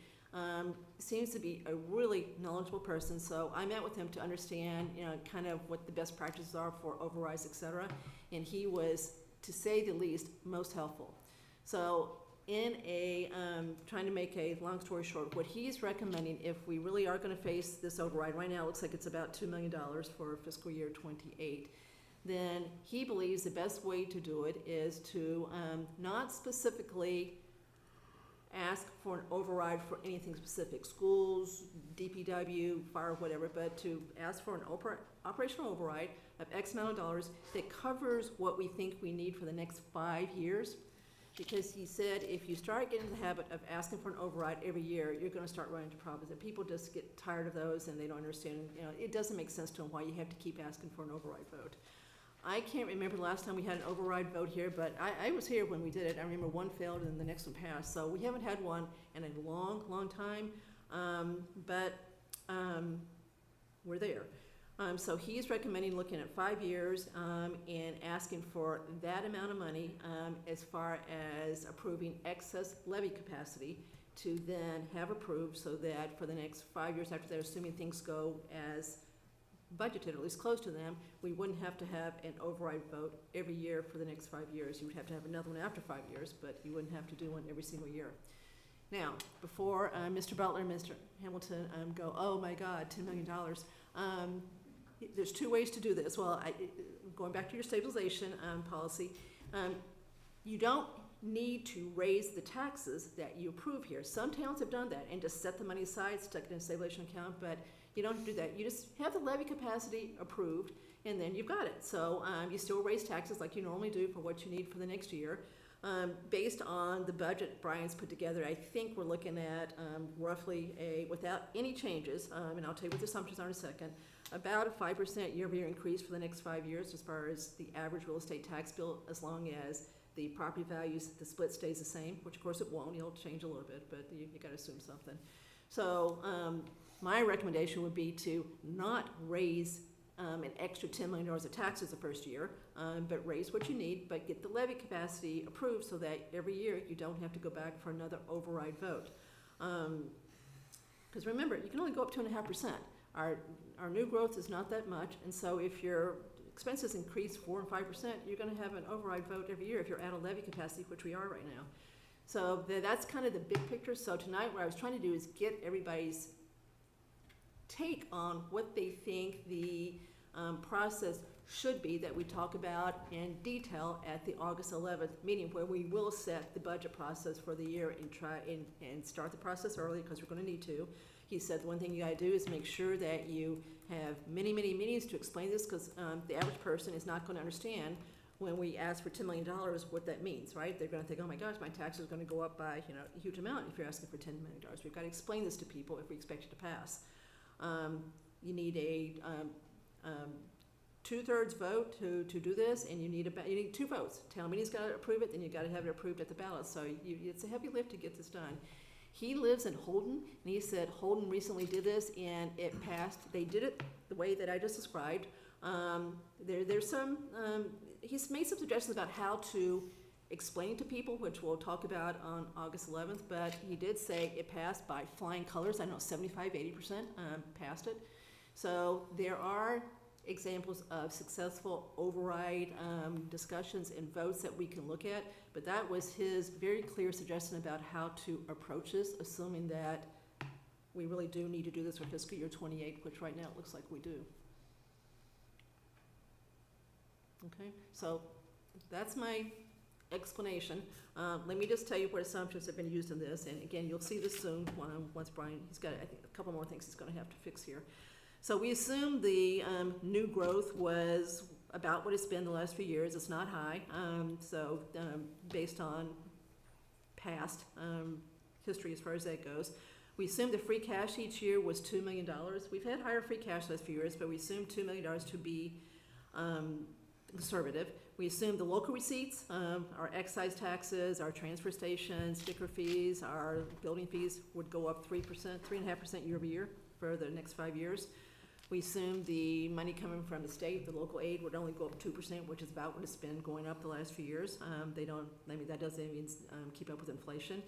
Seems to be a really knowledgeable person, so I met with him to understand, you know, kind of what the best practices are for overrides, et cetera, and he was, to say the least, most helpful. So in trying to make a long story short, what he's recommending, if we really are going to face this override, right now it looks like it's about $2 million for fiscal year 28, then he believes the best way to do it is to not specifically ask for an override for anything specific, schools, DPW, fire, whatever, but to ask for an operational override of X amount of dollars that covers what we think we need for the next 5 years. Because he said if you start getting the habit of asking for an override every year, you're going to start running into problems. And people just get tired of those and they don't understand, you know, it doesn't make sense to them why you have to keep asking for an override vote. I can't remember the last time we had an override vote here, but I was here when we did it. I remember one failed and the next one passed. So we haven't had one in a long, long time, but we're there. So he's recommending looking at 5 years and asking for that amount of money as far as approving excess levy capacity to then have approved so that for the next 5 years after that, assuming things go as budgeted, or at least close to them, we wouldn't have to have an override vote every year for the next 5 years. You would have to have another one after 5 years, but you wouldn't have to do one every single year. Now, before Mr. Butler and Mr. Hamilton go, oh my God, $10 million, there's 2 ways to do this. Well, going back to your stabilization policy, you don't need to raise the taxes that you approve here. Some towns have done that and just set the money aside, stuck it in a stabilization account, but you don't have to do that. You just have the levy capacity approved, and then you've got it. So you still raise taxes like you normally do for what you need for the next year. Based on the budget Brian's put together, I think we're looking at roughly without any changes, and I'll tell you what the assumptions are in a second, about a 5% year-over-year increase for the next 5 years as far as the average real estate tax bill, as long as the property values, the split stays the same, which of course it won't. It'll change a little bit, but you got to assume something. So my recommendation would be to not raise an extra $10 million of taxes the first year, but raise what you need, but get the levy capacity approved so that every year you don't have to go back for another override vote. Because remember, you can only go up 2.5%. Our new growth is not that much, and so if your expenses increase 4 and 5%, you're going to have an override vote every year if you're at a levy capacity, which we are right now. So that's kind of the big picture. So tonight what I was trying to do is get everybody's take on what they think the process should be that we talk about in detail at the August 11th meeting, where we will set the budget process for the year and try and start the process early, because we're going to need to. He said the one thing you got to do is make sure that you have many, many meetings to explain this, because the average person is not going to understand when we ask for $10 million what that means, right? They're going to think, oh my gosh, my tax is going to go up by a huge amount if you're asking for $10 million. We've got to explain this to people if we expect it to pass. You need a 2/3 vote to do this, and you need 2 votes. Town meeting's got to approve it, then you got to have it approved at the ballot. So it's a heavy lift to get this done. He lives in Holden, and he said Holden recently did this, and it passed. They did it the way that I just described. There's some, he's made some suggestions about how to explain to people, which we'll talk about on August 11th, but he did say it passed by flying colors. I know 75–80% passed it. So there are examples of successful override discussions and votes that we can look at, but that was his very clear suggestion about how to approach this, assuming that we really do need to do this for fiscal year 28, which right now it looks like we do. Okay, so that's my explanation. Let me just tell you what assumptions have been used in this, and again, you'll see this soon once Brian, he's got, I think, a couple more things he's going to have to fix here. So we assume the new growth was about what it's been the last few years. It's not high, based on past history as far as that goes. We assume the free cash each year was $2 million. We've had higher free cash the last few years, but we assume $2 million to be conservative. We assume the local receipts, our excise taxes, our transfer stations, sticker fees, our building fees would go up 3.5% year over year for the next 5 years. We assume the money coming from the state, the local aid, would only go up 2%, which is about what it's been going up the last few years. That doesn't even keep up with inflation.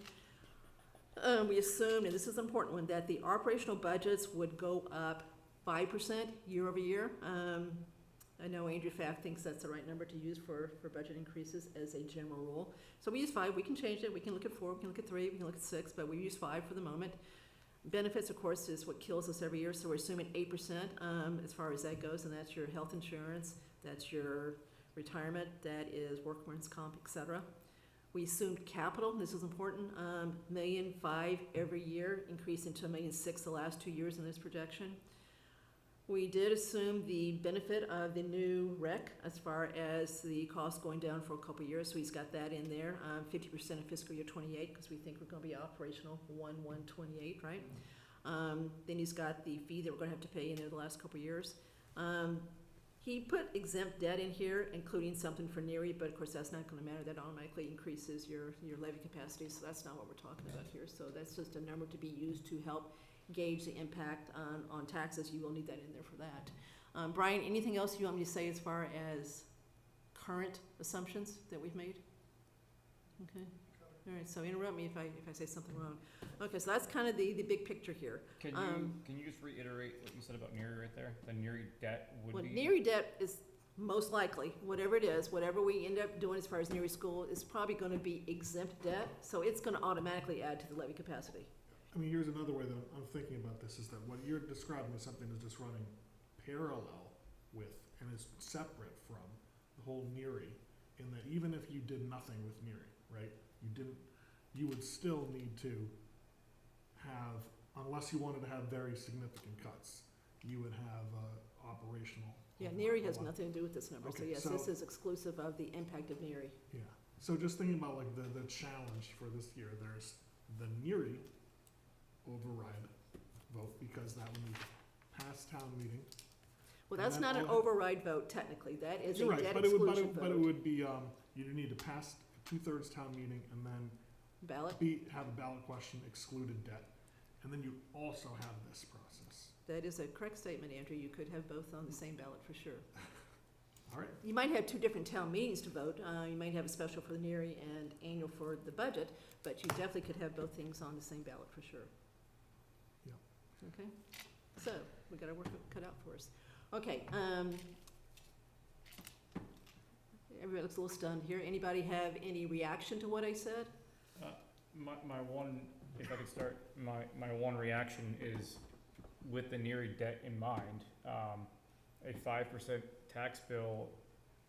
We assumed, and this is an important one, that the operational budgets would go up 5% year over year. I know Andrew Pfaff thinks that's the right number to use for budget increases as a general rule. So we use 5. We can change it. We can look at 4. We can look at 3. We can look at 6. But we use 5 for the moment. Benefits, of course, is what kills us every year. So we're assuming 8% as far as that goes, and that's your health insurance, that's your retirement, that is workman's comp, etc. We assumed capital. This is important. $1.5 million every year, increasing to $1.6 million the last 2 years in this projection. We did assume the benefit of the new rec as far as the cost going down for a couple of years, so he's got that in there, 50% in fiscal year 28, because we think we're going to be operational 1/1/28, right? Then he's got the fee that we're going to have to pay in there the last couple of years. He put exempt debt in here, including something for NERI, but of course that's not going to matter. That automatically increases your levy capacity, so that's not what we're talking about here. So that's just a number to be used to help gauge the impact on taxes. You will need that in there for that. Brian, anything else you want me to say as far as current assumptions that we've made? Okay. All right, so interrupt me if I say something wrong. Okay, so that's kind of the big picture here. Can you just reiterate what you said about NERI right there? The NERI debt would be? NERI debt is most likely, whatever it is, whatever we end up doing as far as NERI school, is probably going to be exempt debt, so it's going to automatically add to the levy capacity. I mean, here's another way that I'm thinking about this, is that what you're describing is something that's just running parallel with and is separate from the whole NERI, in that even if you did nothing with NERI, right, you would still need to have, unless you wanted to have very significant cuts, you would have operational. Yeah, NERI has nothing to do with this number, Okay, so yes, this is exclusive of the impact of NERI. Yeah, so just thinking about like the challenge for this year, there's the NERI override vote, because that would be past town meeting. Well, that's not an override vote technically. That is a debt but exclusion vote. But it would be, you need to pass a 2/3 town meeting and then Ballot? have a ballot question, excluded debt. And then you also have this process. That is a correct statement, Andrew. You could have both on the same ballot for sure. All right. You might have 2 different town meetings to vote. You might have a special for the NERI and annual for the budget, but you definitely could have both things on the same ballot for sure. Yeah. Okay, so we got our work cut out for us. Okay, everybody looks a little stunned here. Anybody have any reaction to what I said? my one, if I could start, my one reaction is with the NERI debt in mind, a 5% tax bill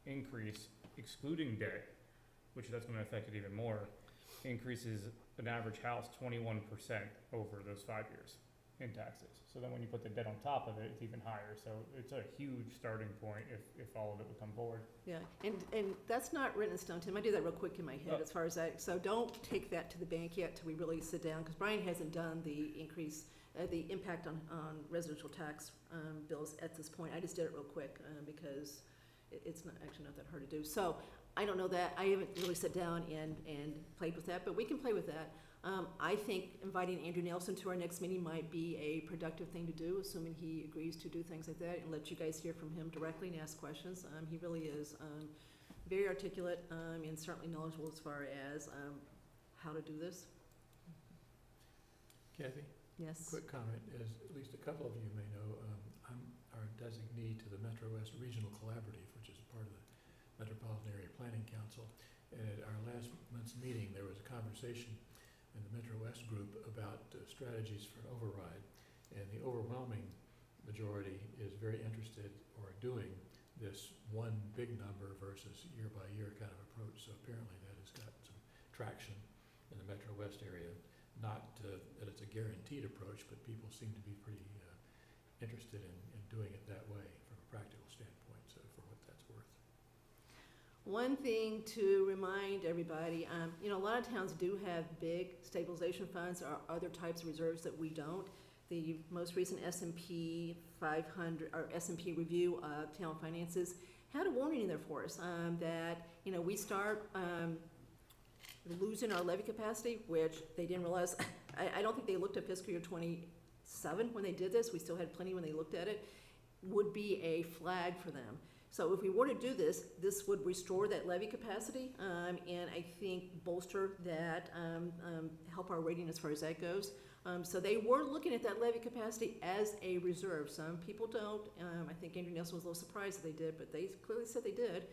increase excluding debt, which that's gonna affect it even more, increases an average house 21% over those 5 years in taxes. So then when you put the debt on top of it, it's even higher. So it's a huge starting point if all of it would come forward. Yeah, and that's not written in stone, Tim. I do that real quick in my head as far as that. So don't take that to the bank yet till we really sit down, because Brian hasn't done the increase, the impact on residential tax bills at this point. I just did it real quick because it's not actually not that hard to do. So I don't know that. I haven't really sat down and played with that, but we can play with that. I think inviting Andrew Nelson to our next meeting might be a productive thing to do, assuming he agrees to do things like that, and let you guys hear from him directly and ask questions. He really is very articulate and certainly knowledgeable as far as how to do this. Kathy, Yes. quick comment is, at least a couple of you may know, I'm our designee to the Metro West Regional Collaborative, which is part of the Metropolitan Area Planning Council. And at our last month's meeting, there was a conversation in the Metro West group about strategies for an override. And the overwhelming majority is very interested or doing this one big number versus year by year kind of approach. So apparently that has got some traction in the Metro West area. Not that it's a guaranteed approach, but people seem to be pretty interested in doing it that way from a practical standpoint, so for what that's worth. One thing to remind everybody, you know, a lot of towns do have big stabilization funds or other types of reserves that we don't. The most recent S&P 500 or S&P review of town finances had a warning in there for us that, you know, we start losing our levy capacity, which they didn't realize. I don't think they looked at fiscal year 27 when they did this. We still had plenty when they looked at it. Would be a flag for them. So if we were to do this, this would restore that levy capacity, and I think bolster that, help our rating as far as that goes. So they were looking at that levy capacity as a reserve. Some people don't. I think Andrew Nelson was a little surprised that they did, but they clearly said they did.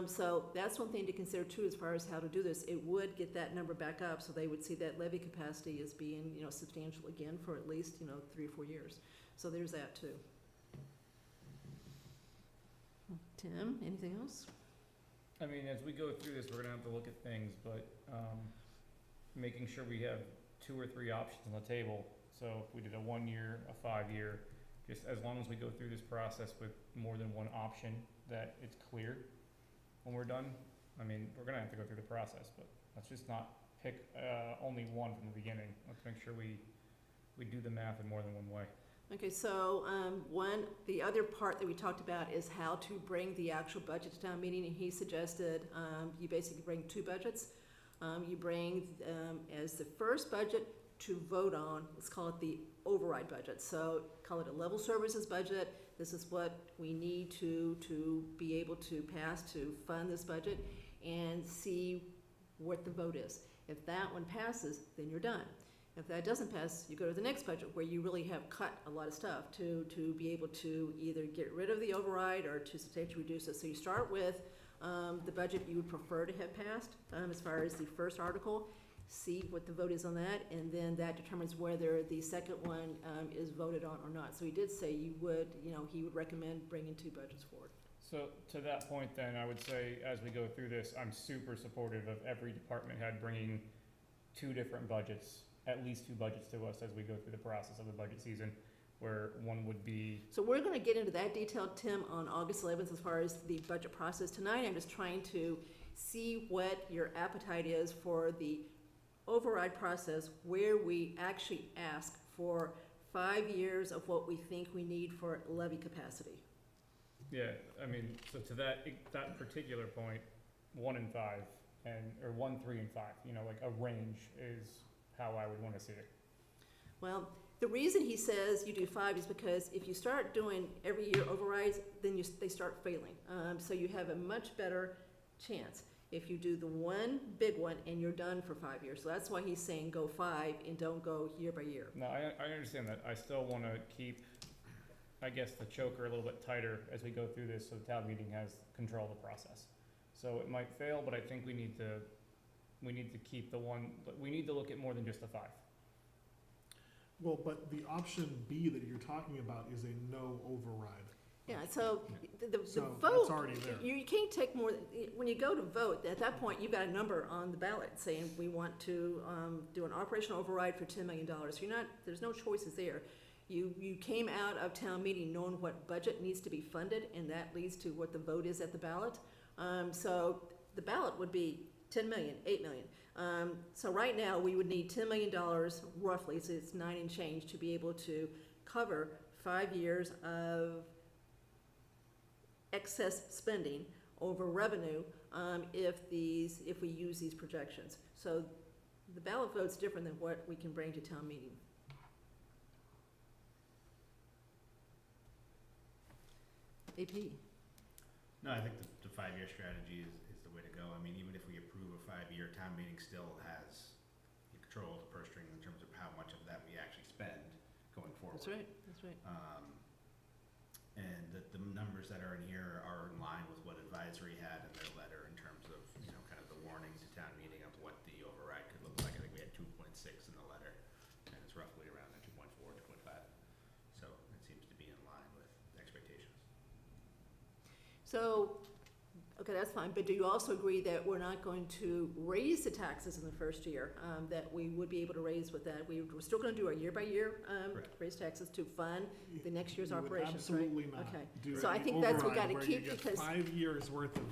So that's one thing to consider too as far as how to do this. It would get that number back up, so they would see that levy capacity as being, you know, substantial again for at least, you know, 3 or 4 years. So there's that too. Tim, anything else? I mean, as we go through this, we're gonna have to look at things, but making sure we have 2 or 3 options on the table. So if we did a 1 year, a 5 year, just as long as we go through this process with more than one option, that it's clear when we're done. I mean, we're gonna have to go through the process, but let's just not pick only one from the beginning. Let's make sure we do the math in more than one way. Okay, so the other part that we talked about is how to bring the actual budget to town meeting, and he suggested you basically bring 2 budgets. You bring as the first budget to vote on, let's call it the override budget. So call it a level services budget. This is what we need to be able to pass to fund this budget, and see what the vote is. If that one passes, then you're done. If that doesn't pass, you go to the next budget where you really have cut a lot of stuff to be able to either get rid of the override or to substantially reduce it. So you start with the budget you would prefer to have passed as far as the first article, see what the vote is on that, and then that determines whether the second one is voted on or not. So he did say you would, you know, he would recommend bringing 2 budgets forward. So to that point then, I would say as we go through this, I'm super supportive of every department head bringing 2 different budgets, at least 2 budgets to us as we go through the process of the budget season, where one would be... So we're gonna get into that detail, Tim, on August 11th as far as the budget process. Tonight, I'm just trying to see what your appetite is for the override process, where we actually ask for 5 years of what we think we need for levy capacity. Yeah, I mean, so to that particular point, 1 and 5, or 1, 3, and 5, you know, like a range is how I would want to see it. Well, the reason he says you do 5 is because if you start doing every year overrides, then they start failing. So you have a much better chance if you do the one big one and you're done for 5 years. So that's why he's saying go 5 and don't go year by year. No, I understand that. I still want to keep, I guess, the choker a little bit tighter as we go through this, so the town meeting has control of the process. So it might fail, but I think we need to we need to keep the one, we need to look at more than just the 5. Well, but the option B that you're talking about is a no override. Yeah, so the So vote, that's already there. you can't take more, when you go to vote, at that point, you've got a number on the ballot saying we want to do an operational override for $10 million. You're not, there's no choices there. You came out of town meeting knowing what budget needs to be funded, and that leads to what the vote is at the ballot. So the ballot would be 10 million, 8 million. So right now, we would need $10 million roughly, so it's 9 and change, to be able to cover 5 years of excess spending over revenue if we use these projections. So the ballot vote's different than what we can bring to town meeting. AP. No, I think the 5-year strategy is the way to go. I mean, even if we approve a 5-year, town meeting still has control of the purse string in terms of how much of that we actually spend going forward. That's right, that's right. And the numbers that are in here are in line with what advisory had in their letter in terms of, kind of the warning to town meeting of what the override could look like. I think we had 2.6 in the letter, and it's roughly around the 2.4, 2.5. So it seems to be in line with expectations. So, okay, that's fine, but do you also agree that we're not going to raise the taxes in the first year, that we would be able to raise with that? We're still gonna do our year-by-year, raise taxes to fund the next year's You would operations, right? absolutely not Okay. do So I an think that's what we override gotta where you keep, get because 5 years worth of,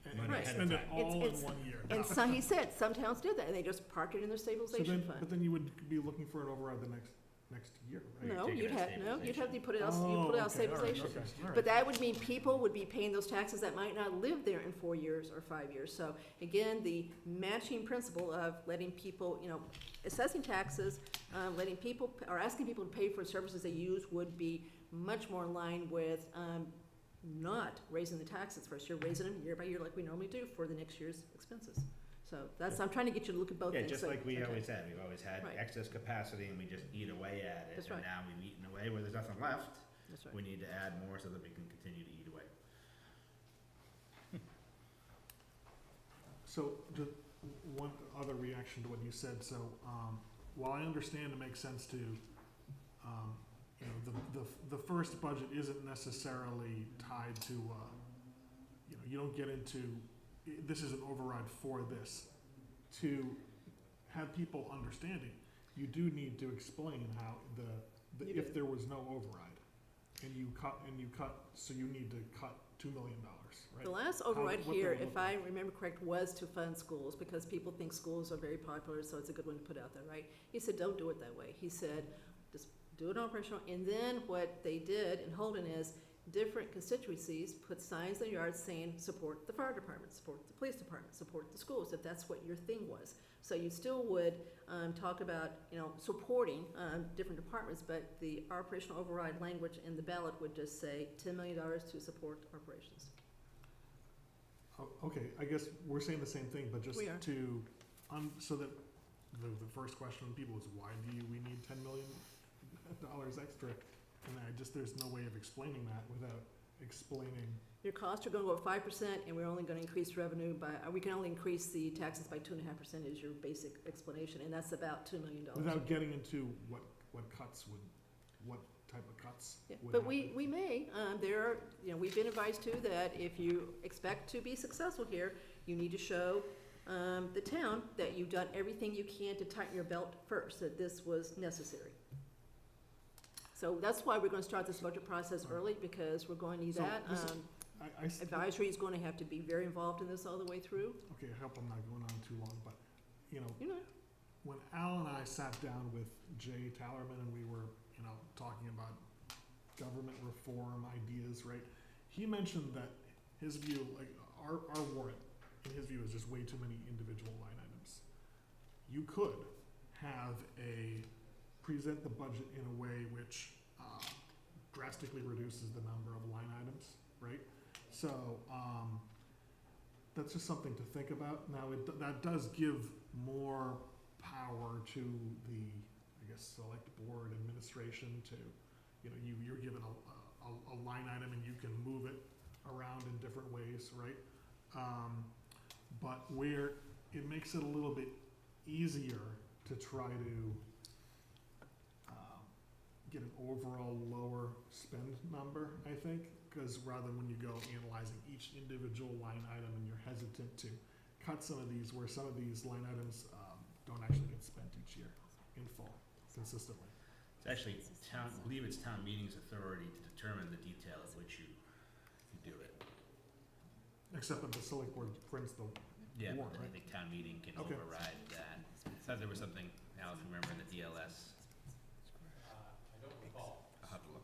and Right. spend it all It's- in 1 year. and No. so he said, some towns did that, and they just parked it in their So stabilization then, fund. but then you would be looking for an override the next year, right? No, take it you'd as have to put it out, you Oh, put it out okay, all right, stabilization. okay, all right. But that would mean people would be paying those taxes that might not live there in 4 years or 5 years. So again, the matching principle of letting people, assessing taxes, letting people, or asking people to pay for services they use would be much more in line with not raising the taxes first year, raising them year by year like we normally do for the next year's expenses. So that's, I'm trying to get you to look at both Yeah, things. just So- like we okay. always had. We've always had Right. excess capacity and we just eat away at it. That's And right. now we've eaten away where there's nothing left. That's right. We need to add more so that we can continue to eat away. So, just one other reaction to what you said, so, while I understand it makes sense to, the first budget isn't necessarily tied to, you don't get into, this is an override for this. To have people understanding, you do need to explain how You if do. there was no override, and you cut, so you need to cut $2 million, right? The last override what here, that if look I remember correct, was to fund schools, because people think schools are very popular, so it's a good one to put out there, right? He said, don't do it that way. He said, just do it operational, and then what they did in Holden is, different constituencies put signs in the yard saying, support the fire department, support the police department, support the schools, if that's what your thing was. So you still would talk about, supporting different departments, but the operational override language in the ballot would just say $10 million to support operations. Oh, okay, I guess we're saying the same thing, but just We are. to, so that the first question from people is, why do we need $10 million extra? And there's no way of explaining that without explaining. Your costs are gonna go up 5%, and we're only gonna increase revenue by, we can only increase the taxes by 2.5% is your basic explanation, and that's about $2 million. Without getting into what type of cuts Yeah, would but happen. we may, we've been advised too that if you expect to be successful here, you need to show the town that you've done everything you can to tighten your belt first, that this was necessary. So that's why we're gonna start this budget process early, because we're going to need So that. this is- Advisory is gonna have to be very involved in this all the way through. Okay, I hope I'm not going on too long, but, You know, when Al and I sat down with Jay Tallerman and we were, talking about government reform ideas, right? He mentioned that his view, like, our warrant, in his view, is just way too many individual line items. You could present the budget in a way which drastically reduces the number of line items, right? So, that's just something to think about. Now, that does give more power to the, select board administration to, you're given a line item and you can move it around in different ways, right? But where it makes it a little bit easier to try to get an overall lower spend number, I think, because rather than when you go analyzing each individual line item and you're hesitant to cut some of these, where some of these line items don't actually get spent each year in full, consistently. It's actually I believe it's town meeting's authority to determine the detail at which you do it. Except that the select board prints the Yeah, warrant, but I right? think town meeting can Okay. override that. I thought there was something, Al, if you remember, in the DLS. I don't recall. I'll have to look.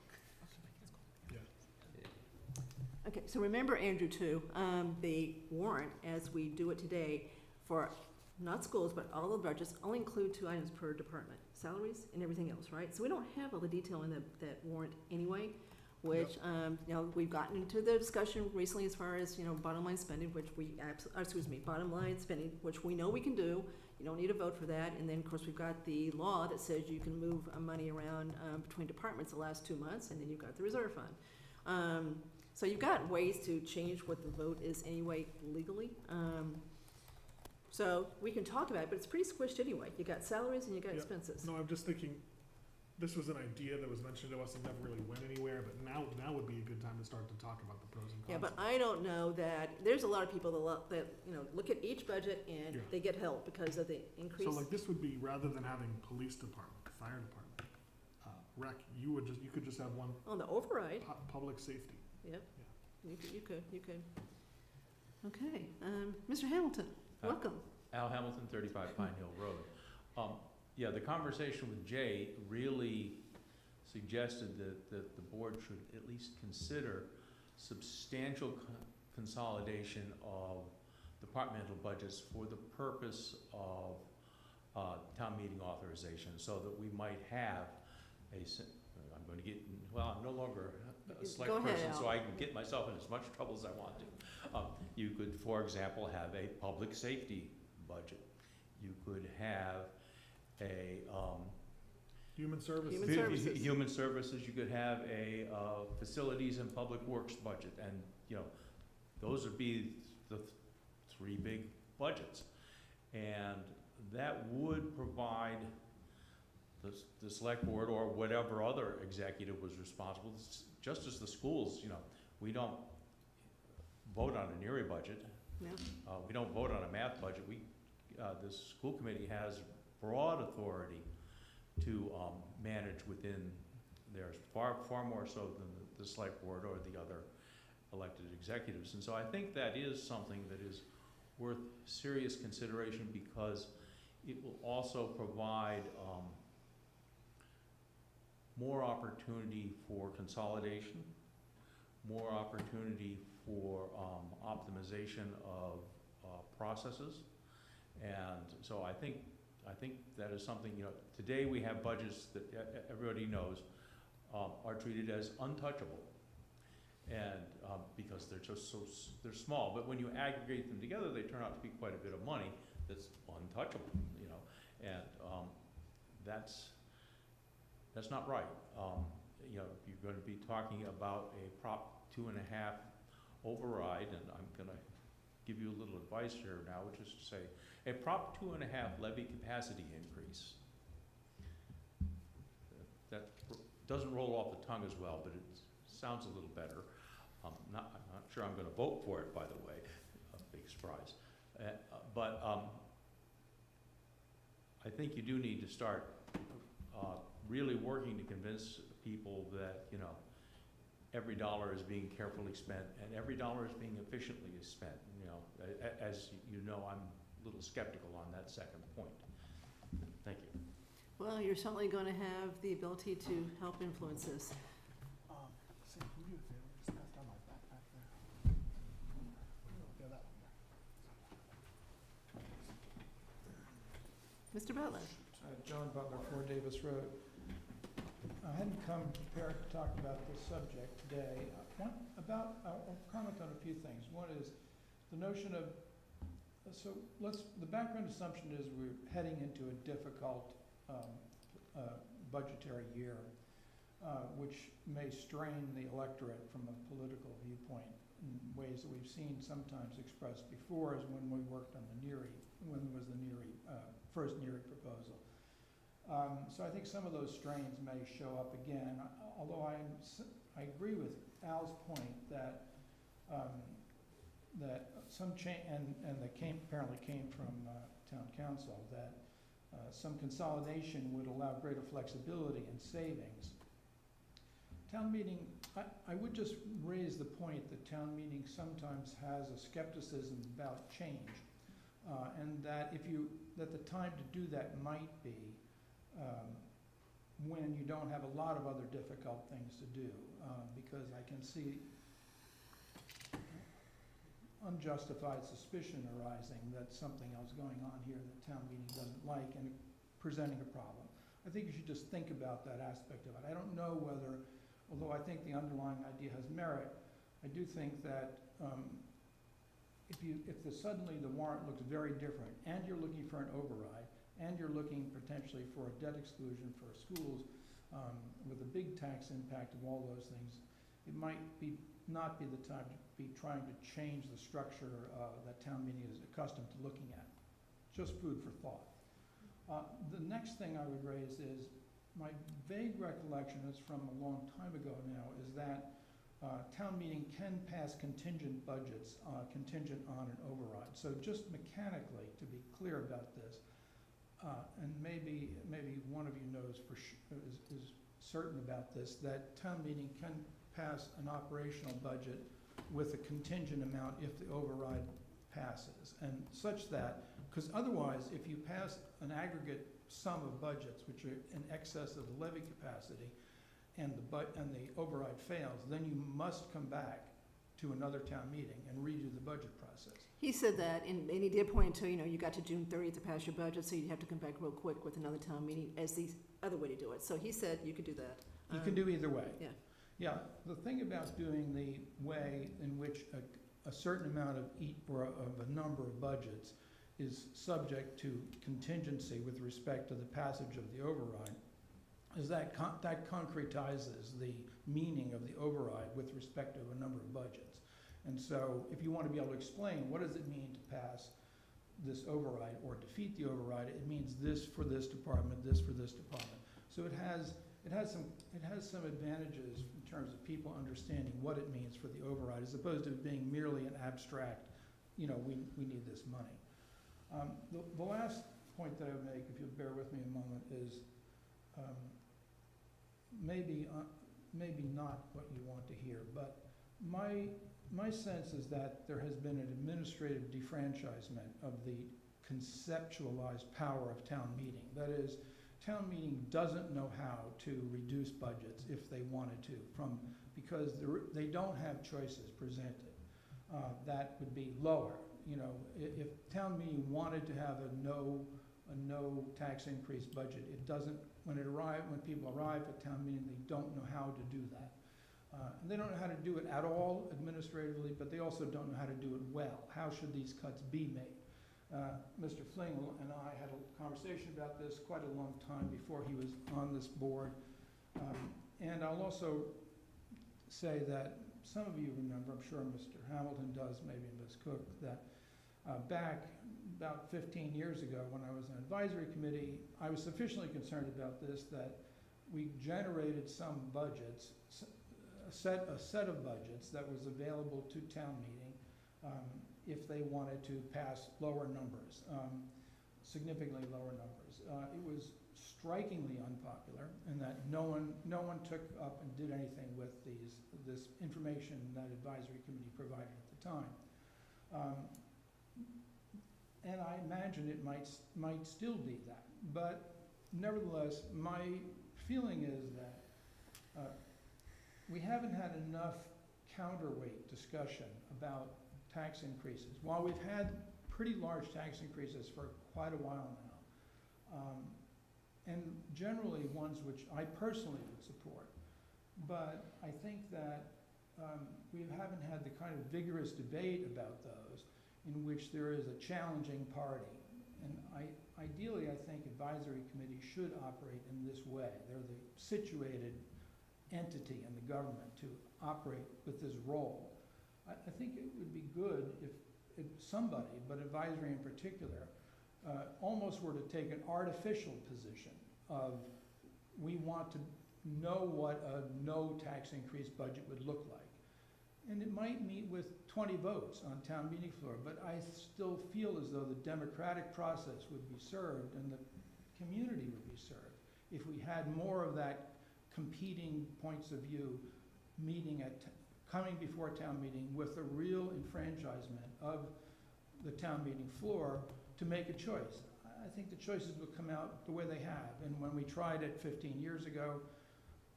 Okay, so remember, Andrew, too, the warrant, as we do it today, for not schools, but all the budgets, only include 2 items per department, salaries and everything else, right? So we don't have all the detail in that warrant anyway, which, you know, we've gotten into the discussion recently as far as, you know, bottom line spending, which bottom line spending, which we know we can do. You don't need a vote for that. And then, of course, we've got the law that says you can move money around between departments the last 2 months, and then you've got the reserve fund. So you've got ways to change what the vote is anyway legally. So we can talk about it, but it's pretty squished anyway. You got salaries and you got Yeah. expenses. No, I'm just thinking, this was an idea that was mentioned to us and never really went anywhere, but now would be a good time to start to talk about the pros and cons. Yeah, but I don't know that, there's a lot of people that you know, look at each budget and Yeah. they get help because of the increase. So like this would be, rather than having police department, fire department, rec, you could just have one On the override, public safety. yep, you could. Okay, Mr. Hamilton, welcome. Al Hamilton, 35 Pine Hill Road. Yeah, the conversation with Jay really suggested that the board should at least consider substantial consolidation of departmental budgets for the purpose of town meeting authorization, so that we might have I'm going to get, well, I'm no longer a select Go ahead, person, so Al. I can get myself in as much trouble as I want to. You could, for example, have a public safety budget. You could have a Human services. Human services. Human services. You could have a facilities and public works budget, and you know, those would be the 3 big budgets, and that would provide the select board or whatever other executive was responsible. Just as the schools, you know, we don't vote on an area budget. Yeah. We don't vote on a math budget. The school committee has broad authority to manage within theirs, far more so than the select board or the other elected executives. And so I think that is something that is worth serious consideration, because it will also provide more opportunity for consolidation, more opportunity for optimization of processes. And so I think that is something, you know, today we have budgets that everybody knows are treated as untouchable, and because they're just they're small. But when you aggregate them together, they turn out to be quite a bit of money that's untouchable, you know, and that's not right. You know, you're going to be talking about a Prop 2.5 override, and I'm going to give you a little advice here now, which is to say, a Prop 2.5 levy capacity increase. That doesn't roll off the tongue as well, but it sounds a little better. I'm not sure I'm going to vote for it, by the way. A big surprise. But I think you do need to start really working to convince people that, you know, every dollar is being carefully spent and every dollar is being efficiently spent. You know, as you know, I'm a little skeptical on that second point. Thank you. Well, you're certainly going to have the ability to help influence this. Sam, can you do a favor? Just pass down my backpack there. Yeah, that one there. Mr. Butler. John Butler, 4 Davis Road. I hadn't come prepared to talk about this subject today. I'll comment on a few things. One is the notion of, the background assumption is we're heading into a difficult budgetary year, which may strain the electorate from a political viewpoint. in ways that we've seen sometimes expressed before is when we worked on the NERI, when there was the NERI, first NERI proposal. So I think some of those strains may show up again, although I agree with Al's point that that some change, and that apparently came from town council, that some consolidation would allow greater flexibility and savings. Town meeting, I would just raise the point that town meeting sometimes has a skepticism about change, and that that the time to do that might be when you don't have a lot of other difficult things to do, because I can see unjustified suspicion arising that something else going on here that town meeting doesn't like and presenting a problem. I think you should just think about that aspect of it. I don't know whether, although I think the underlying idea has merit, I do think that if suddenly the warrant looks very different and you're looking for an override and you're looking potentially for a debt exclusion for schools with a big tax impact of all those things, it might not be the time to be trying to change the structure that town meeting is accustomed to looking at. Just food for thought. The next thing I would raise is my vague recollection is from a long time ago now, is that town meeting can pass contingent budgets contingent on an override. So just mechanically, to be clear about this, and maybe one of you knows is certain about this, that town meeting can pass an operational budget with a contingent amount if the override passes, and such that, because otherwise, if you pass an aggregate sum of budgets which are in excess of the levy capacity, and the override fails, then you must come back to another town meeting and redo the budget process. He said that, and he did point to, you got to June 30th to pass your budget, so you'd have to come back real quick with another town meeting as the other way to do it. So he said you could do that. You can do either way. Yeah. Yeah, the thing about doing the way in which a certain amount of a number of budgets is subject to contingency with respect to the passage of the override is that that concretizes the meaning of the override with respect to a number of budgets. And so if you want to be able to explain what does it mean to pass this override or defeat the override, it means this for this department, this for this department. So it has some advantages in terms of people understanding what it means for the override, as opposed to being merely an abstract, we need this money. The last point that I would make, if you'll bear with me a moment, is maybe not what you want to hear, but my sense is that there has been an administrative defranchisement of the conceptualized power of town meeting. That is, town meeting doesn't know how to reduce budgets if they wanted to, because they don't have choices presented. That would be lower. If town meeting wanted to have a no tax increase budget, it doesn't. When people arrive at town meeting, they don't know how to do that. And they don't know how to do it at all administratively, but they also don't know how to do it well. How should these cuts be made? Mr. Flingle and I had a conversation about this quite a long time before he was on this board. And I'll also say that some of you remember, I'm sure Mr. Hamilton does, maybe Ms. Cook, that back about 15 years ago when I was on advisory committee, I was sufficiently concerned about this that we generated some budgets, a set of budgets that was available to town meeting if they wanted to pass lower numbers, significantly lower numbers. It was strikingly unpopular in that no one took up and did anything with this information that advisory committee provided at the time. And I imagine it might still be that. But nevertheless, my feeling is that we haven't had enough counterweight discussion about tax increases. While we've had pretty large tax increases for quite a while now, and generally ones which I personally would support, but I think that we haven't had the kind of vigorous debate about those in which there is a challenging party. And ideally, I think advisory committees should operate in this way. They're the situated entity in the government to operate with this role. I think it would be good if somebody, but advisory in particular, almost were to take an artificial position of, we want to know what a no tax increase budget would look like. And it might meet with 20 votes on town meeting floor, but I still feel as though the democratic process would be served and the community would be served if we had more of that competing points of view meeting coming before town meeting with a real enfranchisement of the town meeting floor to make a choice. I think the choices would come out the way they have. And when we tried it 15 years ago,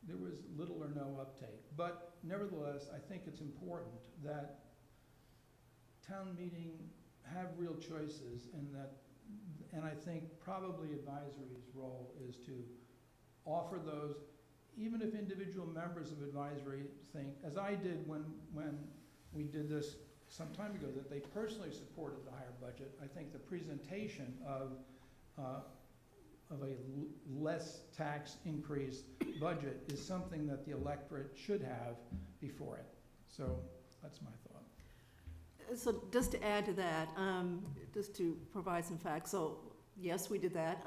there was little or no uptake. But nevertheless, I think it's important that town meeting have real choices, and I think probably advisory's role is to offer those, even if individual members of advisory think, as I did when we did this some time ago, that they personally supported the higher budget. I think the presentation of a less tax increase budget is something that the electorate should have before it. So that's my thought. So just to add to that, just to provide some facts, so yes, we did that.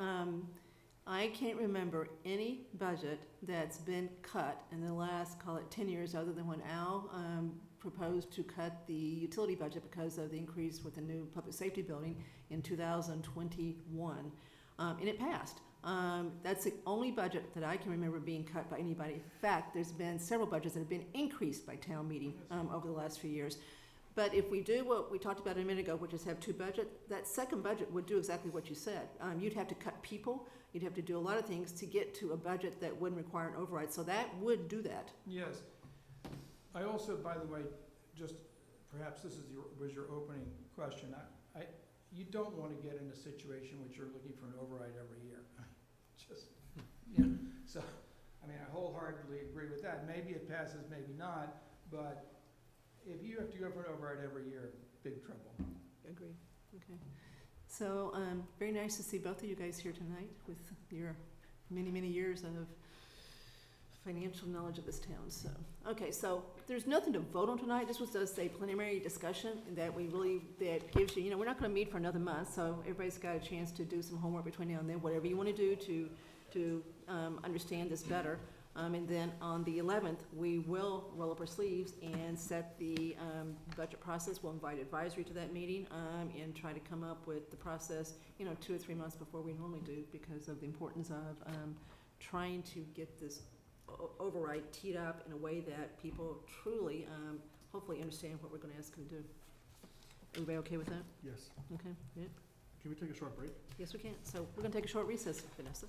I can't remember any budget that's been cut in the last, call it 10 years, other than when Al proposed to cut the utility budget because of the increase with the new public safety building in 2021. And it passed. That's the only budget that I can remember being cut by anybody. In fact, there's been several budgets that have been increased by town meeting over the last few years. But if we do what we talked about a minute ago, which is have two budgets, that second budget would do exactly what you said. You'd have to cut people, you'd have to do a lot of things to get to a budget that wouldn't require an override. So that would do that. Yes. I also, by the way, just perhaps this was your opening question. You don't want to get in a situation which you're looking for an override every year. So, I mean, I wholeheartedly agree with that. Maybe it passes, maybe not, but if you have to go for an override every year, big trouble. Agree. Okay. So, very nice to see both of you guys here tonight with your many, many years of financial knowledge of this town. So, okay, so there's nothing to vote on tonight. This was just a preliminary discussion that that gives you, we're not going to meet for another month, so everybody's got a chance to do some homework between now and then, whatever you want to do to understand this better. And then on the 11th, we will roll up our sleeves and set the budget process. We'll invite advisory to that meeting and try to come up with the process, 2 or 3 months before we normally do, because of the importance of trying to get this override teed up in a way that people truly, hopefully understand what we're going to ask them to do. Everybody okay with that? Yes. Okay, yeah. Can we take a short break? Yes, we can. So we're going to take a short recess, Vanessa.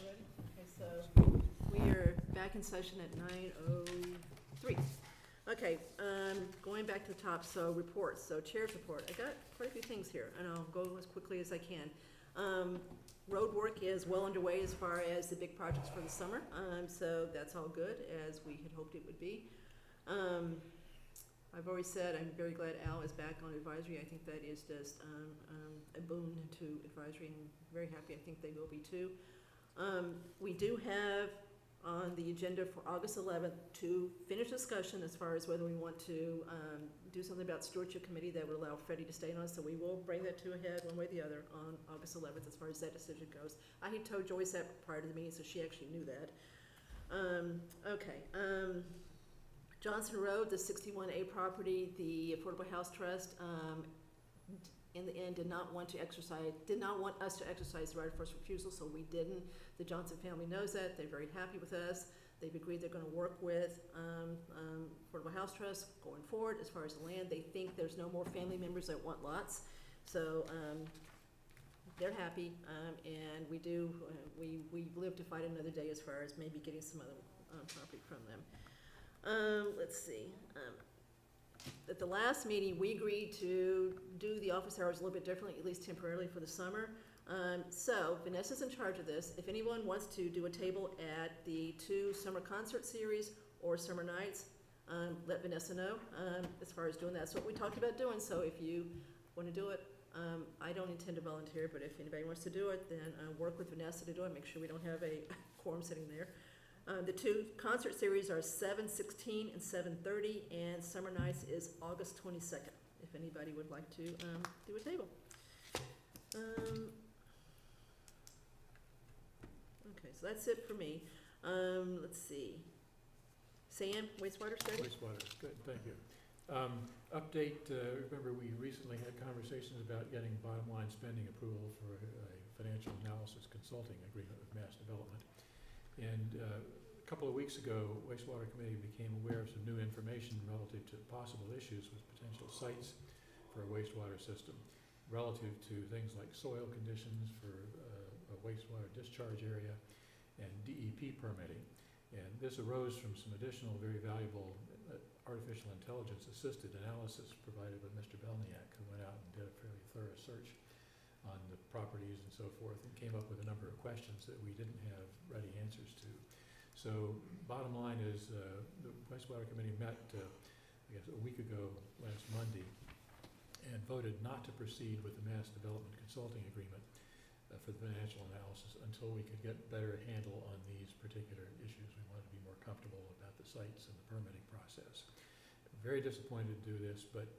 Ready? Okay, so we are back in session at 9:03. Okay, going back to the top, so reports, so chair's report. I got quite a few things here, and I'll go as quickly as I can. Road work is well underway as far as the big projects for the summer, so that's all good, as we had hoped it would be. I've already said I'm very glad Al is back on advisory. I think that is just a boon to advisory, and very happy I think they will be too. We do have on the agenda for August 11th to finish discussion as far as whether we want to do something about stewardship committee that would allow Freddie to stay on, so we will bring that to a head one way or the other on August 11th as far as that decision goes. I had told Joyce that prior to the meeting, so she actually knew that. Johnson Road, the 61A property, the Affordable House Trust, in the end did not want us to exercise the right of first refusal, so we didn't. The Johnson family knows that. They're very happy with us. They've agreed they're going to work with Affordable House Trust going forward as far as the land. They think there's no more family members that want lots, so they're happy, and we live to fight another day as far as maybe getting some other property from them. Let's see. At the last meeting, we agreed to do the office hours a little bit differently, at least temporarily for the summer. So Vanessa's in charge of this. If anyone wants to do a table at the 2 summer concert series or summer nights, let Vanessa know as far as doing that. That's what we talked about doing, so if you want to do it, I don't intend to volunteer, but if anybody wants to do it, then work with Vanessa to do it. Make sure we don't have a quorum sitting there. The 2 concert series are 7/16 and 7/30, and summer nights is August 22nd, if anybody would like to do a table. Okay, so that's it for me. Let's see. Sam, wastewater study? Wastewater, good, thank you. Update, remember we recently had conversations about getting bottom line spending approval for a financial analysis consulting agreement with Mass Development. And a couple of weeks ago, wastewater committee became aware of some new information relative to possible issues with potential sites for a wastewater system, relative to things like soil conditions for a wastewater discharge area and DEP permitting. And this arose from some additional very valuable artificial intelligence assisted analysis provided by Mr. Belniak, who went out and did a fairly thorough search on the properties and so forth, and came up with a number of questions that we didn't have ready answers to. So bottom line is the wastewater committee met, I guess, a week ago last Monday, and voted not to proceed with the Mass Development Consulting Agreement for the financial analysis until we could get better handle on these particular issues. We wanted to be more comfortable about the sites and the permitting process. Very disappointed to do this, but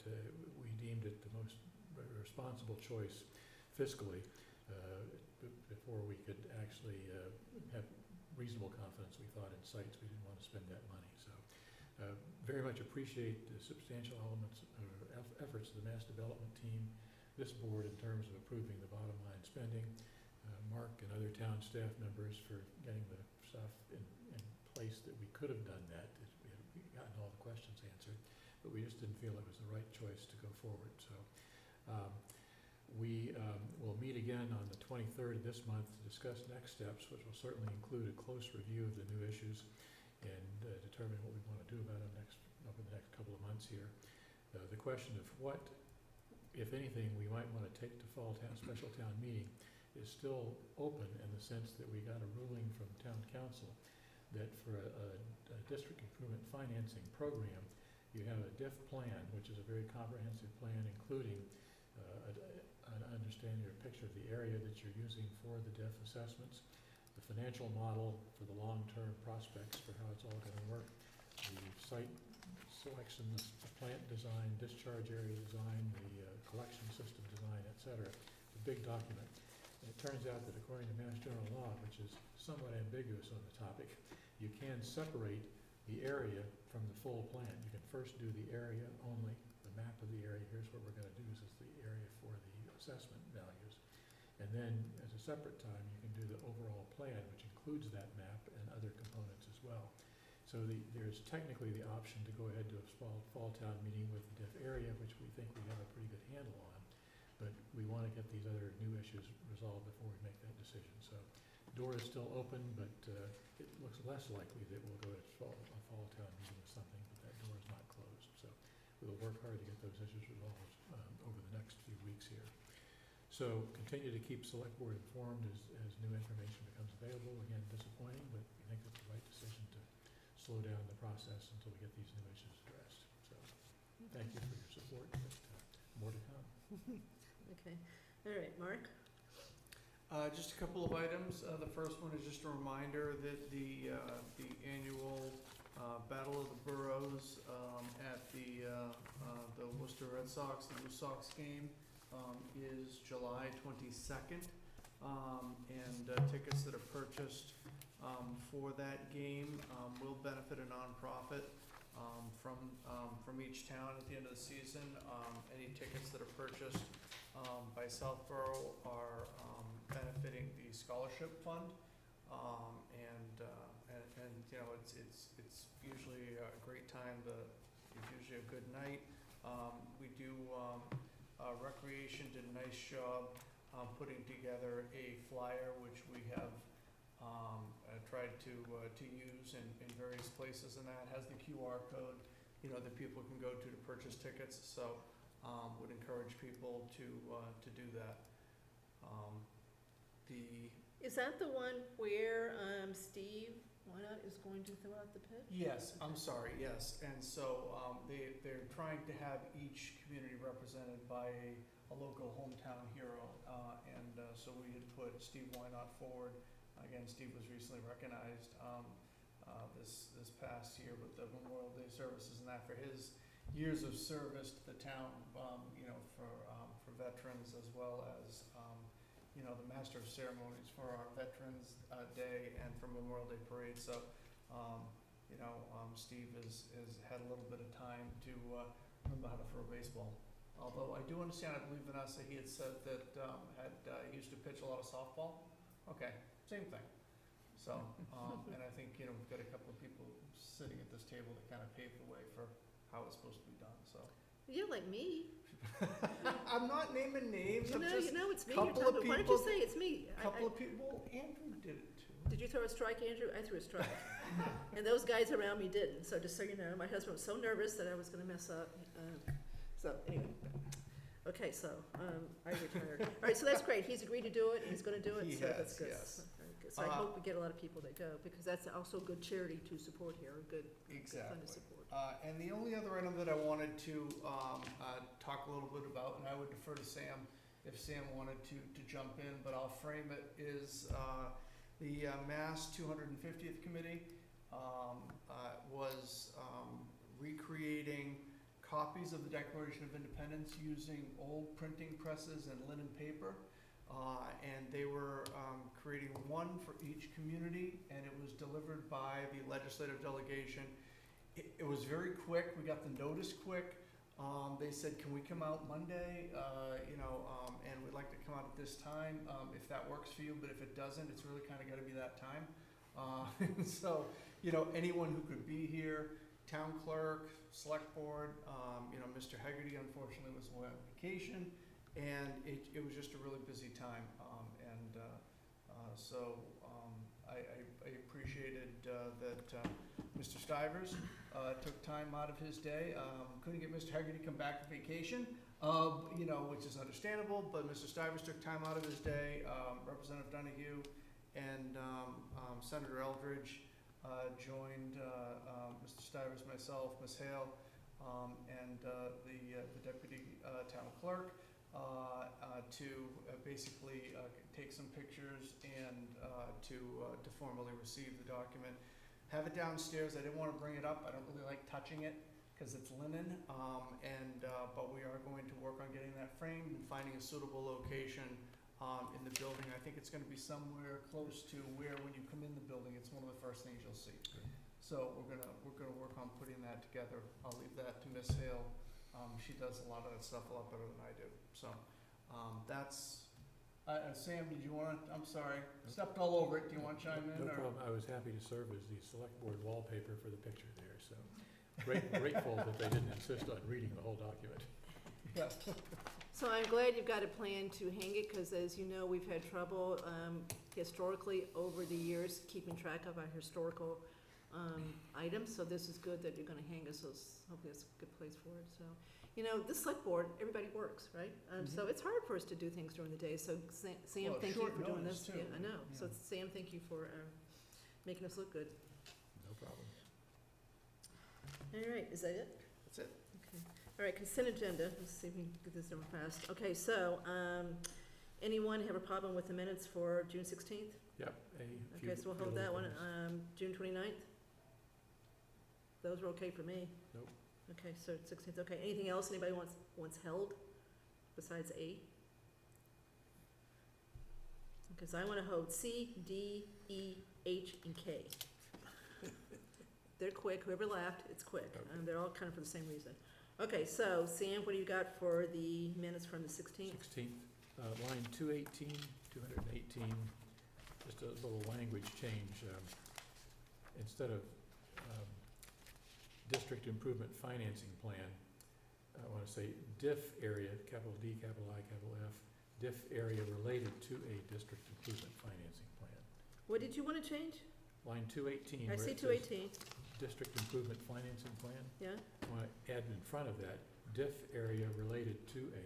we deemed it the most responsible choice fiscally before we could actually have reasonable confidence, we thought, in sites. We didn't want to spend that money. So very much appreciate the substantial elements or efforts of the Mass Development team, this board, in terms of approving the bottom line spending, Mark and other town staff members for getting the stuff in place that we could have done that. We had gotten all the questions answered, but we just didn't feel it was the right choice to go forward. So we will meet again on the 23rd of this month to discuss next steps, which will certainly include a close review of the new issues and determine what we want to do about them over the next couple of months here. The question of what, if anything, we might want to take to fall special town meeting is still open, in the sense that we got a ruling from town council that for a district improvement financing program, you have a DIF plan, which is a very comprehensive plan, including an understanding or picture of the area that you're using for the DIF assessments, the financial model for the long-term prospects for how it's all going to work, the site selection, the plant design, discharge area design, the collection system design, etc. It's a big document. And it turns out that according to Mass General Law, which is somewhat ambiguous on the topic, you can separate the area from the full plan. You can first do the area only, the map of the area. Here's what we're going to do. This is the area for the assessment values. And then, as a separate time, you can do the overall plan, which includes that map and other components as well. So there's technically the option to go ahead to a fall town meeting with the DIF area, which we think we have a pretty good handle on. But we want to get these other new issues resolved before we make that decision. So door is still open, but it looks less likely that we'll go to a fall town meeting or something, but that door is not closed. So we'll work hard to get those issues resolved over the next few weeks here. So continue to keep select board informed as new information becomes available. Again, disappointing, but we think it's the right decision to slow down the process until we get these new issues addressed. So thank you for your support, but more to come. Okay, all right, Mark? Just a couple of items. The first one is just a reminder that the annual Battle of the Boroughs at the Worcester Red Sox, the Blue Sox game, is July 22nd. And tickets that are purchased for that game will benefit a nonprofit from each town at the end of the season. Any tickets that are purchased by Southborough are benefiting the scholarship fund, and you know it's usually a great time. It's usually a good night. We do Recreation did a nice job putting together a flyer which we have tried to use in various places, and that has the QR code, you know, that people can go to purchase tickets. So would encourage people to do that. Is that the one where Steve Wynot is going to throw out the pitch? Yes, I'm sorry, yes. And so they're trying to have each community represented by a local hometown hero. So we had put Steve Wynot forward. Again, Steve was recently recognized this past year with the Memorial Day services and that for his years of service to the town, you know, for veterans, as well as you know, the Master of Ceremonies for our Veterans Day and for Memorial Day Parade. So, you know, Steve has had a little bit of time to remember how to throw a baseball. Although I do understand, I believe Vanessa, he had said that he used to pitch a lot of softball. Okay, same thing. So, and I think, you know, we've got a couple of people sitting at this table that kind of paved the way for how it's supposed to be done. So. You're like me. I'm not naming names. You know it's me. Couple You're of talking. Why don't you people- say it's me? A couple of people, Andrew did it too. Did you throw a strike, Andrew? I threw a strike. And those guys around me didn't. So just so you know, my husband was so nervous that I was going to mess up. So anyway. Okay, so I retired. All right, so that's great. He's agreed to do it, and he's going to do it. He So has, that's good. yes. Very good. So I hope we get a lot of people that go, because that's also good charity to support here, a good fund Exactly. to support. And the only other item that I wanted to talk a little bit about, and I would defer to Sam if Sam wanted to jump in, but I'll frame it, is the Mass 250th Committee was recreating copies of the Declaration of Independence using old printing presses and linen paper. And they were creating one for each community, and it was delivered by the legislative delegation. It was very quick. We got the notice quick. They said, can we come out Monday? You know, and we'd like to come out at this time, if that works for you. But if it doesn't, it's really kind of got to be that time. So, you know, anyone who could be here, town clerk, select board, you know, Mr. Hegarty unfortunately was away on vacation, and it was just a really busy time. So I appreciated that Mr. Stivers took time out of his day. Couldn't get Mr. Hegarty to come back from vacation, you know, which is understandable, but Mr. Stivers took time out of his day. Representative Donahue and Senator Eldridge joined Mr. Stivers, myself, Ms. Hale, and the deputy town clerk to basically take some pictures and to formally receive the document. Have it downstairs. I didn't want to bring it up. I don't really like touching it because it's linen, but we are going to work on getting that framed and finding a suitable location in the building. I think it's going to be somewhere close to where, when you come in the building, it's one of the first things you'll see. So we're gonna work on putting that together. I'll leave that to Ms. Hale. She does a lot of that stuff a lot better than I do. So that's. Sam, did you want to? I'm sorry, stepped all over it. Do you want to chime in? No problem. I was happy to serve as the select board wallpaper for the picture there. So grateful that they didn't insist on reading the whole document. Yeah. So I'm glad you've got a plan to hang it, because as you know, we've had trouble historically over the years, keeping track of our historical items, so this is good that you're gonna hang us those, hopefully that's a good place for it, so. You know, this select board, everybody works, right? So it's hard for us to do things during the day, so Sam, Well, thank you short for doing notice, this. too. Yeah, I know, so Yeah. Sam, thank you for making us look good. No problem. All right, is that it? That's it. Okay. All right, consent agenda, let's see if we can get this done fast. Okay, so, anyone have a problem with the minutes for June 16th? Yep. Okay, so we'll hold that one, June 29th? Those are okay for me. Nope. Okay, so 16th, okay, anything else anybody wants held besides A? Okay, so I wanna hold C, D, E, H, and K. They're quick, whoever laughed, it's quick, Okay. they're all kind of for the same reason. Okay, so Sam, what do you got for the minutes from the 16th? 16th, line 218, 218, just a little language change. Instead of District Improvement Financing Plan, I want to say DIF area, capital D, capital I, capital F, DIF area related to a District Improvement Financing Plan. What did you wanna change? Line 218. I where see it says 218, District Improvement Financing Plan, yeah? I want to add in front of that, DIF area related to a.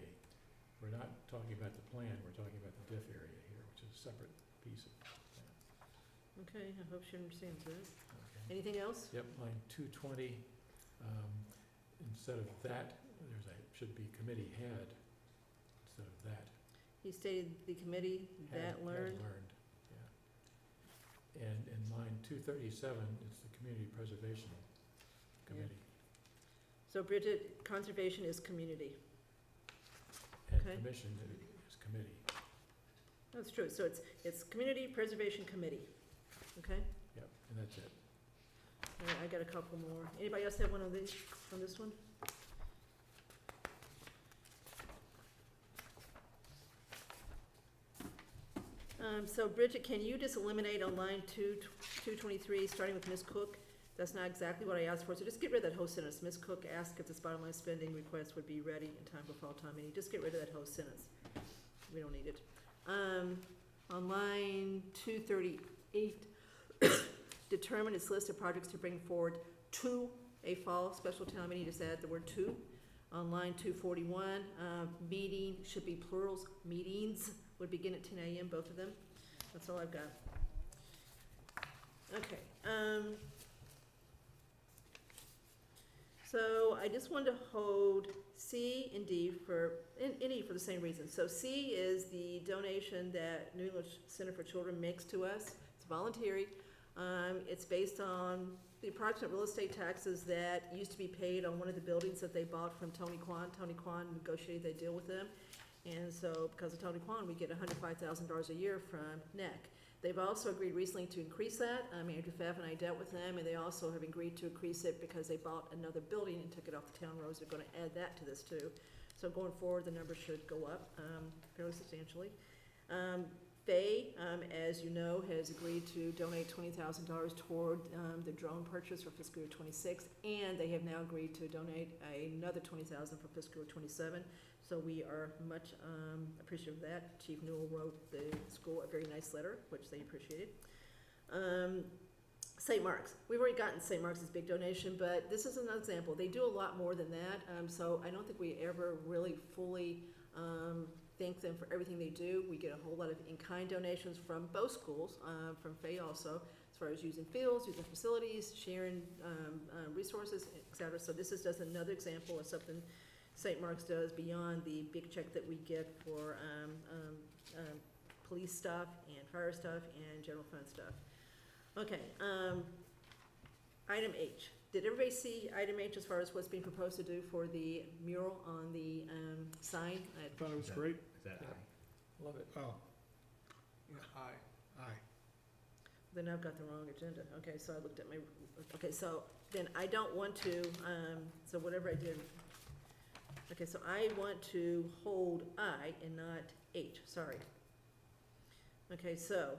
We're not talking about the plan, we're talking about the DIF area here, which is a separate piece of plan. Okay, I hope she understands that. Okay. Anything else? Yep, line 220, instead of that, should be committee had, instead of that. He stated the committee that learned. Had learned, yeah. And in line 237, it's the Community Preservation Committee. So Bridget, conservation is community. And Okay. commission is committee. That's true, so it's Community Preservation Committee, okay? Yep, and that's it. All right, I got a couple more. Anybody else have one of these, on this one? So Bridget, can you just eliminate on line 223, starting with Ms. Cook? That's not exactly what I asked for, so just get rid of that whole sentence. Ms. Cook asked if this bottom line spending request would be ready in time for fall town meeting. Just get rid of that whole sentence. We don't need it. On line 238, determine its list of projects to bring forward to a fall special town meeting, just add the word to. On line 241, meeting should be plurals, meetings would begin at 10 a.m., both of them. That's all I've got. Okay, so I just wanted to hold C and D and E for the same reason. So C is the donation that New England Center for Children makes to us. It's voluntary. It's based on the approximate real estate taxes that used to be paid on one of the buildings that they bought from Tony Kwan. Tony Kwan negotiated that deal with them. And so because of Tony Kwan, we get $105,000 a year from NEC. They've also agreed recently to increase that. Andrew Pfaff and I dealt with them, and they also have agreed to increase it because they bought another building and took it off the town roads. They're gonna add that to this too. So going forward, the number should go up fairly substantially. Faye, as you know, has agreed to donate $20,000 toward the drone purchase for fiscal year '26, and they have now agreed to donate another $20,000 for fiscal year '27. So we are much appreciative of that. Chief Newell wrote the school a very nice letter, which they appreciated. St. Mark's. We've already gotten St. Mark's' big donation, but this is an example. They do a lot more than that, so I don't think we ever really fully thank them for everything they do. We get a whole lot of in-kind donations from both schools, from Faye also, as far as using fields, using facilities, sharing resources, et cetera. So this is just another example of something St. Mark's does beyond the big check that we get for police stuff and fire stuff and general fund stuff. Okay, item H. Did everybody see item H as far as what's being proposed to do for the mural on the sign? I thought it was great. Is that Yeah. Love it. Oh. Yeah, aye. Then I've got the wrong agenda. Okay, so I looked at my, okay, so then I don't want to, so whatever I did. Okay, so I want to hold I and not H, sorry. Okay, so,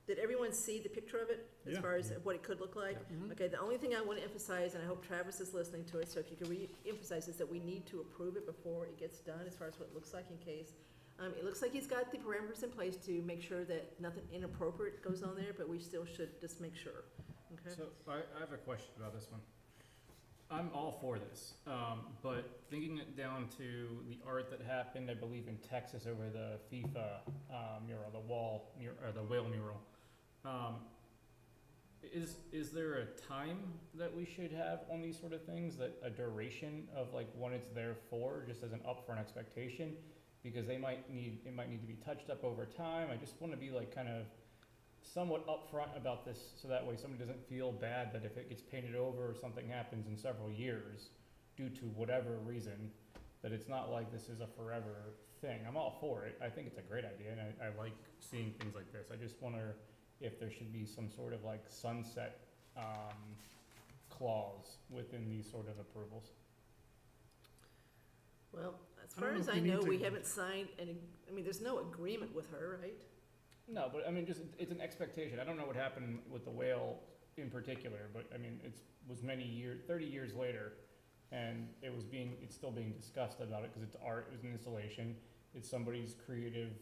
did everyone see the picture of it as Yeah. far as what it could look like? Mhm. Okay, the only thing I want to emphasize, and I hope Travis is listening to it, so if you could re-emphasize, is that we need to approve it before it gets done as far as what it looks like in case It looks like he's got the parameters in place to make sure that nothing inappropriate goes on there, but we still should just make sure, okay? So I have a question about this one. I'm all for this, but thinking it down to the art that happened, I believe in Texas over the FIFA mural, the whale mural. Is there a time that we should have on these sort of things, that a duration of like when it's there for, just as an upfront expectation? Because it might need to be touched up over time. I just want to be like kind of somewhat upfront about this, so that way somebody doesn't feel bad that if it gets painted over or something happens in several years due to whatever reason, that it's not like this is a forever thing. I'm all for it. I think it's a great idea, and I like seeing things like this. I just wonder if there should be some sort of like sunset clause within these sort of approvals. Well, as I don't far know as if I we need know, to- we haven't signed any, I mean, there's no agreement with her, right? No, but I mean, just, it's an expectation. I don't know what happened with the whale in particular, but I mean, was many years, 30 years later, and it's still being discussed about it, because it's art, it was an installation, it's somebody's creative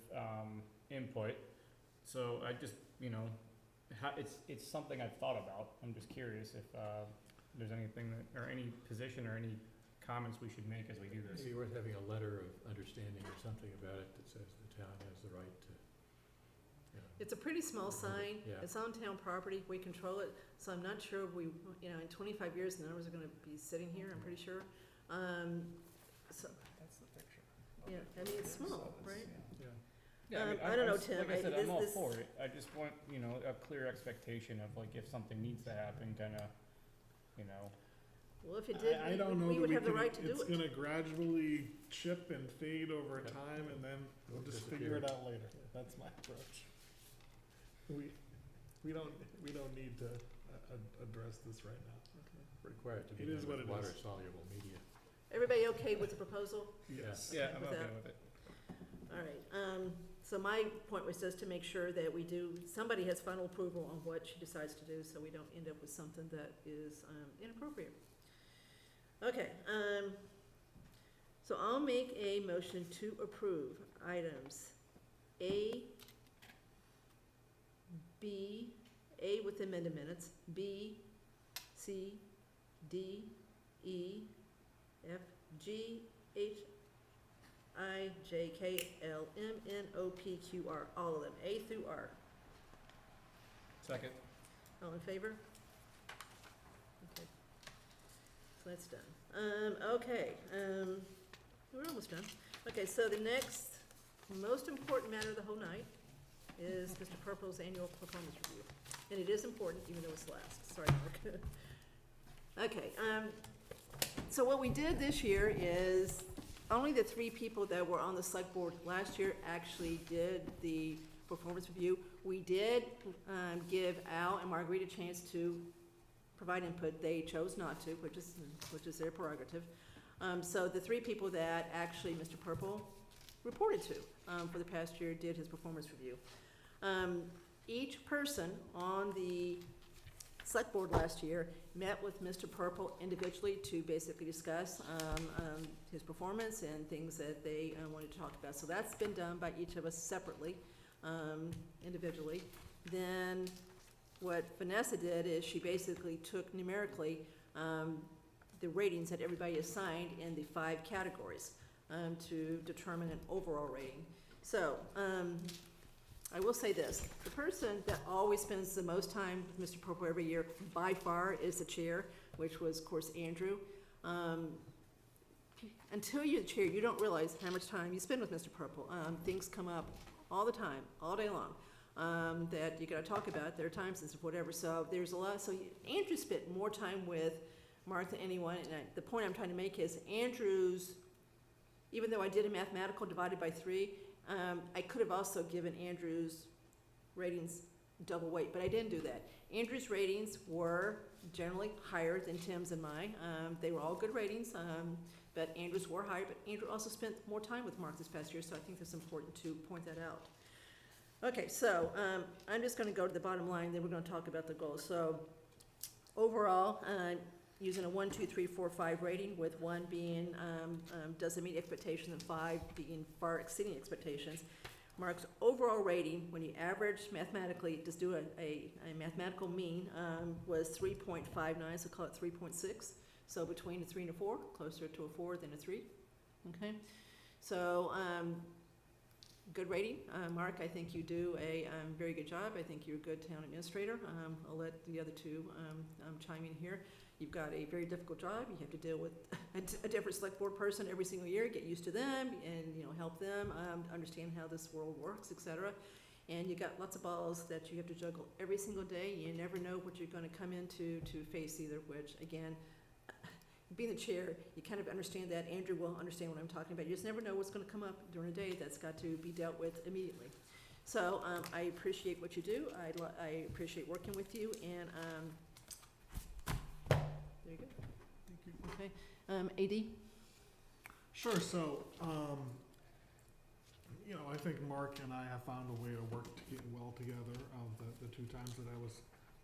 input. So I just, it's something I've thought about. I'm just curious if there's anything that, or any position or any comments we should make as we do this. Maybe worth having a letter of understanding or something about it that says the town has the right to, It's a pretty small sign. Yeah. It's on town property. We control it. So I'm not sure in 25 years, the numbers are gonna be sitting here, I'm pretty sure. So, That's the picture. yeah, I mean, it's small, right? Yeah, I don't know, Tim. Like I said, I'm all This- for it. I just want, a clear expectation of like if something needs to happen, kinda, Well, if it did, I don't know we that would we have the can, right to do it's it. gonna gradually chip and fade over Yep. time, and then we'll It'll just disappear. figure it out later. That's my approach. We don't need to address this right now. required to be It is done what with it is. water-soluble media. Everybody okay with the proposal? Yes. yeah, I'm With okay that. with it. All right, so my point was just to make sure that somebody has final approval on what she decides to do, so we don't end up with something that is inappropriate. Okay, so I'll make a motion to approve items A with amended minutes, B, C, D, E, F, G, H, I, J, K, L, M, N, O, P, Q, R, all of them, A through R. Second. All in favor? Okay. So that's done. Okay, we're almost done. Okay, so the next most important matter of the whole night is Mr. Purple's annual performance review. And it is important, even though it's last. Sorry, Mark. Okay, so what we did this year is only the 3 people that were on the select board last year actually did the performance review. We did give Al and Marguerite a chance to provide input. They chose not to, which is their prerogative. So the 3 people that actually Mr. Purple reported to for the past year did his performance review. Each person on the select board last year met with Mr. Purple individually to basically discuss his performance and things that they wanted to talk about. So that's been done by each of us separately, individually. Then what Vanessa did is she basically took numerically the ratings that everybody assigned in the 5 categories to determine an overall rating. So I will say this, the person that always spends the most time with Mr. Purple every year by far is the chair, which was, of course, Andrew. Until you're the chair, you don't realize how much time you spend with Mr. Purple. Things come up all the time, all day long, that you gotta talk about. There are time sensitive, whatever, so there's a lot. So Andrew spent more time with Mark than anyone, and the point I'm trying to make is Andrew's, even though I did a mathematical divided by 3, I could have also given Andrew's ratings double weight, but I didn't do that. Andrew's ratings were generally higher than Tim's and mine. They were all good ratings, but Andrew's were higher, but Andrew also spent more time with Mark this past year, so I think it's important to point that out. Okay, so I'm just gonna go to the bottom line, then we're gonna talk about the goals. So overall, using a 1, 2, 3, 4, 5 rating, with 1 being doesn't meet expectations and 5 being far exceeding expectations. Mark's overall rating, when you average mathematically, just do a mathematical mean, was 3.59, so call it 3.6. So between a 3 and a 4, closer to a 4 than a 3. Okay, so good rating, Mark. I think you do a very good job. I think you're a good town administrator. I'll let the other two chime in here. You've got a very difficult job. You have to deal with a different select board person every single year, get used to them, and help them understand how this world works, etc. And you got lots of balls that you have to juggle every single day. You never know what you're going to come into to face either. Which again, being the chair, you kind of understand that. Andrew will understand what I'm talking about. You just never know what's going to come up during the day that's got to be dealt with immediately. So I appreciate what you do. I appreciate working with you, and there you go. Thank you. Okay, AD. Sure, so, I think Mark and I have found a way to work to get well together, the 2 times that I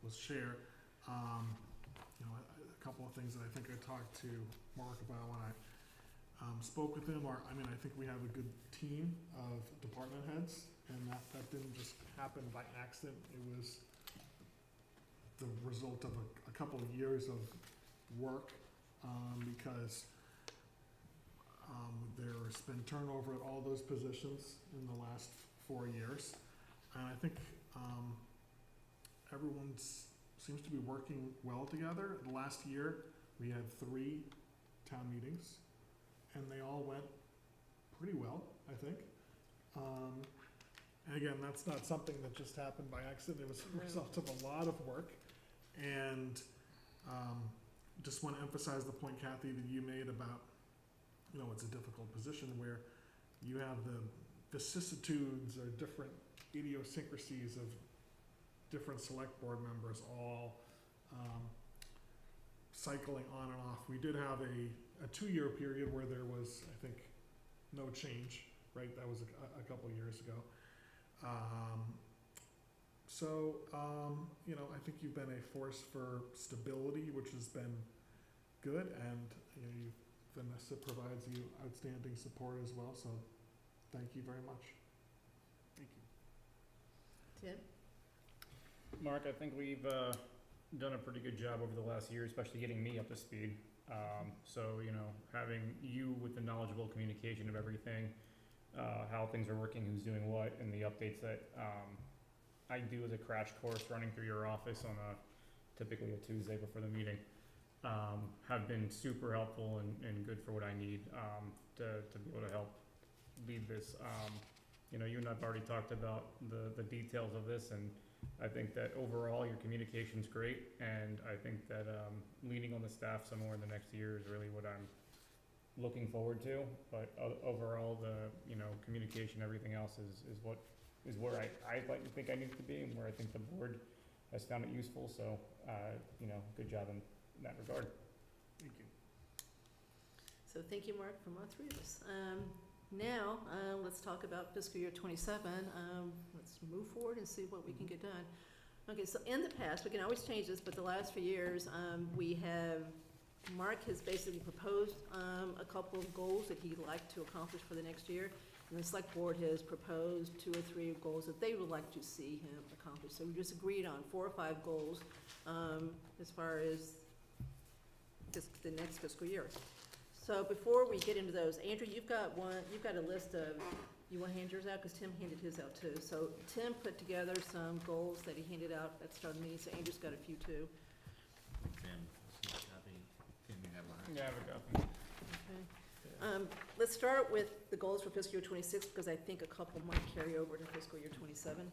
was chair. A couple of things that I think I talked to Mark about when I spoke with him are, I think we have a good team of department heads, and that didn't just happen by accident. It was the result of a couple of years of work, because there's been turnover at all those positions in the last 4 years. And I think everyone seems to be working well together. Last year, we had 3 town meetings, and they all went pretty well, I think. And again, that's not something that just happened by accident. It was a result of a lot of work. And just want to emphasize the point, Kathy, that you made about, it's a difficult position where you have the vicissitudes or different idiosyncrasies of different select board members all cycling on and off. We did have a 2-year period where there was, I think, no change, right? That was a couple years ago. I think you've been a force for stability, which has been good, and Vanessa provides you outstanding support as well, so thank you very much. Thank you. Tim? Mark, I think we've done a pretty good job over the last year, especially getting me up to speed. Having you with the knowledgeable communication of everything, how things are working, who's doing what, and the updates that I do as a crash course running through your office on typically a Tuesday before the meeting, have been super helpful and good for what I need to be able to help lead this. You and I've already talked about the details of this, and I think that overall your communication's great, and I think that leaning on the staff some more in the next year is really what I'm looking forward to. But overall, the communication, everything else is where I like to think I need to be, and where I think the board has found it useful. So good job in that regard. Thank you. So thank you, Mark, from all 3 of us. Now, let's talk about fiscal year 27. Let's move forward and see what we can get done. Okay, so in the past, we can always change this, but the last few years, Mark has basically proposed a couple of goals that he'd like to accomplish for the next year. And the select board has proposed 2 or 3 goals that they would like to see him accomplish. So we just agreed on 4 or 5 goals as far as the next fiscal year. So before we get into those, Andrew, you've got a list of, you want to hand yours out? Because Tim handed his out too. So Tim put together some goals that he handed out at the start of the meeting, so Andrew's got a few too. Tim, you have mine. Yeah, I have a copy. Okay. Let's start with the goals for fiscal year 26, because I think a couple might carry over to fiscal year 27.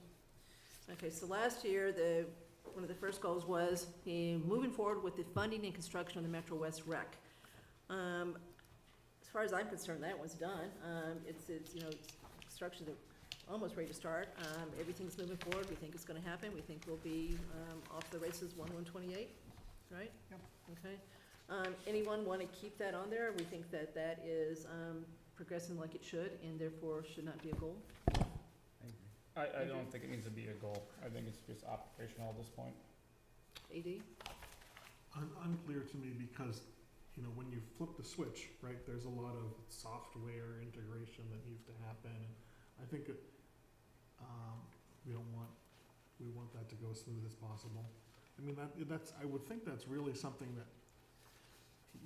Okay, so last year, one of the first goals was moving forward with the funding and construction of the Metro West Rec. As far as I'm concerned, that one's done. It's construction is almost ready to start. Everything's moving forward. We think it's going to happen. We think we'll be off the races 1/1/28, right? Yep. Okay. Anyone want to keep that on there? We think that is progressing like it should, and therefore should not be a goal. I don't think it needs to be a goal. I think it's just operational at this point. AD? unclear to me because, you know, when you flip the switch, right, there's a lot of software integration that needs to happen. And I think it, we want that to go as smooth as possible. I mean, that's, I would think that's really something that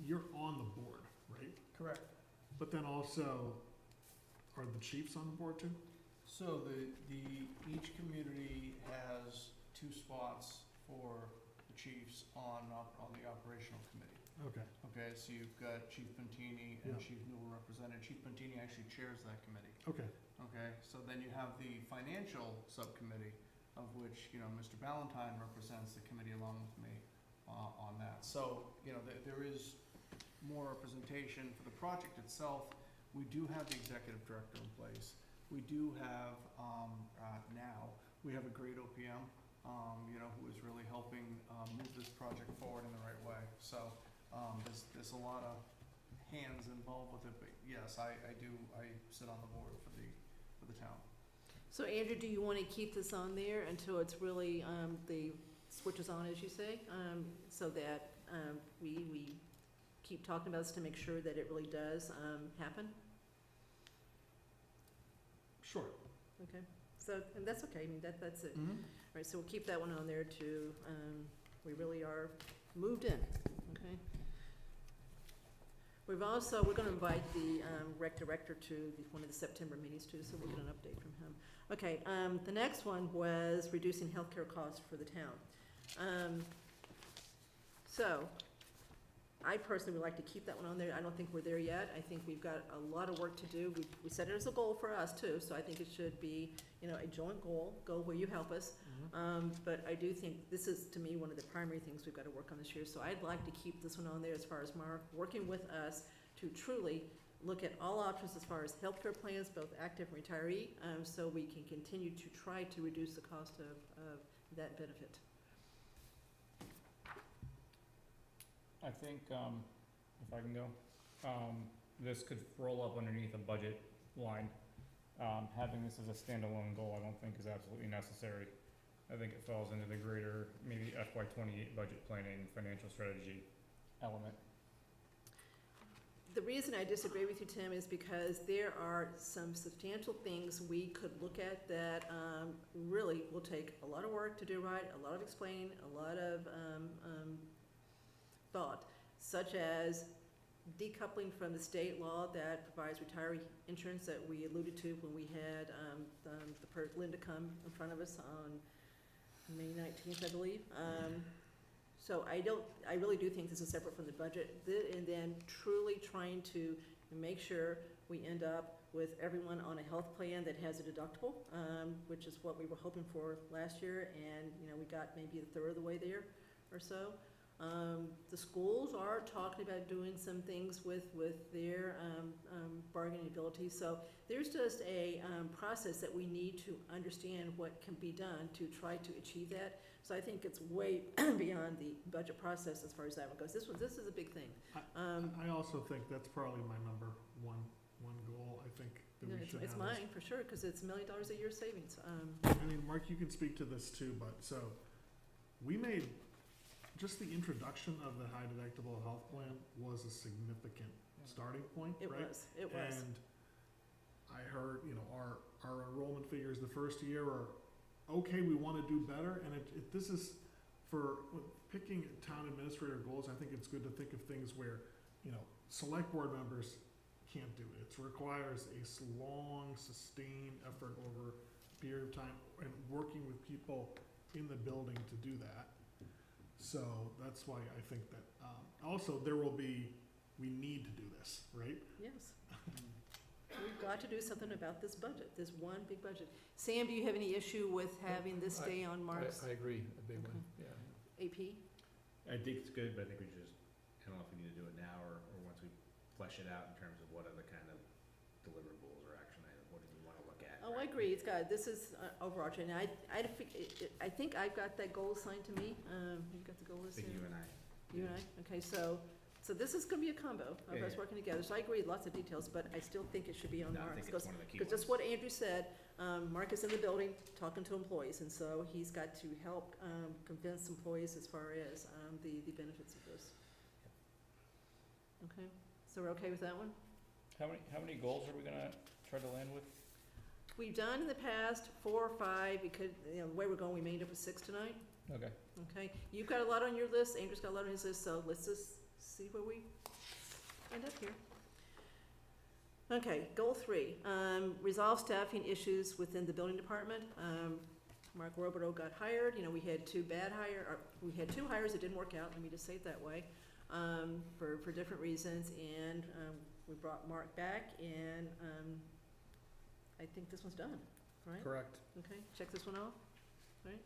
you're on the board, right? Correct. But then also, are the chiefs on the board too? So each community has 2 spots for the chiefs on the operational committee. Okay. Okay, so you've got Chief Pantini and Yeah. Chief Newell represented. Chief Pantini actually chairs that committee. Okay. Okay, so then you have the financial subcommittee, of which, you know, Mr. Ballantyne represents the committee along with me on that. So, you know, there is more representation for the project itself. We do have the executive director in place. We do have, now, we have a great OPM, you know, who is really helping move this project forward in the right way. So there's a lot of hands involved with it, but yes, I sit on the board for the town. So Andrew, do you want to keep this on there until it's really, the switches on, as you say, so that we keep talking about this to make sure that it really does happen? Sure. Okay, so, and that's okay, I mean, that's it. Mm-hmm. All right, so we'll keep that one on there too. We really are moved in, okay? We're gonna invite the rec director to one of the September meetings too, so we'll get an update from him. Okay, the next one was reducing healthcare costs for the town. So, I personally would like to keep that one on there. I don't think we're there yet. I think we've got a lot of work to do. We set it as a goal for us too, so I think it should be, you know, a joint goal where you help us. But I do think this is, to me, one of the primary things we've got to work on this year. So I'd like to keep this one on there as far as Mark working with us to truly look at all options as far as healthcare plans, both active and retiree, so we can continue to try to reduce the cost of that benefit. I think, if I can go, this could roll up underneath a budget line. Having this as a standalone goal, I don't think is absolutely necessary. I think it falls into the greater, maybe FY '28 budget planning, financial strategy element. The reason I disagree with you, Tim, is because there are some substantial things we could look at that really will take a lot of work to do right, a lot of explaining, a lot of thought, such as decoupling from the state law that provides retiree insurance that we alluded to when we had Linda come in front of us on May 19th, I believe. So I really do think this is separate from the budget, and then truly trying to make sure we end up with everyone on a health plan that has a deductible, which is what we were hoping for last year, and, you know, we got maybe a third of the way there or so. The schools are talking about doing some things with their bargaining ability. So there's just a process that we need to understand what can be done to try to achieve that. So I think it's way beyond the budget process as far as that one goes. This is a big thing. I also think that's probably my number one goal. I think that we should have. It's mine for sure, because it's $1 million a year savings. I mean, Mark, you can speak to this too, but so we made. Just the introduction of the high deductible health plan was a significant starting point, It right? was. And I heard, you know, our enrollment figures the first year are, okay, we want to do better, and this is, for picking town administrator goals, I think it's good to think of things where, you know, select board members can't do it. It requires a long, sustained effort over a period of time, and working with people in the building to do that. So that's why I think that, also we need to do this, right? Yes. We've got to do something about this budget, this one big budget. Sam, do you have any issue with having this stay on Mark's I agree, a big one, yeah. AP? I think it's good, but I think we should just, I don't know if we need to do it now or once we flesh it out in terms of what are the kind of deliverables or action items, what do you want to look at? Oh, I agree. It's got, this is overarching. I think I've got that goal assigned to me. You've got the goal I list think here? you and I. You and I? Okay, so this is gonna be a combo of us working together. So I agree with lots of details, but I still think it should be on No, I Mark's. think it's one of the key Because ones. just what Andrew said, Mark is in the building talking to employees, and so he's got to help convince employees as far as the benefits of this. Okay, so we're okay with that one? How many goals are we gonna try to land with? We've done in the past 4 or 5, because, the way we're going, we may end up with 6 tonight. Okay. Okay, you've got a lot on your list, Andrew's got a lot on his list, so let's just see where we end up here. Okay, goal 3, resolve staffing issues within the building department. Mark Roberto got hired, we had 2 hires that didn't work out, let me just say it that way, for different reasons, and we brought Mark back, and I think this one's done, right? Correct. Okay, check this one off, right?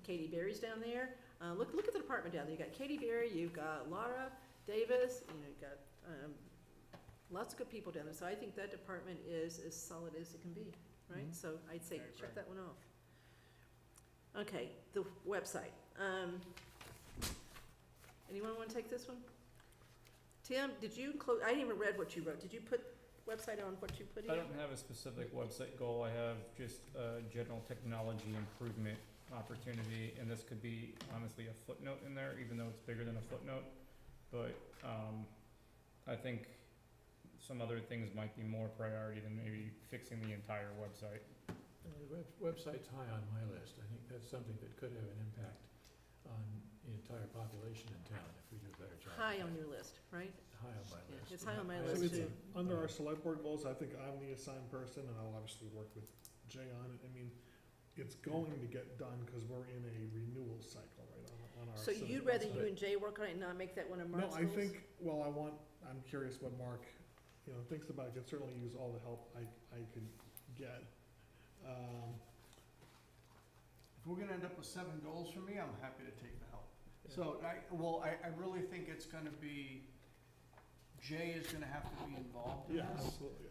Katie Berry's down there. Look at the department down there. You got Katie Berry, you've got Laura Davis, you've got lots of good people down there. So I think that department is as solid as it can be, right? Mhm. So I'd say Right, check right. that one off. Okay, the website. Anyone want to take this one? Tim, did you include, I didn't even read what you wrote. Did you put website on what you put in? I don't have a specific website goal, I have just a general technology improvement opportunity, and this could be honestly a footnote in there, even though it's bigger than a footnote. But, I think some other things might be more priority than maybe fixing the entire website. The website's high on my list. I think that's something that could have an impact on the entire population in town if we do a better job. High on your list, right? High on my Yeah, list. it's high on my I list So it's too. under our select board goals, I think I'm the assigned person, and I'll obviously work with Jay on it. I mean, it's going to get done because we're in a renewal cycle, right, on our. So civic you'd rather website. you and Jay work on it and not make that one of Mark's No, goals? I think, well, I'm curious what Mark, thinks about. I can certainly use all the help I could get. If we're gonna end up with 7 goals for me, I'm happy to take the help. Yeah. So, I really think it's gonna be, Jay is gonna have to be involved in Yeah, this. absolutely.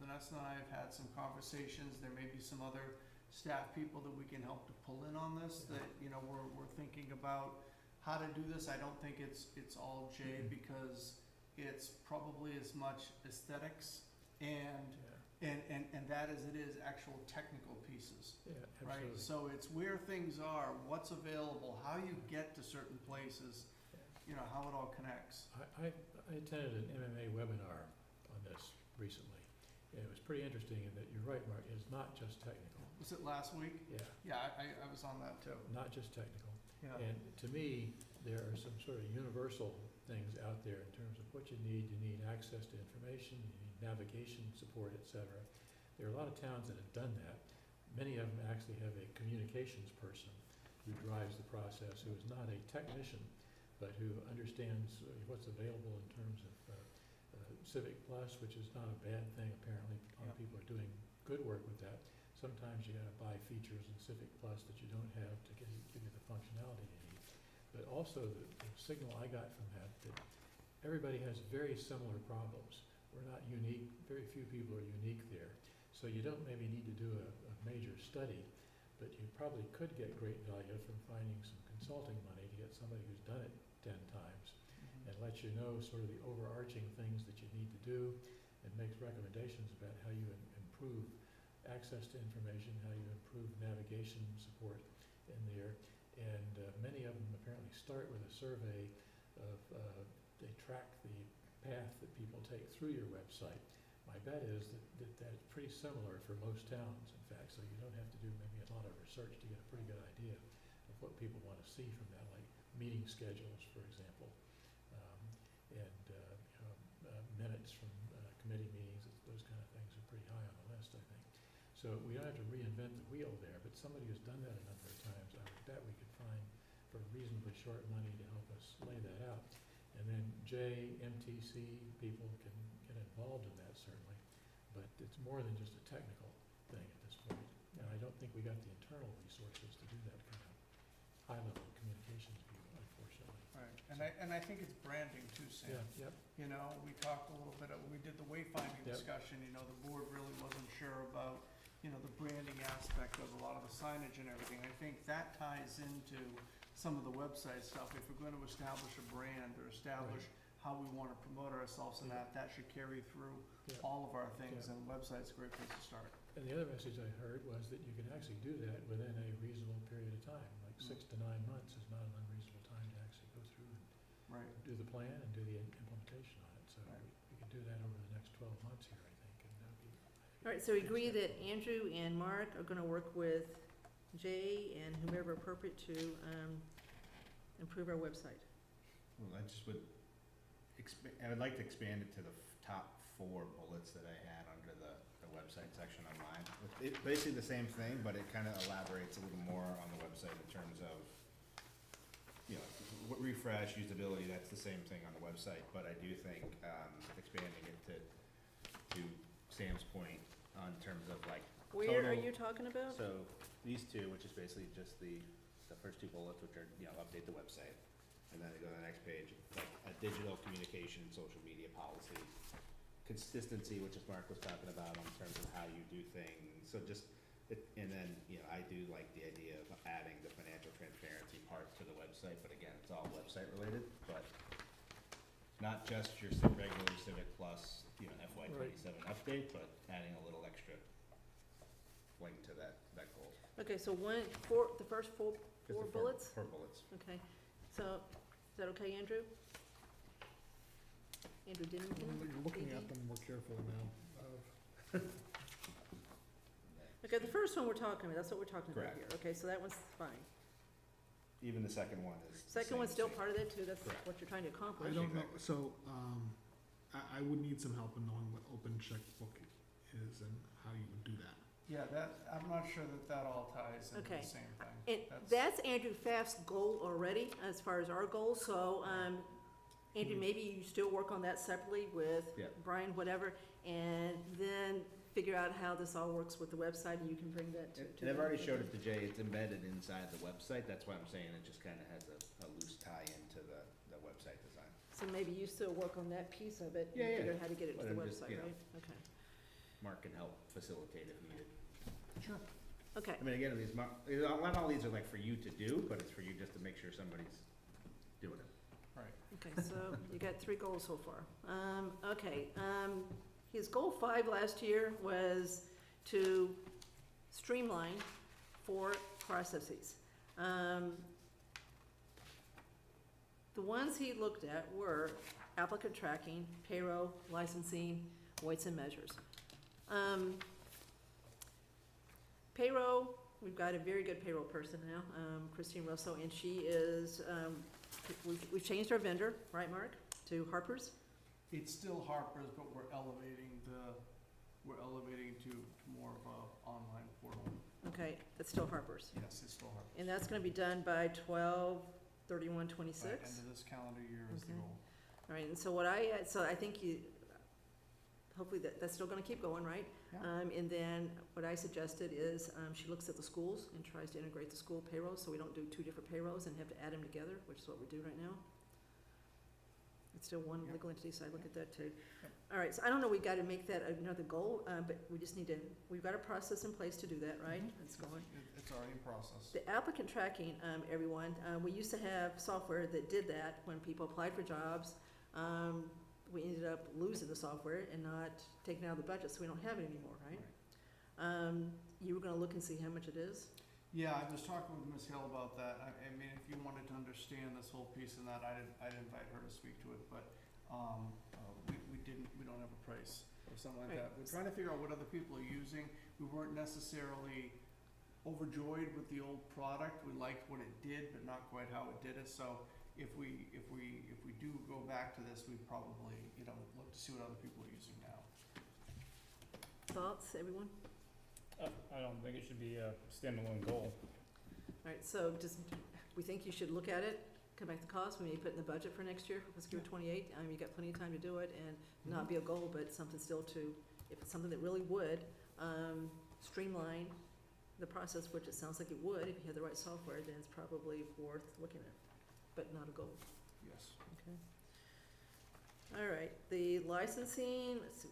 Vanessa and I have had some conversations, there may be some other staff people that we can help to pull in on this, that, we're thinking about how to do this. I don't think it's all Jay, because it's probably as much aesthetics and that as it is actual technical pieces. Yeah, Right, absolutely. so it's where things are, what's available, how you get to certain places, how it all connects. I attended an MMA webinar on this recently, and it was pretty interesting in that you're right, Mark, it's not just technical. Was it last week? Yeah, Yeah, I was on that too. not just technical. Yeah. And to me, there are some sort of universal things out there in terms of what you need. You need access to information, you need navigation support, et cetera. There are a lot of towns that have done that. Many of them actually have a communications person who drives the process, who is not a technician, but who understands what's available in terms of Civic Plus, which is not a bad thing apparently. A lot of people are doing good work with that. Sometimes you gotta buy features in Civic Plus that you don't have to give you the functionality you need. But also the signal I got from that everybody has very similar problems. We're not unique, very few people are unique there. So you don't maybe need to do a major study, but you probably could get great value from finding some consulting money to get somebody who's done it 10 times and let you know sort of the overarching things that you need to do, and makes recommendations about how you improve access to information, how you improve navigation support in there. And many of them apparently start with a survey of, they track the path that people take through your website. My bet is that's pretty similar for most towns, in fact, so you don't have to do maybe a lot of research to get a pretty good idea of what people want to see from that, like meeting schedules, for example, minutes from committee meetings. Those kind of things are pretty high on the list, I think. So we don't have to reinvent the wheel there, but somebody who's done that a number of times, I would bet we could find for reasonably short money to help us lay that out. And then MTC people can get involved in that certainly, but it's more than just a technical thing at this point. And I don't think we got the internal resources to do that kind of high-level communications view, unfortunately. Right, and I think it's branding too, Sam. Yeah, yep. We talked a little bit, we did the wayfinding Yep. discussion, the board really wasn't sure about, the branding aspect of a lot of the signage and everything. I think that ties into some of the website stuff. If we're going to establish a brand or establish how we want to promote ourselves, and that should carry through Yeah. all of our things, Yeah. and website's a great place to start. And the other message I heard was that you can actually do that within a reasonable period of time, like 6 to 9 months is not an unreasonable time to actually go through and Right. do the plan and do the implementation on it. So Right. we can do that over the next 12 months here, I think, and that'll be. All right, so we agree that Andrew and Mark are gonna work with Jay and whomever appropriate to, improve our website. Well, I just would I would like to expand it to the top 4 bullets that I had under the website section on mine. It's basically the same thing, but it kind of elaborates a little more on the website in terms of, you know, refresh, usability, that's the same thing on the website, but I do think, expanding it to Sam's point on terms of like Where are total- you talking about? So these 2, which is basically just the first 2 bullets, which are, you know, update the website. And then they go to the next page, like a digital communication, social media policy, consistency, which is Mark was talking about in terms of how you do things. So just, and then, you know, I do like the idea of adding the financial transparency part to the website, but again, it's all website related, but not just your regular Civic Plus, you know, FY '27 update, but adding a little extra link to that goal. Okay, so the first four Just the bullets? 4 bullets. Okay, so, is that okay, Andrew? Andrew Dinnington? You're looking DD? at them more carefully now. Okay, the first one we're talking about, that's what we're talking about Correct. here. Okay, so that one's fine. Even the second one is. the Second same one's still thing. part of that too, that's Correct. what you're trying to I accomplish. don't know, Exactly. so, I would need some help in knowing what open checkbook is and how you would do that. Yeah, I'm not sure that all ties into Okay. the same thing. And that's Andrew Pfaff's goal already, as far as our goal, so, Andrew, maybe you still work on that separately with Yeah. Brian, whatever, and then figure out how this all works with the website, and you can bring that to. And I've already showed it to Jay, it's embedded inside the website, that's why I'm saying it just kinda has a loose tie into the website design. So maybe you still work on that piece of it, and Yeah, yeah. figure out how to get it to But the I'm just, website, you know. right? Okay. Mark can help facilitate if needed. Sure. Okay, I mean, again, not all these are like for you to do, but it's for you just to make sure somebody's doing it. Right. okay, so you got 3 goals so far. Okay, his goal 5 last year was to streamline 4 processes. The ones he looked at were applicant tracking, payroll, licensing, weights and measures. Payroll, we've got a very good payroll person now, Christine Russell, and she is, we've changed our vendor, right, Mark, to Harper's? It's still Harper's, but we're elevating to more of a online portal. Okay, that's still Harper's. Yes, it's still Harper's. And that's gonna be done by 12/31/26. By end of this calendar year is the Okay. goal. All right, and so I think hopefully that's still gonna keep going, right? Yeah. And then what I suggested is, she looks at the schools and tries to integrate the school payrolls, so we don't do 2 different payrolls and have to add them together, which is what we do right now. It's still one Yep. legal entity, so I look at that too. Yep. All right, so I don't know, we gotta make that another goal, but we just need to, we've got a process in place to do that, right? Mhm. It's going. It's already in process. The applicant tracking, everyone, we used to have software that did that when people applied for jobs. We ended up losing the software and not taking it out of the budget, so we don't have it anymore, right? You were gonna look and see how much it is? Yeah, I was talking with Ms. Hill about that. I mean, if you wanted to understand this whole piece and that, I'd invite her to speak to it, but, we don't have a price or something like Right. that. We're trying to figure out what other people are using. We weren't necessarily overjoyed with the old product. We liked what it did, but not quite how it did it. So if we do go back to this, we'd probably, look to see what other people are using now. Thoughts, everyone? I don't think it should be a standalone goal. All right, so we think you should look at it, come back to cost, we may put it in the budget for next year, let's give it 28, you got plenty of time to do it, and not be a goal, but something still to, if it's something that really would, streamline the process, which it sounds like it would, if you had the right software, then it's probably worth looking at, but not a goal, Yes. okay? All right, the licensing, let's see.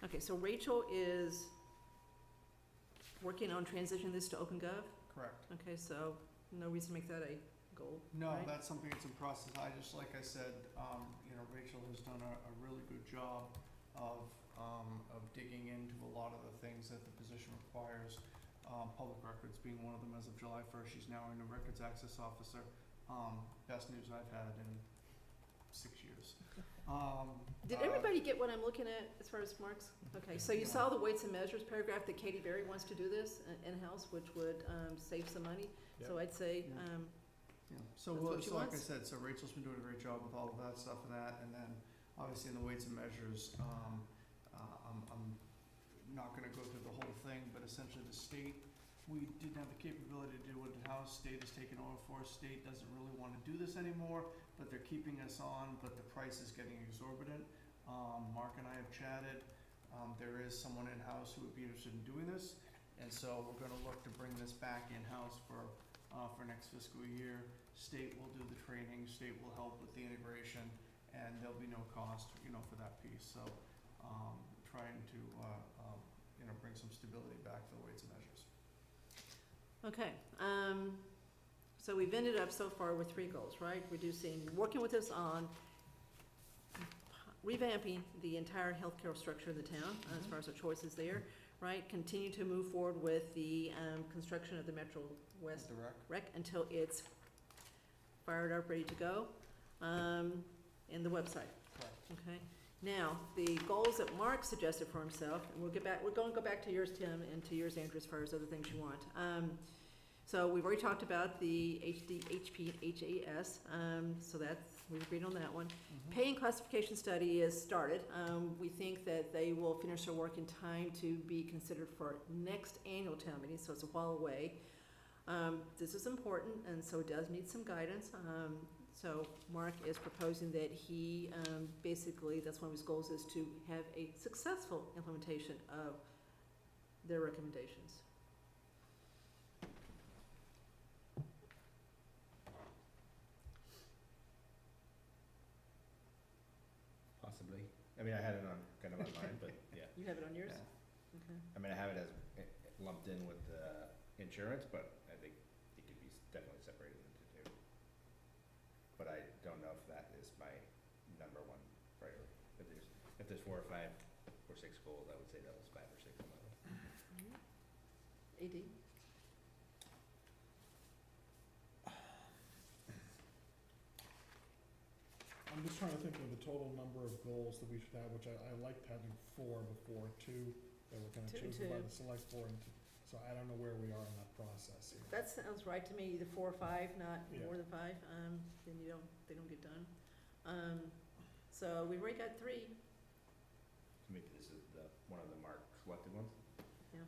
Okay, so Rachel is working on transitioning this to OpenGov. Correct. Okay, so no reason to make that a goal, No, right? that's something that's in process. Like I said, Rachel has done a really good job of digging into a lot of the things that the position requires. Public records being one of them. As of July 1st, she's now a records access officer. Best news I've had in 6 years. Did everybody get what I'm looking at as far as marks? Okay, so you saw the weights and measures paragraph that Katie Berry wants to do this in-house, which would save some money. So I'd say, Yeah, so, That's what she so like I wants. said, so Rachel's been doing a great job with all of that stuff and then obviously in the weights and measures, I'm not gonna go through the whole thing, but essentially the state, we didn't have the capability to do it in-house, state has taken over for us, state doesn't really wanna do this anymore, but they're keeping us on, but the price is getting exorbitant. Mark and I have chatted, there is someone in-house who would be interested in doing this, and so we're gonna look to bring this back in-house for next fiscal year. State will do the training, state will help with the integration, and there'll be no cost, for that piece. So, trying to, bring some stability back to the weights and measures. okay. So we've ended up so far with 3 goals, right? Working with us on revamping the entire healthcare structure of the town, as far as our choices there, right? Continue to move forward with the construction of the Metro West Direct. rec until it's fired up, ready to go, and the website. Correct. Okay. Now, the goals that Mark suggested for himself, and we're going to go back to yours, Tim, and to yours, Andrew, as far as other things you want. So we've already talked about the HD, HP, and HAS, so we've agreed on that one. Pay and classification study is started. We think that they will finish their work in time to be considered for next annual town meeting, so it's a while away. This is important, and so it does need some guidance. So Mark is proposing that he, basically, that's one of his goals, is to have a successful implementation of their recommendations. Possibly. I mean, I had it on, kind of on mine, but yeah. You have it on yours? Yeah. Okay. I mean, I have it as lumped in with the insurance, but I think it could be definitely separated into 2. But I don't know if that is my number 1 priority. If there's 4 or 5 or 6 goals, I would say that was 5 or 6 on my list. AD? I'm just trying to think of the total number of goals that we should have, which I liked having 4 before, 2 that were kind of 2 and chosen by 2. the select board, and so I don't know where we are in that process here. That sounds right to me, either 4 or 5, not Yeah. more than 5, then they don't get done. So we've already got 3. So maybe this is one of the Mark selected ones? Yeah.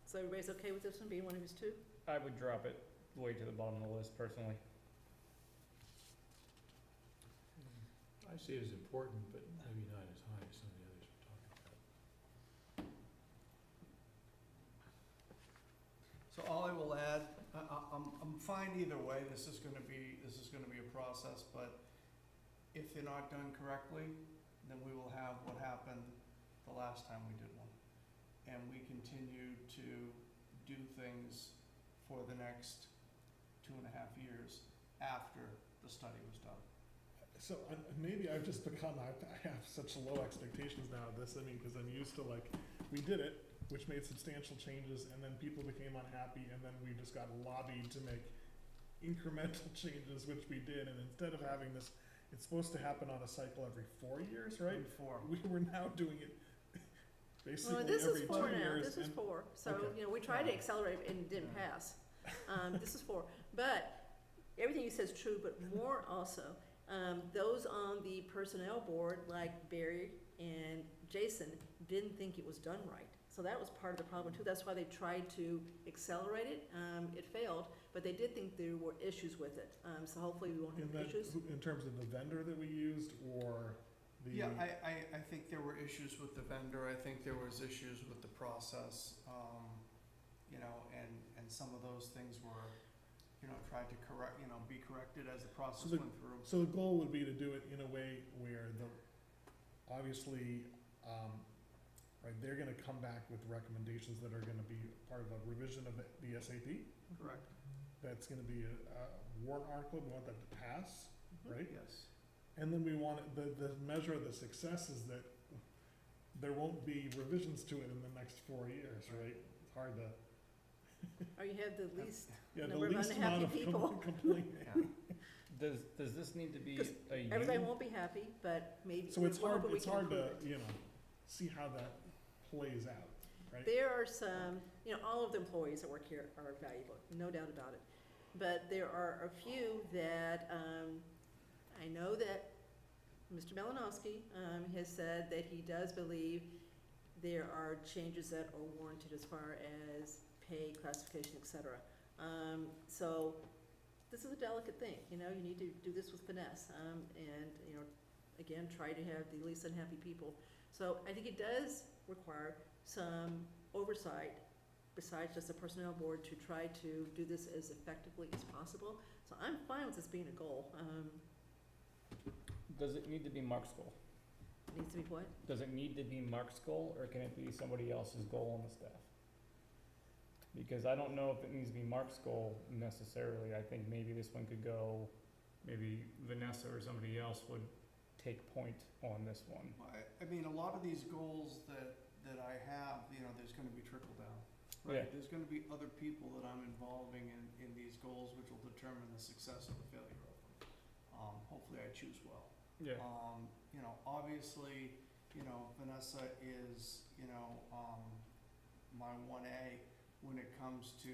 So everybody's okay with this one being one of his 2? I would drop it way to the bottom of the list personally. I see it as important, but maybe not as high as some of the others we're talking about. So all I will add, I'm fine either way. This is gonna be a process, but if they're not done correctly, then we will have what happened the last time we did one. And we continue to do things for the next 2.5 years after the study was done. So maybe I've just become, I have such low expectations now of this, I mean, because I'm used to we did it, which made substantial changes, and then people became unhappy, and then we just got lobbied to make incremental changes, which we did, and instead of having this, it's supposed to happen on a cycle every 4 years, right? We were now doing it basically Well, this every is 2 4 now, years. this is and- 4, so, Okay. we tried to accelerate and it didn't pass. This is 4, but everything you said is true, but more also, those on the personnel board, like Barry and Jason, didn't think it was done right. So that was part of the problem too. That's why they tried to accelerate it. It failed, but they did think there were issues with it. So hopefully we won't In have that, issues. in terms of the vendor that we used, or the? Yeah, I think there were issues with the vendor. I think there was issues with the process, and some of those things were, tried to be corrected as the process went through. So the goal would be to do it in a way where obviously, right, they're gonna come back with recommendations that are gonna be part of a revision of the SAP. Correct. That's gonna be a warrant article, we want that to pass, right? Yes. And then we want, the measure of the success is that there won't be revisions to it in the next 4 years, right? It's hard to, Or you have the least yeah, the number of least amount unhappy of people. complaining. Does this need to be 'Cause a union? Everybody won't be happy, but maybe. So it's we're hard, hoping we it's can hard to, improve it. you know, see how that plays out, right? There are some, all of the employees that work here are valuable, no doubt about it. But there are a few that, I know that Mr. Malinowski, has said that he does believe there are changes that are warranted as far as pay, classification, et cetera. So this is a delicate thing, you need to do this with finesse, and, again, try to have the least unhappy people. So I think it does require some oversight besides just the personnel board to try to do this as effectively as possible. So I'm fine with this being a goal. Does it need to be Mark's goal? It needs to be what? Does it need to be Mark's goal, or can it be somebody else's goal on the staff? Because I don't know if it needs to be Mark's goal necessarily. I think maybe this one could go, maybe Vanessa or somebody else would take point on this one. I mean, a lot of these goals that I have, there's gonna be trickle down. Right, Yeah. there's gonna be other people that I'm involving in these goals, which will determine the success or the failure of them. Hopefully I choose well. Yeah. Obviously, Vanessa is, my 1A when it comes to,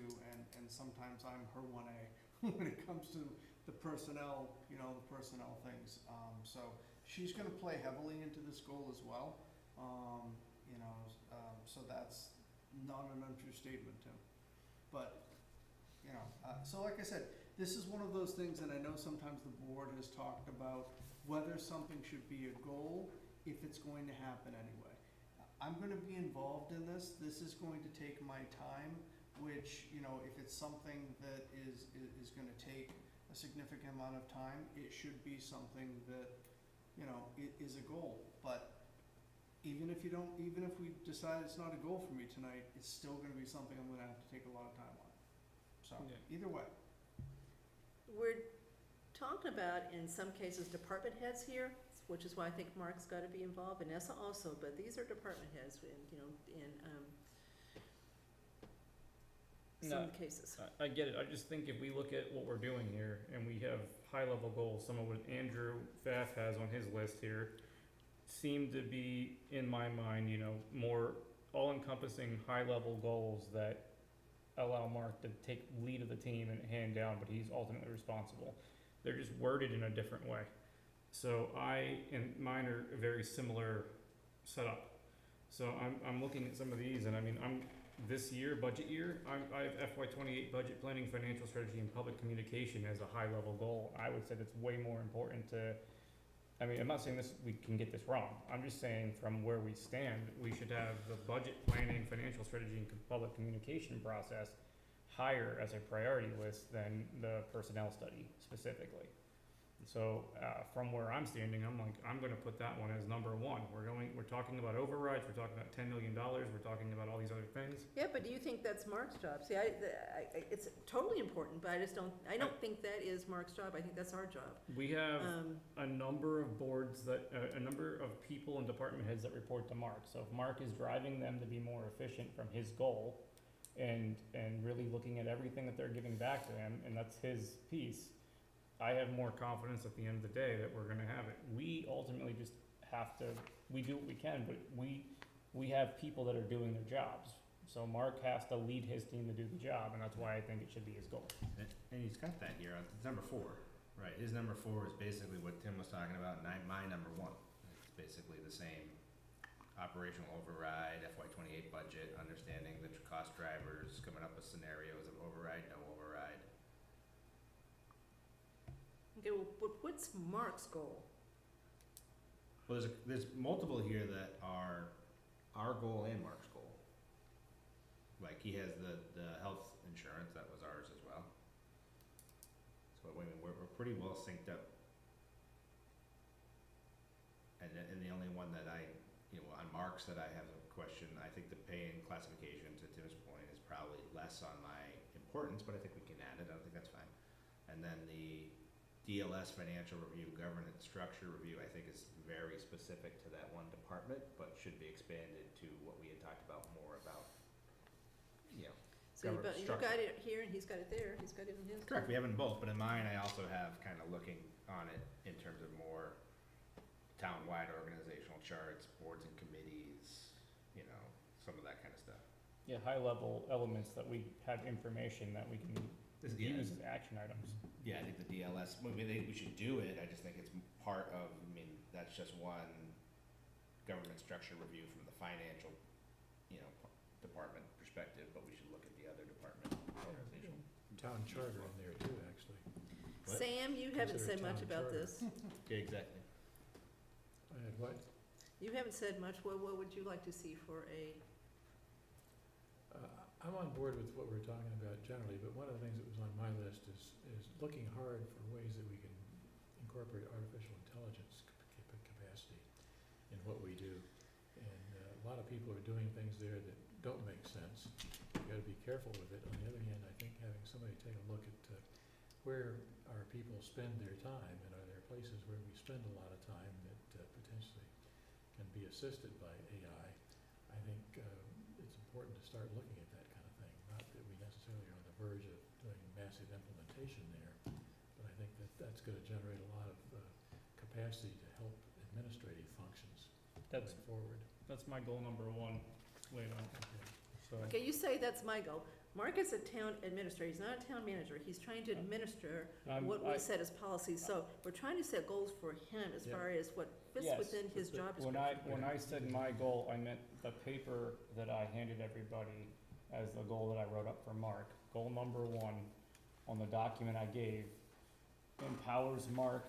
and sometimes I'm her 1A, when it comes to the personnel, the personnel things. So she's gonna play heavily into this goal as well. So that's not an untrue statement, Tim. But, so like I said, this is one of those things, and I know sometimes the board has talked about whether something should be a goal if it's going to happen anyway. I'm gonna be involved in this. This is going to take my time, which, if it's something that is gonna take a significant amount of time, it should be something that, is a goal. But even if we decide it's not a goal for me tonight, it's still gonna be something I'm gonna have to take a lot of time on. So, Yeah. either way. We're talking about, in some cases, department heads here, which is why I think Mark's gotta be involved, Vanessa also, but these are department heads in some of the cases. I get it. I just think if we look at what we're doing here and we have high-level goals, some of what Andrew Pfaff has on his list here seem to be, in my mind, more all-encompassing high-level goals that allow Mark to take lead of the team and hand down, but he's ultimately responsible. They're just worded in a different way. So and mine are a very similar setup. So I'm looking at some of these, and I mean, this year, budget year, I have FY28 budget planning, financial strategy, and public communication as a high-level goal. I would say that's way more important to, I'm not saying we can get this wrong. I'm just saying from where we stand, we should have the budget planning, financial strategy, and public communication process higher as a priority list than the personnel study specifically. So from where I'm standing, I'm going to put that one as number one. We're talking about overrides. We're talking about $10 million. We're talking about all these other things. Yeah, but do you think that's Mark's job? See, it's totally important, but I don't think that is Mark's job. I think that's our job. We have a number of boards a number of people and department heads that report to Mark. So if Mark is driving them to be more efficient from his goal and really looking at everything that they're giving back to him, and that's his piece, I have more confidence at the end of the day that we're gonna have it. We ultimately just we do what we can, but we have people that are doing their jobs. So Mark has to lead his team to do the job, and that's why I think it should be his goal. And he's got that here, it's number 4, right? His number 4 is basically what Tim was talking about, and my number 1. It's basically the same operational override, FY28 budget, understanding the cost drivers, coming up with scenarios of override, no override. Okay, well, what's Mark's goal? Well, there's multiple here that are our goal and Mark's goal. Like he has the health insurance, that was ours as well. So we're pretty well synced up. And the only one that on Mark's that I have a question, I think the pay and classification, to Tim's point, is probably less on my importance, but I think we can add it. I don't think that's fine. And then the DLS financial review, governance structure review, I think is very specific to that one department, but should be expanded to what we had talked about more about, you know. So you governance you structure. got it here and he's got it there, he's got it in his. Correct, we have them both, but in mine, I also have kind of looking on it in terms of more town-wide organizational charts, boards and committees, you know, some of that kind of stuff. Yeah, high-level elements that we have information that we can Yeah. use as action items. Yeah, I think the DLS, we should do it, I just think it's part of, I mean, that's just one government structure review from the financial, you know, department perspective, but we should look at the other department organization. Town charter in there too, actually. What? Sam, you haven't Consider said much town about charter. this. Yeah, exactly. I had what? You haven't said much. What would you like to see for a, I'm on board with what we're talking about generally, but one of the things that was on my list is looking hard for ways that we can incorporate artificial intelligence capacity in what we do. And a lot of people are doing things there that don't make sense. You've got to be careful with it. On the other hand, I think having somebody take a look at where our people spend their time, and are there places where we spend a lot of time that potentially can be assisted by AI, I think it's important to start looking at that kind of thing. Not that we necessarily are on the verge of doing massive implementation there, but I think that that's going to generate a lot of capacity to help administrative functions That's, going forward. that's my goal number one later on. Okay. So, okay, you say that's my goal. Mark is a town administrator, he's not a town manager, he's trying to administer what we set as policies, so we're trying to set goals for him as Yeah. far as what fits Yes. within his job when description. when I said my goal, I meant the paper that I handed everybody as the goal that I wrote up for Mark. Goal number one on the document I gave empowers Mark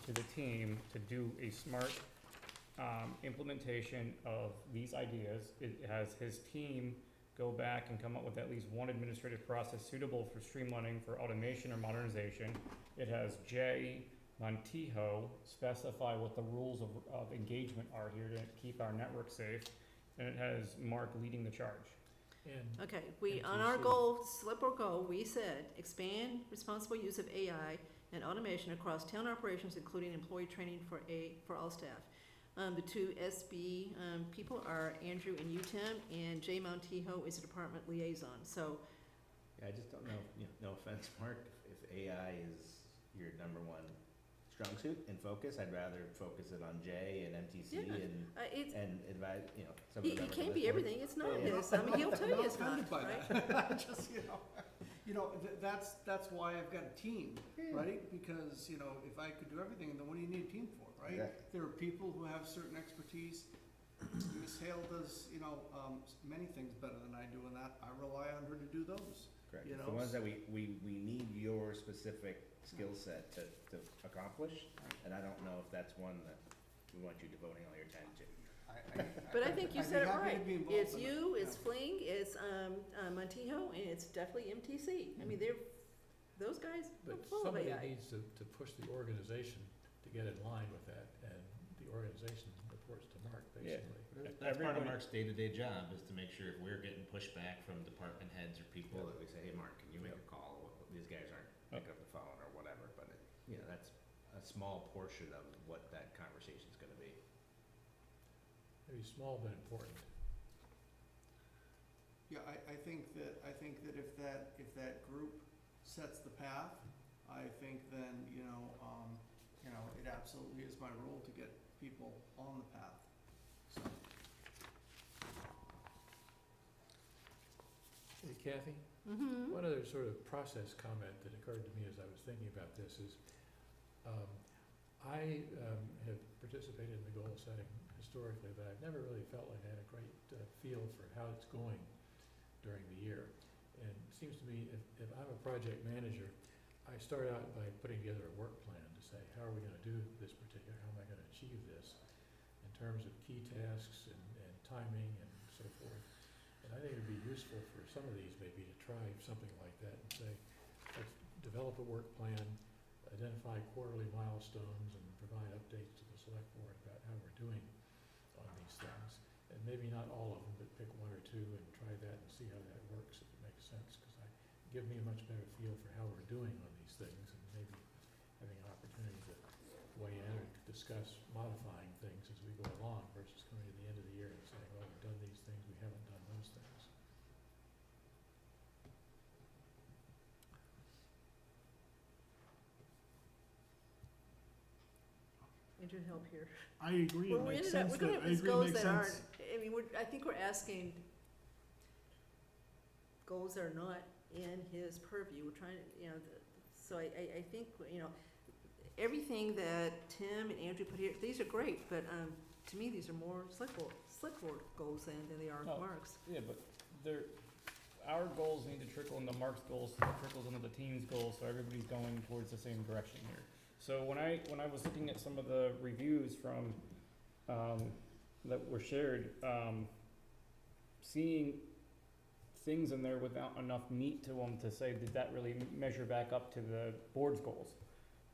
to the team to do a smart implementation of these ideas. It has his team go back and come up with at least one administrative process suitable for streamlining, for automation or modernization. It has Jay Montijo specify what the rules of engagement are here to keep our network safe. And it has Mark leading the charge. And Okay, on our NTC. goal, select board goal, we said expand responsible use of AI and automation across town operations, including employee training for all staff. The two SB people are Andrew and Utem, and Jay Montijo is a department liaison. So, Yeah, I just don't know, you know, no offense, Mark, if AI is your number one strong suit and focus, I'd rather focus it on Jay and MTC it's, and advise, you know, some of he the members can't of be this board. everything. It's not Yeah. his. I mean, he'll tell you it's I'm not, offended by right? that. Just, you know, that's why I've got a team, right? Because, you know, if I could do everything, then what do you need a team for, right? Exactly. There are people who have certain expertise. Miss Hale does, you know, many things better than I do, and that I rely on her to do those. Correct. You It's know, the ones that we need your specific skill set to accomplish, and I don't know if that's one that we want you devoting all your time to. But I think you I'd be said it happy to right. be involved It's in it, you, it's yeah. Fling, it's Montijo, and it's definitely MTC. I mean, those guys are But full of somebody AI. needs to push the organization to get in line with that, and the organization reports to Mark, Yeah. basically. That's part of Everybody- Mark's day-to-day job, is to make sure if we're getting pushback from department heads or people, that we say, hey, Mark, can you make a call? These guys aren't picking up the phone or whatever, but you know, that's a small portion of what that conversation's gonna be. Maybe small but important. Yeah, I think that if that group sets the path, I think then, you know, it absolutely is my role to get people on the path. So, Hey Kathy, Mm-hmm. one other sort of process comment that occurred to me as I was thinking about this is, I have participated in the goal setting historically, but I've never really felt like I had a great feel for how it's going during the year. And it seems to me if I'm a project manager, I start out by putting together a work plan to say, how are we going to do this particular, how am I going to achieve this in terms of key tasks and timing and so forth. And I think it would be useful for some of these maybe to try something like that and say, let's develop a work plan, identify quarterly milestones, and provide updates to the select board about how we're doing on these things. And maybe not all of them, but pick one or two and try that and see how that works, if it makes sense, because give me a much better feel for how we're doing on these things, and maybe having opportunity to weigh in or to discuss modifying things as we go along versus coming to the end of the year and saying, well, we've done these things, we haven't done those things. Andrew, help here. I agree, Well, it we makes ended up, sense we're gonna that, have I these agree, it goals makes that aren't, sense. I mean, I think we're asking goals that are not in his purview. We're trying to, you know, so I think, you know, everything that Tim and Andrew put here, these are great, but, to me, these are more select board goals than they are Oh. Mark's. Yeah, but our goals need to trickle into Mark's goals, so it trickles into the team's goals, so everybody's going towards the same direction here. So when I was looking at some of the reviews from, that were shared, seeing things in there without enough meat to them to say, did that really measure back up to the board's goals?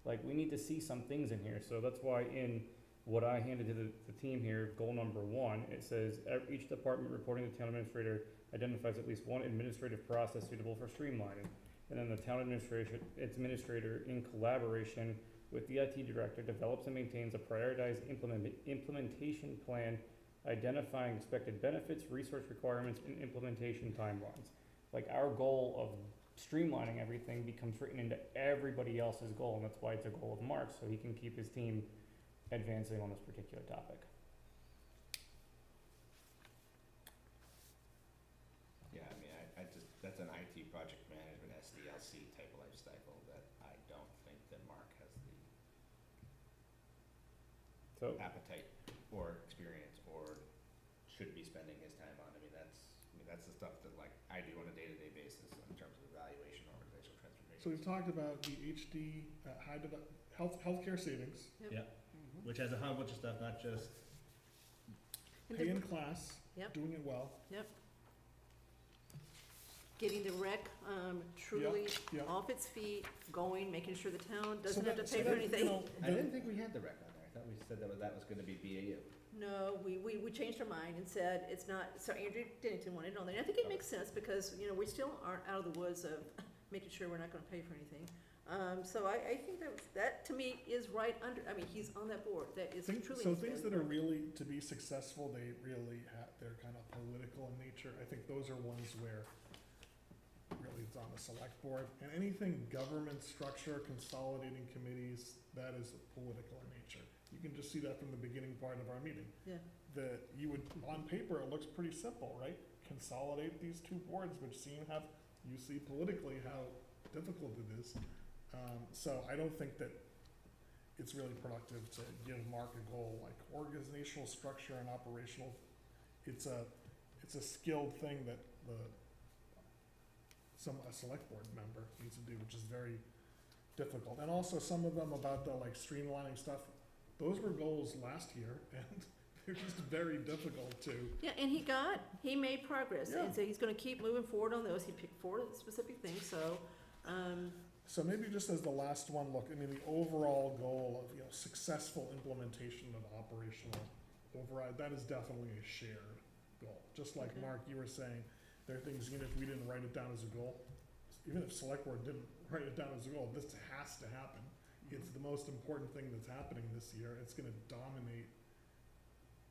Like, we need to see some things in here, so that's why in what I handed to the team here, goal number 1, it says, each department reporting to the town administrator identifies at least one administrative process suitable for streamlining. And then the town administrator, in collaboration with the IT director, develops and maintains a prioritized implementation plan identifying expected benefits, resource requirements, and implementation timelines. Like, our goal of streamlining everything becomes written into everybody else's goal, and that's why it's a goal of Mark's, so he can keep his team advancing on this particular topic. Yeah, I mean, I just, that's an IT project management, SDLC type of life cycle that I don't think that Mark has the So, appetite or experience or should be spending his time on. I mean, that's the stuff that, like, I do on a day-to-day basis in terms of evaluation, organizational transformation. So we've talked about the HD, healthcare savings, Which has a whole bunch of stuff, not just, pay in class, Yep. doing it well. Yep. Getting the rec, truly Yeah. off its feet, going, making sure the town doesn't So have to that- pay so for that, anything. you know, I didn't think we had the rec on there. I thought we said that was gonna be BAU. No, we changed our mind and said it's not, so Andrew Dennington wanted it on there. And I think it makes sense because, you know, we still aren't out of the woods of making sure we're not gonna pay for anything. So I think that to me is right under, I mean, he's on that board. That is truly. So things that are really, to be successful, they really they're kind of political in nature. I think those are ones where really it's on the select board. And anything government structure, consolidating committees, that is political in nature. You can just see that from the beginning part of our meeting. Yeah. On paper, it looks pretty simple, right? Consolidate these two boards, which you see politically how difficult it is. So I don't think that it's really productive to give Mark a goal like organizational structure and operational. It's a skilled thing that a select board member needs to do, which is very difficult. And also some of them about the like streamlining stuff, those were goals last year and they're just very difficult to. Yeah, and he made progress. Yeah. And so he's gonna keep moving forward on those. He picked 4 specific things, so, So maybe just as the last one, look, I mean, the overall goal of, successful implementation of operational override, that is definitely a shared goal. Just like Okay. Mark, you were saying, there are things, even if we didn't write it down as a goal, even if select board didn't write it down as a goal, this has to happen. It's the most important thing that's happening this year. It's gonna dominate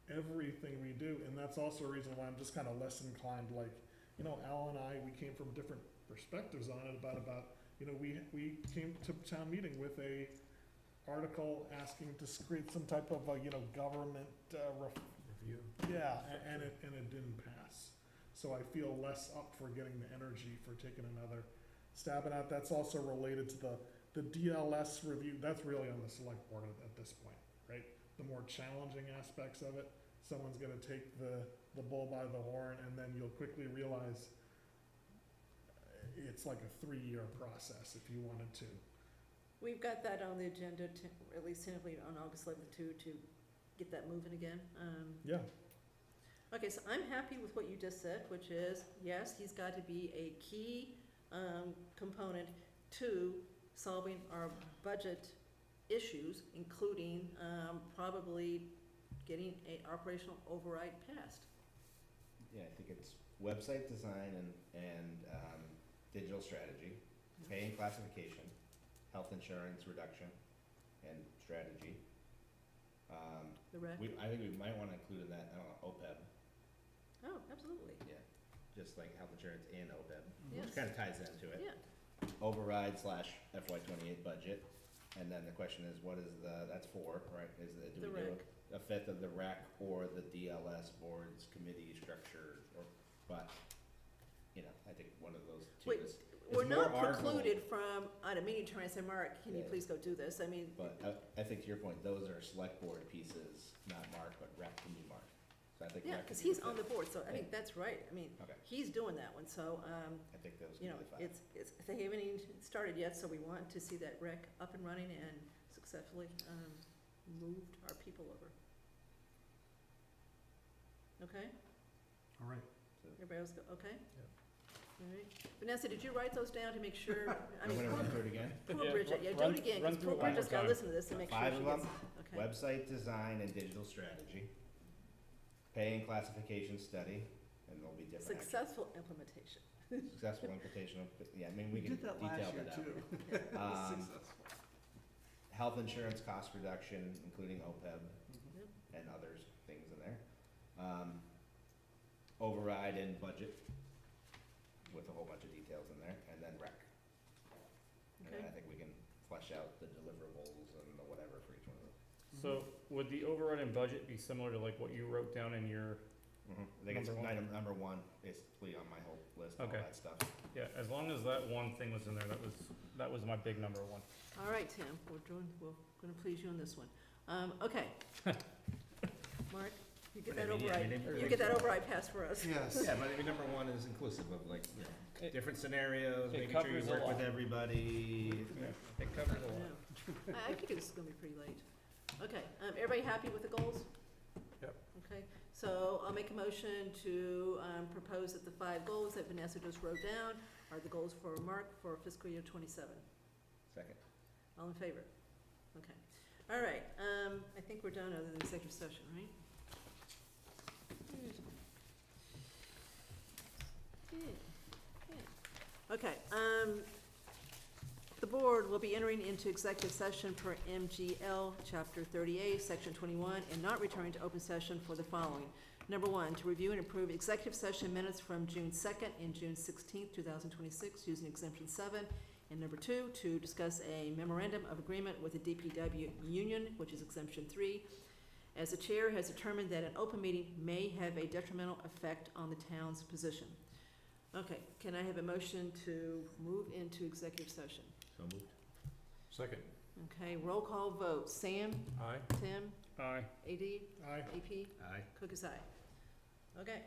everything we do, and that's also a reason why I'm just kind of less inclined, like, Al and I, we came from different perspectives on it about we came to town meeting with a article asking to create some type of, government, Review. yeah, and it didn't pass. So I feel less up for getting the energy for taking another stab at it. That's also related to the DLS review. That's really on the select board at this point, right? The more challenging aspects of it, someone's gonna take the bull by the horn, and then you'll quickly realize it's like a 3-year process if you wanted to. we've got that on the agenda to, at least tentatively on August 11th to get that moving again. Yeah. Okay, so I'm happy with what you just said, which is, yes, he's got to be a key component to solving our budget issues, including probably getting a operational override passed. Yeah, I think it's website design and digital strategy, pay and classification, health insurance reduction, and strategy. The rec? I think we might wanna include in that, OPEB, Oh, absolutely. just like health insurance and OPEB, Yes. which kinda ties into it. Yeah. Override / FY '28 budget, and then the question is, what is that's for, right? Do The we do rec. a fifth of the rec or the DLS board's committee structure, but, I think one of those two Wait, is we're more not our goal. precluded from, on a meeting turn, I say, Mark, can you Yeah. please go do this? I mean, But I think to your point, those are select board pieces, not Mark, but rec can be Mark. So I think yeah, rec because can be he's on the board, so I Yeah. think that's right. I mean, Okay, he's doing that one, so, I think those you can know, be the five. they haven't even started yet, so we want to see that rec up and running and successfully, moved our people over. Okay? All right. Everybody else go, okay? All right. Vanessa, did you write those down to make sure? I I'm mean, gonna run through it again. poor Yeah, Bridget, yeah, do run- it again, run because through poor it one Bridget's more gotta time. listen to this and make sure Five she of gets, them. okay? Website design and digital strategy, pay and classification study, and there'll be different actions. Successful implementation. Successful implementation of, yeah, I mean, we We can did that detail last year that out. too. Um, Successful. Health insurance cost reduction, including OPEB Yep. and others, things in there. Override and budget with a whole bunch of details in there, and then rec. And then Okay. I think we can flesh out the deliverables and the whatever for each one of those. So would the override and budget be similar to like what you wrote down in your, I think it's Number one. item number one, basically on my whole list, all Okay. that stuff. yeah, as long as that one thing was in there, that was my big number one. All right, Tim, we're gonna please you on this one. Okay. Mark, you get But I that mean, yeah, I mean, override, you get that override pass for us. Yes. Yeah, but I mean, number one is inclusive of like, It- different scenarios, it making sure you covers a work with lot. everybody. It covers a lot. Yeah. I think it's gonna be pretty late. Okay, everybody happy with the goals? Yep. Okay, so I'll make a motion to, propose that the 5 goals that Vanessa just wrote down are the goals for Mark for fiscal year '27. Second. All in favor? Okay. All right, I think we're done other than executive session, right? Okay, the board will be entering into executive session per MGL Chapter 38, Section 21, and not returning to open session for the following. Number 1, to review and approve executive session minutes from June 2nd and June 16th, 2026, using exemption 7. And number 2, to discuss a memorandum of agreement with the DPW union, which is exemption 3, as the chair has determined that an open meeting may have a detrimental effect on the town's position. Okay, can I have a motion to move into executive session? So moved. Second. Okay, roll call vote. Sam, Aye. Tim, Aye. AD, Aye. AP, Aye. Cook is aye. Okay,